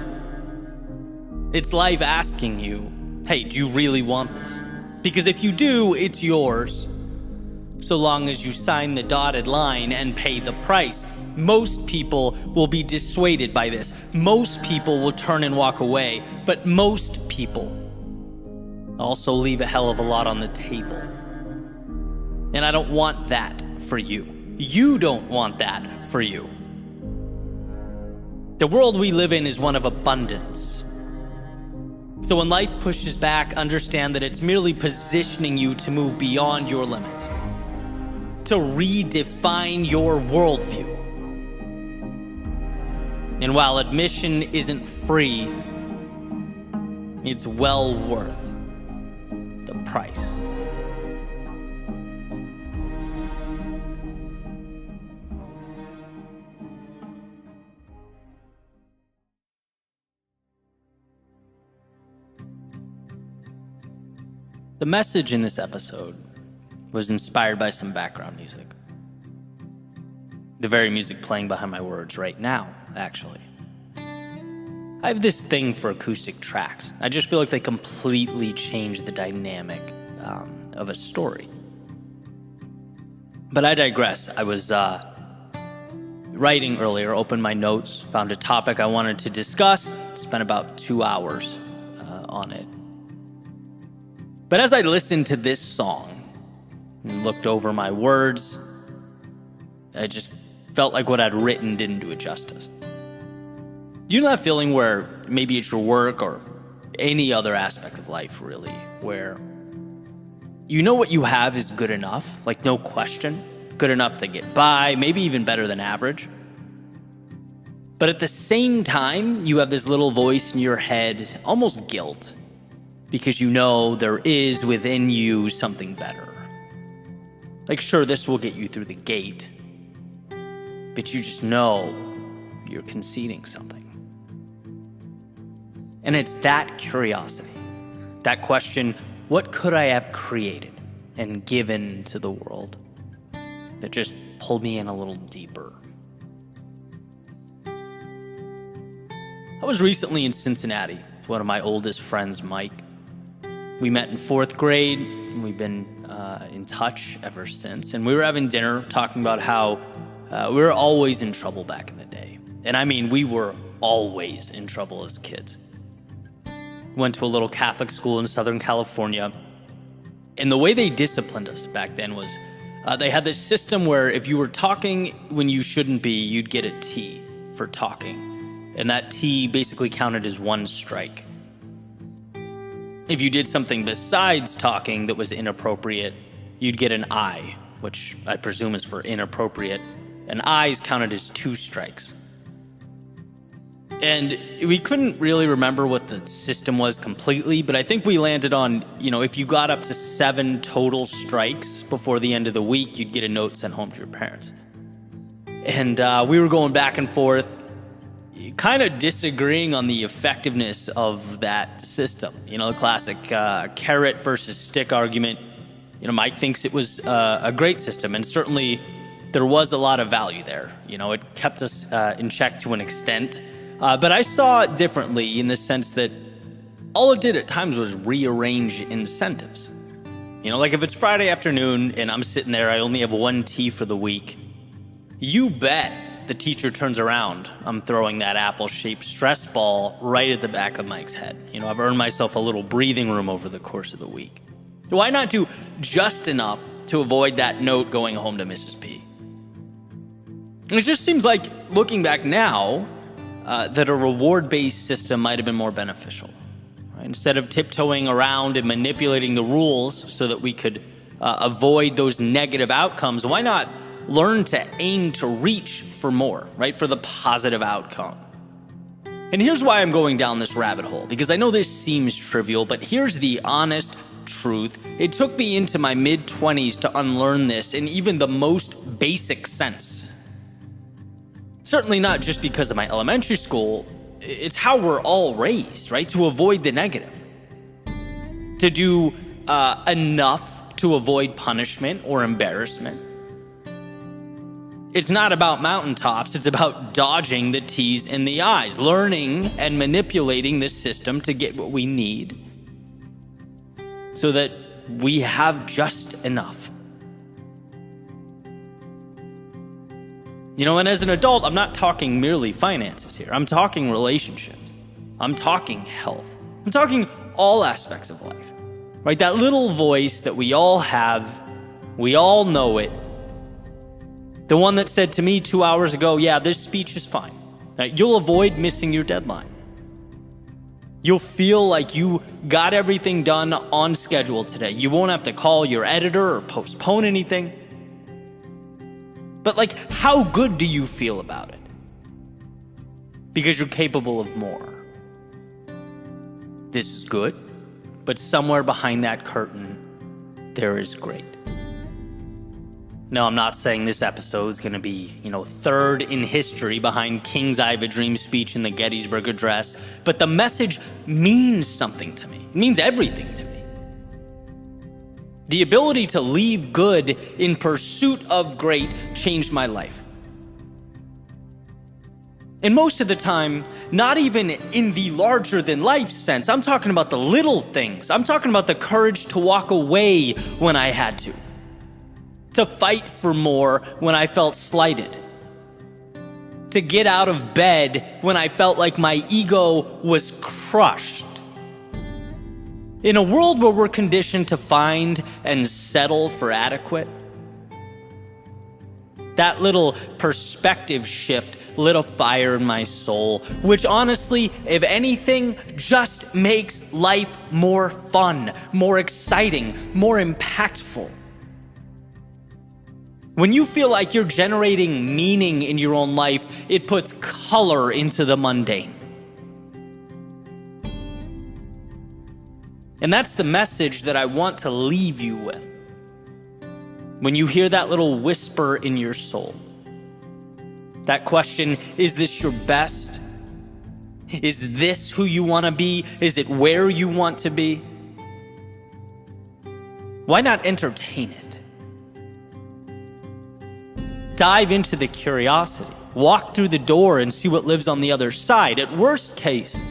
It's life asking you, hey, do you really want this? Because if you do, it's yours, so long as you sign the dotted line and pay the price. Most people will be dissuaded by this. Most people will turn and walk away, but most people also leave a hell of a lot on the table. And I don't want that for you. You don't want that for you. The world we live in is one of abundance. So when life pushes back, understand that it's merely positioning you to move beyond your limits, to redefine your worldview. And while admission isn't free, it's well worth the price. The message in this episode was inspired by some background music. The very music playing behind my words right now, actually. I have this thing for acoustic tracks. I just feel like they completely change the dynamic of a story. But I digress. I was writing earlier, opened my notes, found a topic I wanted to discuss, spent about 2 hours on it. But as I listened to this song and looked over my words, I just felt like what I'd written didn't do it justice. Do you know that feeling where maybe it's your work or any other aspect of life, really, where you know what you have is good enough, like no question, good enough to get by, maybe even better than average. But at the same time, you have this little voice in your head, almost guilt, because you know there is within you something better. Like, sure, this will get you through the gate, but you just know you're conceding something. And it's that curiosity, that question, what could I have created and given to the world, that just pulled me in a little deeper. I was recently in Cincinnati with one of my oldest friends, Mike. We met in 4th grade, and we've been in touch ever since. And we were having dinner talking about how we were always in trouble back in the day. And I mean, we were always in trouble as kids. Went to a little Catholic school in Southern California. And the way they disciplined us back then was they had this system where if you were talking when you shouldn't be, you'd get a T for talking. And that T basically counted as 1 strike. If you did something besides talking that was inappropriate, you'd get an I, which I presume is for inappropriate. And I's counted as 2 strikes. And we couldn't really remember what the system was completely, but I think we landed on, if you got up to 7 total strikes before the end of the week, you'd get a note sent home to your parents. And we were going back and forth, kind of disagreeing on the effectiveness of that system. The classic carrot versus stick argument. Mike thinks it was a great system, and certainly there was a lot of value there. It kept us in check to an extent. But I saw it differently in the sense that all it did at times was rearrange incentives. Like if it's Friday afternoon and I'm sitting there, I only have one tea for the week, you bet the teacher turns around, I'm throwing that apple-shaped stress ball right at the back of Mike's head. I've earned myself a little breathing room over the course of the week. Why not do just enough to avoid that note going home to Mrs. P? It just seems like, looking back now, that a reward-based system might have been more beneficial. Right? Instead of tiptoeing around and manipulating the rules so that we could avoid those negative outcomes, why not learn to aim to reach for more, right? For the positive outcome. And here's why I'm going down this rabbit hole, because I know this seems trivial, but here's the honest truth. It took me into my mid-20s to unlearn this in even the most basic sense. Certainly not just because of my elementary school. It's how we're all raised, right? To avoid the negative. To do enough to avoid punishment or embarrassment. It's not about mountaintops, it's about dodging the T's and the I's, learning and manipulating the system to get what we need so that we have just enough. And as an adult, I'm not talking merely finances here. I'm talking relationships. I'm talking health. I'm talking all aspects of life, right? That little voice that we all have, we all know it. The one that said to me 2 hours ago, yeah, this speech is fine. You'll avoid missing your deadline. You'll feel like you got everything done on schedule today. You won't have to call your editor or postpone anything. But how good do you feel about it? Because you're capable of more. This is good, but somewhere behind that curtain, there is great. No, I'm not saying this episode is going to be, third in history behind King's I Have a Dream speech in the Gettysburg Address, but the message means something to me. It means everything to me. The ability to leave good in pursuit of great changed my life. And most of the time, not even in the larger-than-life sense. I'm talking about the little things. I'm talking about the courage to walk away when I had to fight for more when I felt slighted, to get out of bed when I felt like my ego was crushed. In a world where we're conditioned to find and settle for adequate, that little perspective shift lit a fire in my soul, which honestly, if anything, just makes life more fun, more exciting, more impactful. When you feel like you're generating meaning in your own life, it puts color into the mundane. And that's the message that I want to leave you with. When you hear that little whisper in your soul, that question, is this your best? Is this who you want to be? Is it where you want to be? Why not entertain it? Dive into the curiosity. Walk through the door and see what lives on the other side. At worst case,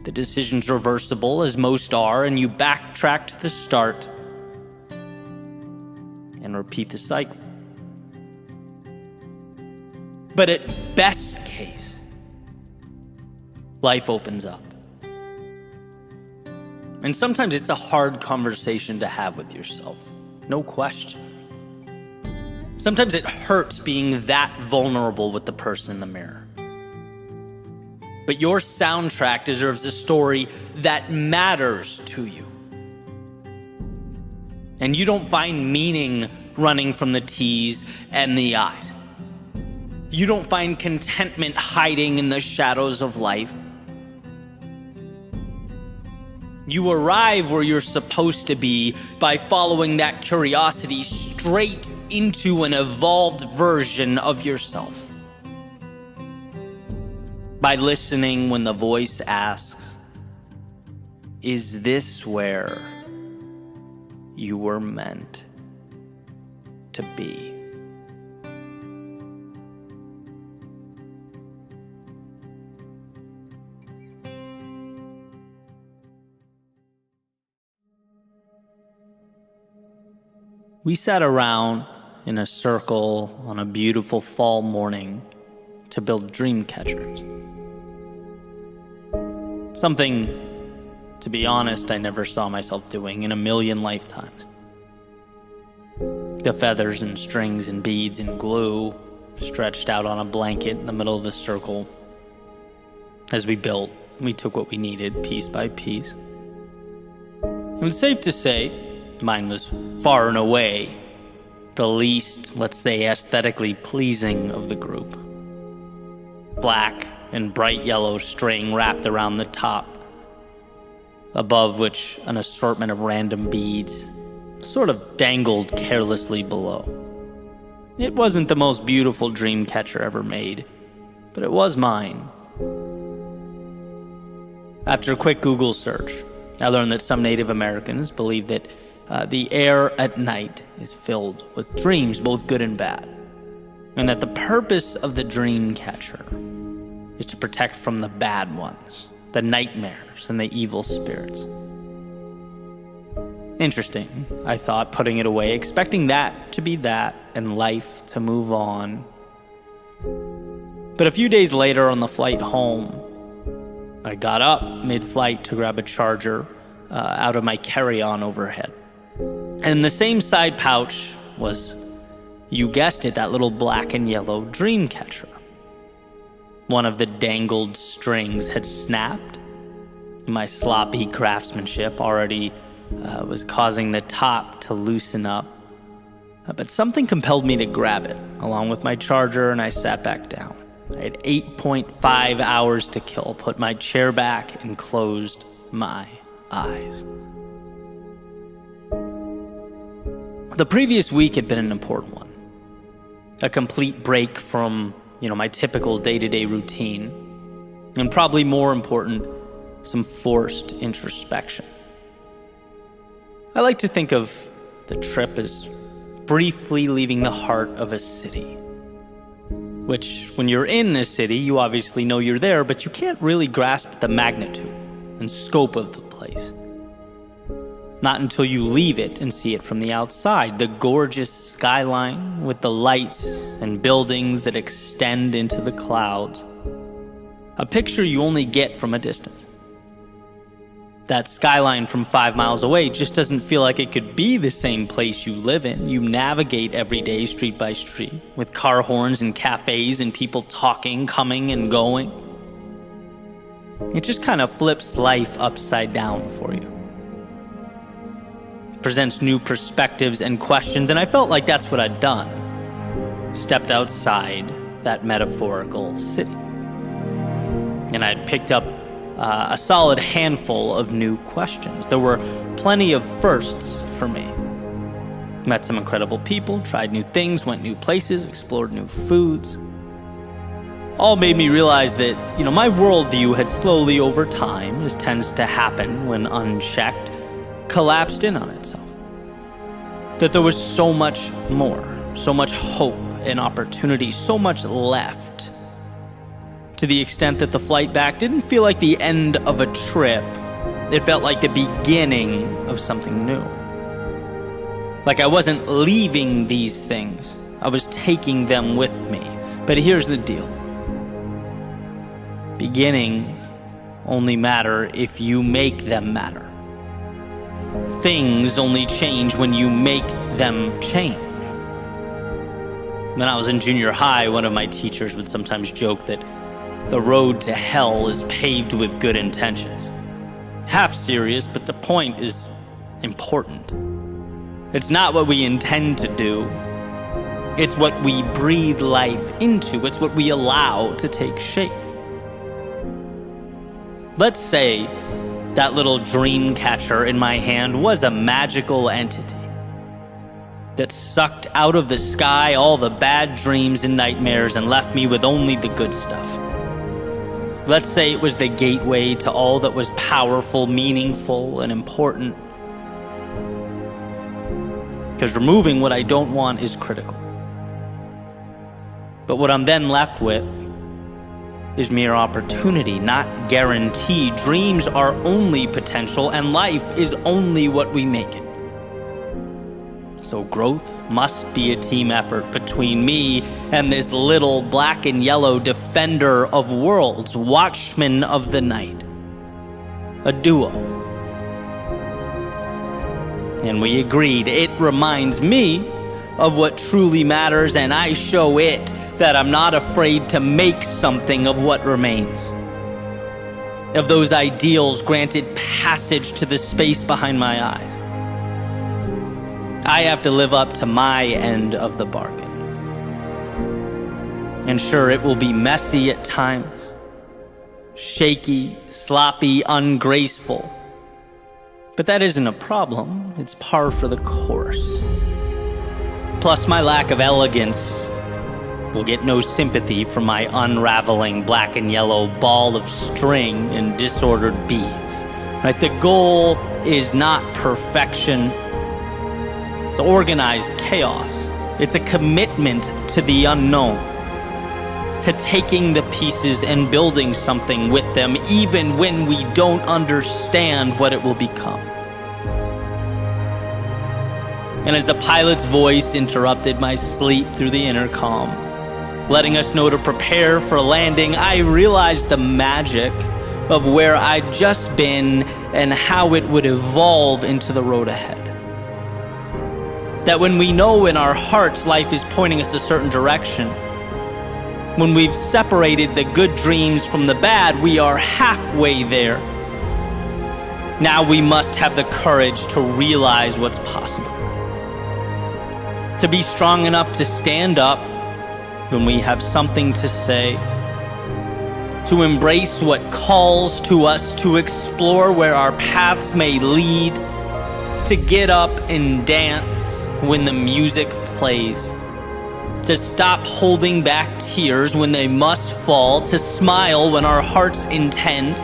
the decision's reversible, as most are, and you backtrack to the start and repeat the cycle. But at best case, life opens up. And sometimes it's a hard conversation to have with yourself, no question. Sometimes it hurts being that vulnerable with the person in the mirror. But your soundtrack deserves a story that matters to you. And you don't find meaning running from the T's and the I's. You don't find contentment hiding in the shadows of life. You arrive where you're supposed to be by following that curiosity straight into an evolved version of yourself. By listening when the voice asks, is this where you were meant to be? We sat around in a circle on a beautiful fall morning to build dream catchers. Something, to be honest, I never saw myself doing in a million lifetimes. The feathers and strings and beads and glue stretched out on a blanket in the middle of the circle. As we built, we took what we needed piece by piece. And it's safe to say, mine was far and away the least, let's say, aesthetically pleasing of the group. Black and bright yellow string wrapped around the top, above which an assortment of random beads sort of dangled carelessly below. It wasn't the most beautiful dream catcher ever made, but it was mine. After a quick Google search, I learned that some Native Americans believe that the air at night is filled with dreams, both good and bad, and that the purpose of the dream catcher is to protect from the bad ones, the nightmares and the evil spirits. Interesting, I thought, putting it away, expecting that to be that and life to move on. But a few days later on the flight home, I got up mid-flight to grab a charger out of my carry-on overhead. And in the same side pouch was, you guessed it, that little black and yellow dream catcher. One of the dangled strings had snapped. My sloppy craftsmanship already was causing the top to loosen up. But something compelled me to grab it, along with my charger, and I sat back down. I had 8.5 hours to kill, put my chair back, and closed my eyes. The previous week had been an important one. A complete break from, my typical day-to-day routine. And probably more important, some forced introspection. I like to think of the trip as briefly leaving the heart of a city. Which, when you're in a city, you obviously know you're there, but you can't really grasp the magnitude and scope of the place. Not until you leave it and see it from the outside. The gorgeous skyline with the lights and buildings that extend into the clouds. A picture you only get from a distance. That skyline from 5 miles away just doesn't feel like it could be the same place you live in. You navigate every day street by street with car horns and cafes and people talking, coming and going. It just kind of flips life upside down for you. Presents new perspectives and questions, and I felt like that's what I'd done. Stepped outside that metaphorical city. And I'd picked up a solid handful of new questions. There were plenty of firsts for me. Met some incredible people, tried new things, went new places, explored new foods. All made me realize that, my worldview had slowly over time, as tends to happen when unchecked, collapsed in on itself. That there was so much more, so much hope and opportunity, so much left. To the extent that the flight back didn't feel like the end of a trip. It felt like the beginning of something new. Like I wasn't leaving these things. I was taking them with me. But here's the deal. Beginnings only matter if you make them matter. Things only change when you make them change. When I was in junior high, one of my teachers would sometimes joke that the road to hell is paved with good intentions. Half serious, but the point is important. It's not what we intend to do. It's what we breathe life into. It's what we allow to take shape. Let's say that little dream catcher in my hand was a magical entity that sucked out of the sky all the bad dreams and nightmares and left me with only the good stuff. Let's say it was the gateway to all that was powerful, meaningful, and important. Because removing what I don't want is critical. But what I'm then left with is mere opportunity, not guarantee. Dreams are only potential, and life is only what we make it. So growth must be a team effort between me and this little black and yellow defender of worlds, watchman of the night. A duo. And we agreed. It reminds me of what truly matters, and I show it that I'm not afraid to make something of what remains. Of those ideals granted passage to the space behind my eyes. I have to live up to my end of the bargain. And sure, it will be messy at times, shaky, sloppy, ungraceful. But that isn't a problem. It's par for the course. Plus, my lack of elegance will get no sympathy from my unraveling black and yellow ball of string and disordered beads. Right? The goal is not perfection. It's organized chaos. It's a commitment to the unknown, to taking the pieces and building something with them, even when we don't understand what it will become. And as the pilot's voice interrupted my sleep through the intercom, letting us know to prepare for landing, I realized the magic of where I'd just been and how it would evolve into the road ahead. That when we know in our hearts life is pointing us a certain direction, when we've separated the good dreams from the bad, we are halfway there. Now we must have the courage to realize what's possible. To be strong enough to stand up when we have something to say. To embrace what calls to us, to explore where our paths may lead. To get up and dance when the music plays. To stop holding back tears when they must fall, to smile when our hearts intend,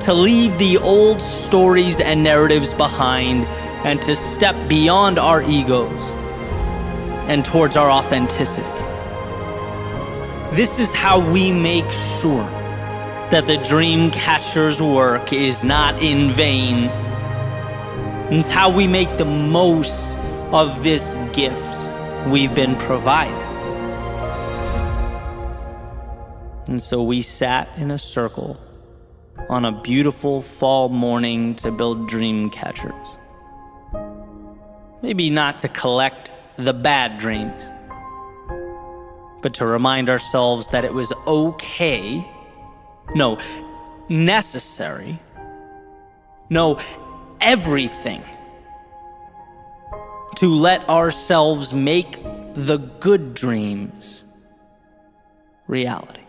to leave the old stories and narratives behind, and to step beyond our egos and towards our authenticity. This is how we make sure that the dream catcher's work is not in vain. It's how we make the most of this gift we've been provided. And so we sat in a circle on a beautiful fall morning to build dream catchers. Maybe not to collect the bad dreams, but to remind ourselves that it was okay, no, necessary, no, everything, to let ourselves make the good dreams reality.